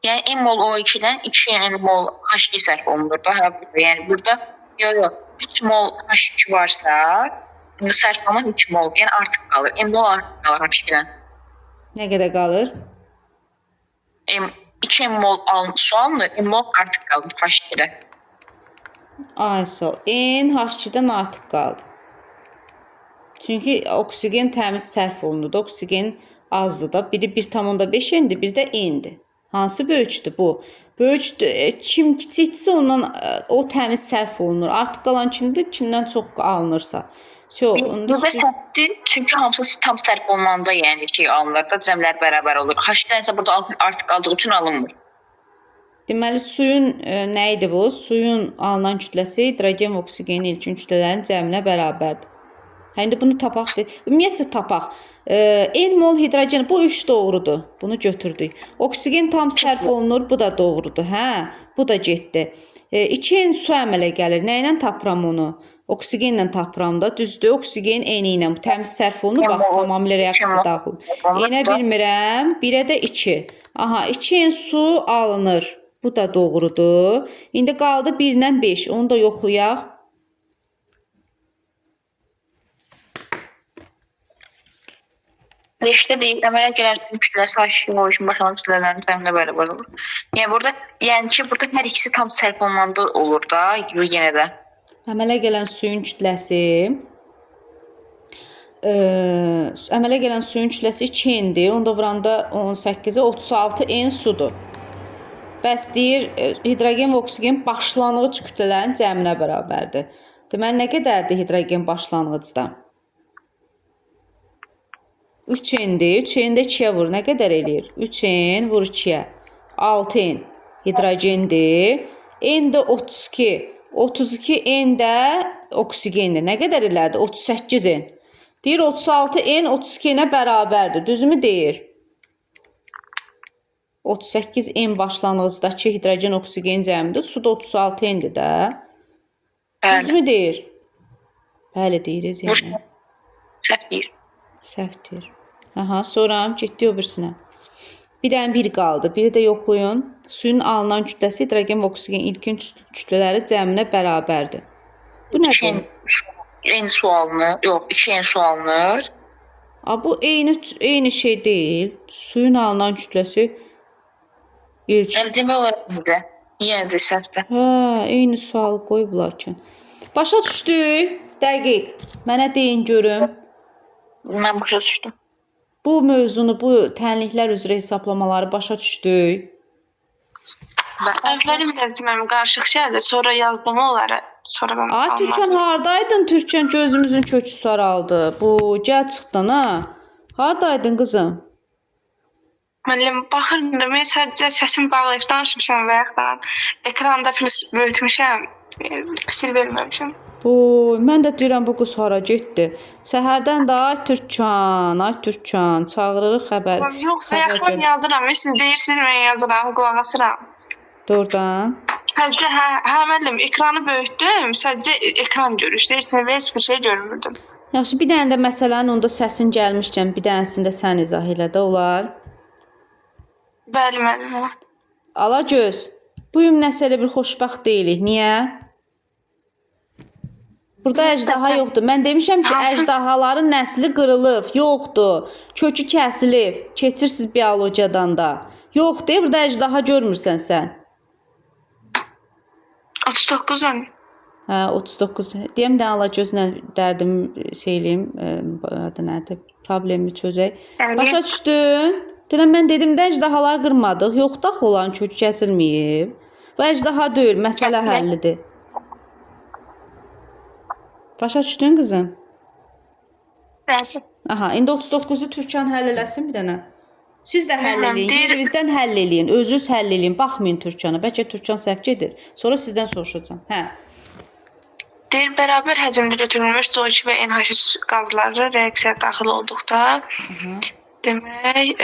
[SPEAKER 1] Yəni M mol O2-dən 2 mol H2 sərf olunur da. Yəni burada 3 mol H2 varsa, sərf olunan 2 mol, yəni artıq qalır. M mol artıq qalır H2-dən.
[SPEAKER 2] Nə qədər qalır?
[SPEAKER 1] 2 mol su alınır, M mol artıq qalır H2-də.
[SPEAKER 2] Ay sol. N H2-dən artıq qaldı. Çünki oksigen təmiz sərf olunur. Oksigen azdır da. Biri 1,5 N'dir, biri də N'dir. Hansı böyükdür bu? Böyükdür. Kim kiçikdirsə ondan o təmiz sərf olunur. Artıq qalan kimdir? Kimdən çox alınırsa.
[SPEAKER 1] Burada sərfdir, çünki hamısı tam sərf olunanda yəni ki alınır da cəmlər bərabər olur. H2-dən isə burada artıq qaldığı üçün alınmır.
[SPEAKER 2] Deməli suyun nə idi bu? Suyun alınan kütləsi hidrogen və oksigenin ilkin kütlələrin cəminə bərabərdir. İndi bunu tapaq. Ümumiyyətcə tapaq. N mol hidrogen bu 3 doğrudur. Bunu götürdük. Oksigen tam sərf olunur. Bu da doğrudur. Hə, bu da getdi. 2N su əmələ gəlir. Nə ilə tapıram onu? Oksigenlə tapıram da. Düzdür. Oksigen N ilə təmiz sərf olunur. Bax, tamamilə reaksiya daxil. N-ə bilmirəm. 1-ə də 2. Aha, 2N su alınır. Bu da doğrudur. İndi qaldı 1-dən 5. Onu da yoxlayaq.
[SPEAKER 1] Beşdə deyil, əmələ gələn kütləsi H2O üçün başlanan kütlələrin cəminə bərabər olur. Yəni ki, burada hər ikisi tam sərf olunanda olur da, yenə də.
[SPEAKER 2] Əmələ gələn suyun kütləsi 2N'dir. Onda vuranda 18-ə 36 N sudur. Bəs deyir, hidrogen və oksigen başlanğıc kütlələrin cəminə bərabərdir. Deməli, nə qədərdir hidrogen başlanğıcda? 3N'dir. 3N'də 2-yə vur. Nə qədər eləyir? 3N vur 2-yə. 6N hidrogendir. N də 32. 32 N də oksigendir. Nə qədər elədi? 38 N. Deyir 36 N 32 N'ə bərabərdir. Düzümü deyir? 38 N başlanğıcdakı hidrogen oksigen cəmidir. Su da 36 N'dir də. Düzümü deyir? Bəli deyiriz yəni.
[SPEAKER 1] Səhv deyir.
[SPEAKER 2] Səhv deyir. Aha, sonra getdi o birisinə. Bir dənə bir qaldı. Biri də yoxlayın. Suyun alınan kütləsi hidrogen və oksigen ilkin kütlələri cəminə bərabərdir. Bu nədir?
[SPEAKER 1] N su alınır. Yox, 2N su alınır.
[SPEAKER 2] Bu eyni şey deyil. Suyun alınan kütləsi ilkin.
[SPEAKER 1] Demək olar indi. Yenə də səhvdir.
[SPEAKER 2] Hə, eyni sual qoyublar ki. Başa düşdük. Dəqiq. Mənə deyin görüm.
[SPEAKER 1] Mən başa düşdüm.
[SPEAKER 2] Bu mövzunu, bu tənliklər üzrə hesablamaları başa düşdük.
[SPEAKER 4] Əvvəlim yazmam qarışıq gəldi, sonra yazdım onları. Sonra mən
[SPEAKER 2] Ay Türkan hardaydın? Türkan gözümüzün kökü saraldı. Bu gəl çıxdın ha. Hardaydın qızım?
[SPEAKER 4] Müəllim baxırdım, mən sadəcə səsim bağlayıb danışmışam və yaxud ekranda böyütmüşəm, fikir verməmişəm.
[SPEAKER 2] Mən də deyirəm bu qız hara getdi. Səhərdən də ay Türkan, çağırırıq xəbər.
[SPEAKER 4] Yox, bayaqdan yazıram, siz deyirsiniz, mən yazıram, qulaq asıram.
[SPEAKER 2] Doğrudan.
[SPEAKER 4] Sadəcə, hə müəllim, ekranı böyütdüm, sadəcə ekran görür. Deyirsiniz, heç bir şey görmürdüm.
[SPEAKER 2] Yaxşı, bir dənə də məsələnin onda səsin gəlmişkən, bir dənəsində sən izah elə də olar.
[SPEAKER 4] Bəli, müəllim.
[SPEAKER 2] Alagöz, bu gün nəsə elə bir xoşbəxt deyilik. Niyə? Burada əjdaha yoxdur. Mən demişəm ki, əjdahaların nəsli qırılıb, yoxdur. Kökü kəsilib. Keçirsiniz biologiyadan da. Yoxdur, burada əjdaha görmürsən sən.
[SPEAKER 4] 39 ön.
[SPEAKER 2] Hə, 39. Deyəm də Alagözlə dərdim şeyliyim, adı nədir? Problemi çözək. Başa düşdün? Deyirəm, mən dedim də əjdahalar qırmadıq. Yoxdur, axı olan kökü kəsilməyib. Bu əjdaha deyil, məsələ həllidir. Başa düşdün qızım?
[SPEAKER 4] Bəli.
[SPEAKER 2] Aha, indi 39-u Türkan həll eləsin bir dənə. Siz də həll
[SPEAKER 4] Bilməm,
[SPEAKER 2] eləyin.
[SPEAKER 4] deyir-
[SPEAKER 2] Yerinizdən həll eləyin. Özünüz həll eləyin. Baxmayın Türkana. Bəlkə Türkan səhv gedir. Sonra sizdən soruşacağam. Hə.
[SPEAKER 4] Deyir, bərabər həcmdə götürülmüş CO2 və NH3 qazları reaksiyaya daxil olduqda demək,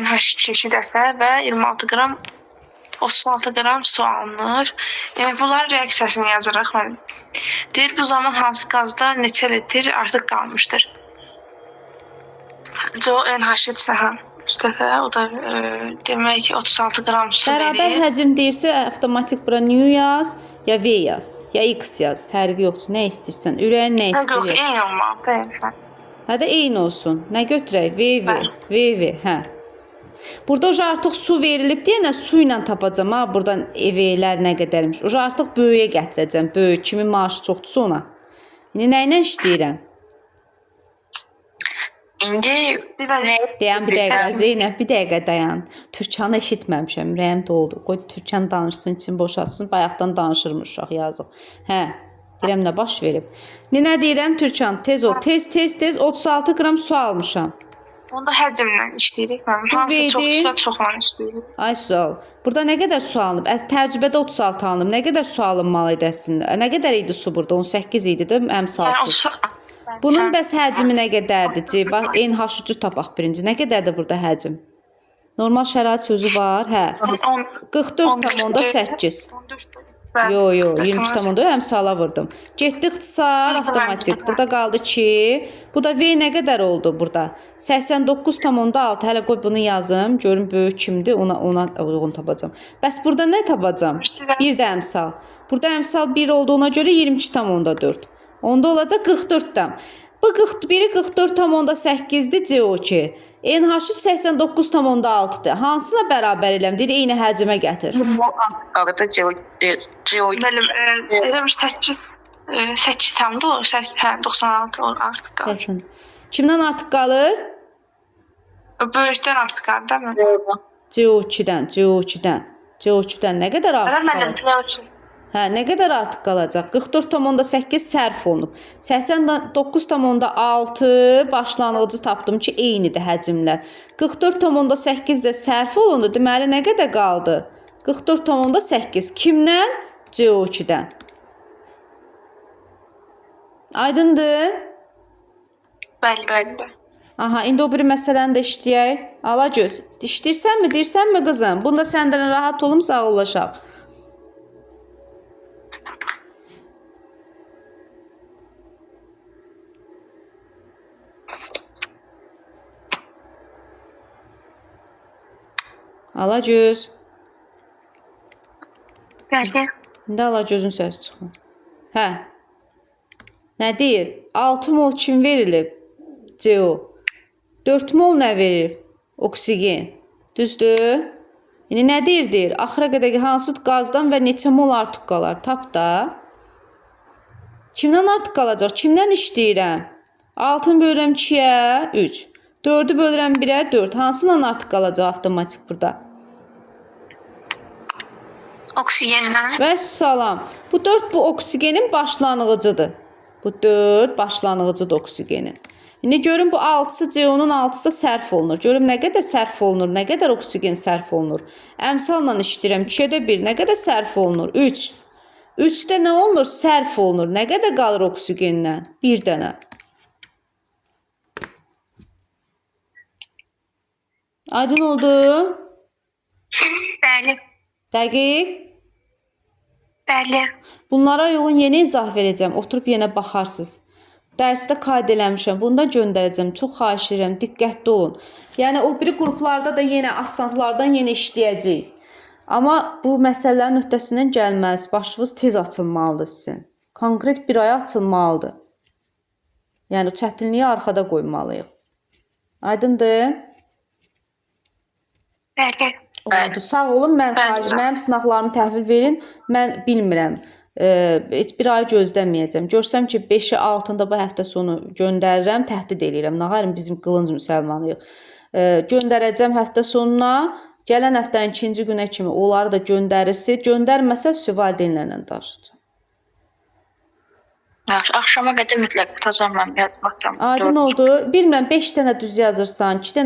[SPEAKER 4] NH2 2 dəfə və 26 qram 36 qram su alınır. Demək, bunların reaksiyasını yazırıq. Deyir, bu zaman hansı qazda neçə litr artıq qalmışdır? NH3 3 dəfə, o da demək ki 36 qram su
[SPEAKER 2] Bərabər
[SPEAKER 4] verir.
[SPEAKER 2] həcm deyirsə, avtomatik bura new yaz, ya V yaz, ya X yaz. Fərqi yoxdur. Nə istəyirsən. Ürəyin nə
[SPEAKER 4] Yox,
[SPEAKER 2] istəyir?
[SPEAKER 4] eyni olmalıdır.
[SPEAKER 2] Hə də eyni olsun. Nə götürək? VV, hə. Burada oja artıq su verilib deyənə su ilə tapacağam ha. Buradan EV-lər nə qədərmiş. Oja artıq böyüyə gətirəcəm. Böyük kimin maaşı çoxdursa ona. İndi nə ilə işləyirəm?
[SPEAKER 1] İndi
[SPEAKER 2] Deyən bir dəqiqə Zeynəb, bir dəqiqə dayan. Türkanı eşitməmişəm, ürəyim doldu. Qoy Türkan danışsın, için boşaltsın. Bayaqdan danışırmış uşaq, yazıq. Hə, deyirəm nə baş verib. Nə deyirəm Türkan, tez ol. Tez 36 qram su almışam.
[SPEAKER 4] Onda həcmlə işləyirik. Hansı çoxsa çoxla işləyirik.
[SPEAKER 2] Ay sual. Burada nə qədər su alınıb? Təcrübədə 36 alınıb. Nə qədər su alınmalı idi əslində? Nə qədər idi su burada? 18 idi də əmsalsız. Bunun bəs həcmi nə qədərdir? Bax, NH3 tapaq birinci. Nə qədərdir burada həcm? Normal şərait sözü var, hə. 44,8. Yo, 23,4 əmsala vurdum. Getdi ixtisar avtomatik. Burada qaldı ki, bu da V nə qədər oldu burada? 89,6. Hələ qoy bunu yazım. Görüm böyük kimdir, ona uyğun tapacağam. Bəs burada nə tapacağam? Bir də əmsal. Burada əmsal 1 olduğuna görə 22,4. Onda olacaq 44'dən. Bu 41'i 44,8'dir CO2. NH3 89,6'dır. Hansına bərabər eləm? Deyir, eyni həcmə gətir.
[SPEAKER 1] qaldı CO2.
[SPEAKER 4] Bəli, elə bir 8 tamdı o. 96 artıq qalır.
[SPEAKER 2] 80. Kimdən artıq qalır?
[SPEAKER 4] Böyükdən artıq qalır, değil mi?
[SPEAKER 2] CO2'dən nə qədər artıq
[SPEAKER 4] Mənim
[SPEAKER 2] qalır? Hə, nə qədər artıq qalacaq? 44,8 sərf olunub. 89,6 başlanğıcı tapdım ki, eynidir həcmlər. 44,8 də sərf olundu. Deməli, nə qədər qaldı? 44,8 kimdən? CO2'dən. Aydındır?
[SPEAKER 4] Bəli.
[SPEAKER 2] Aha, indi o bir məsələni də işləyək. Alagöz, işləyirsənmi, deyirsənmi qızım? Bunda səndən rahat olum, sağ olaşaq. Alagöz.
[SPEAKER 3] Bəli.
[SPEAKER 2] İndi Alagözün səsi çıxmır. Hə. Nə deyir? 6 mol kim verilib? CO. 4 mol nə verir? Oksigen. Düzdür? İndi nə deyir? Axıra qədər hansı qazdan və neçə mol artıq qalar? Tap da. Kimdən artıq qalacaq? Kimdən işləyirəm? 6-nı bölürəm 2-yə 3. 4'ü bölürəm 1'ə 4. Hansından artıq qalacaq avtomatik burada?
[SPEAKER 3] Oksigenlə.
[SPEAKER 2] Vəssalam. Bu 4 bu oksigenin başlanğıcıdır. Bu 4 başlanğıcıdır oksigenin. İndi görün bu 6'sı CO-nun 6'sı sərf olunur. Görün nə qədər sərf olunur, nə qədər oksigen sərf olunur. Əmsalla işləyirəm. 2'də 1 nə qədər sərf olunur? 3. 3'də nə olunur? Sərf olunur. Nə qədər qalır oksigendən? 1 dənə. Aydın oldu?
[SPEAKER 3] Bəli.
[SPEAKER 2] Dəqiq.
[SPEAKER 3] Bəli.
[SPEAKER 2] Bunlara uyğun yeni izah verəcəm. Oturub yenə baxarsınız. Dərsdə qayd eləmişəm. Bunu da göndərəcəm. Çox xahiş edirəm. Diqqətli olun. Yəni o biri qruplarda da yenə asantlardan yenə işləyəcəyik. Amma bu məsələlərin öhdəsindən gəlməz. Başınız tez açılmalıdır sizin. Konkret bir aya açılmalıdır. Yəni çətinliyi arxada qoymalıyıq. Aydındır?
[SPEAKER 3] Bəli.
[SPEAKER 2] Oldu. Sağ olun. Mənim sınaqlarımı təhvil verin. Mən bilmirəm. Heç bir ay gözləməyəcəm. Görsəm ki 5-i 6-da bu həftə sonu göndərirəm, təhdid eləyirəm. Nağarım bizim qılınc müsəlmanıyıq. Göndərəcəm həftə sonuna. Gələn həftənin 2-ci günə kimi onları da göndərirsiz. Göndərməsə valideynlərlə danışacağam.
[SPEAKER 1] Yaxşı, axşama qədər mütləq atacağam mən yazmaqdan.
[SPEAKER 2] Aydın oldu. Bilmirəm 5 dənə düz yazırsan, 2 dənə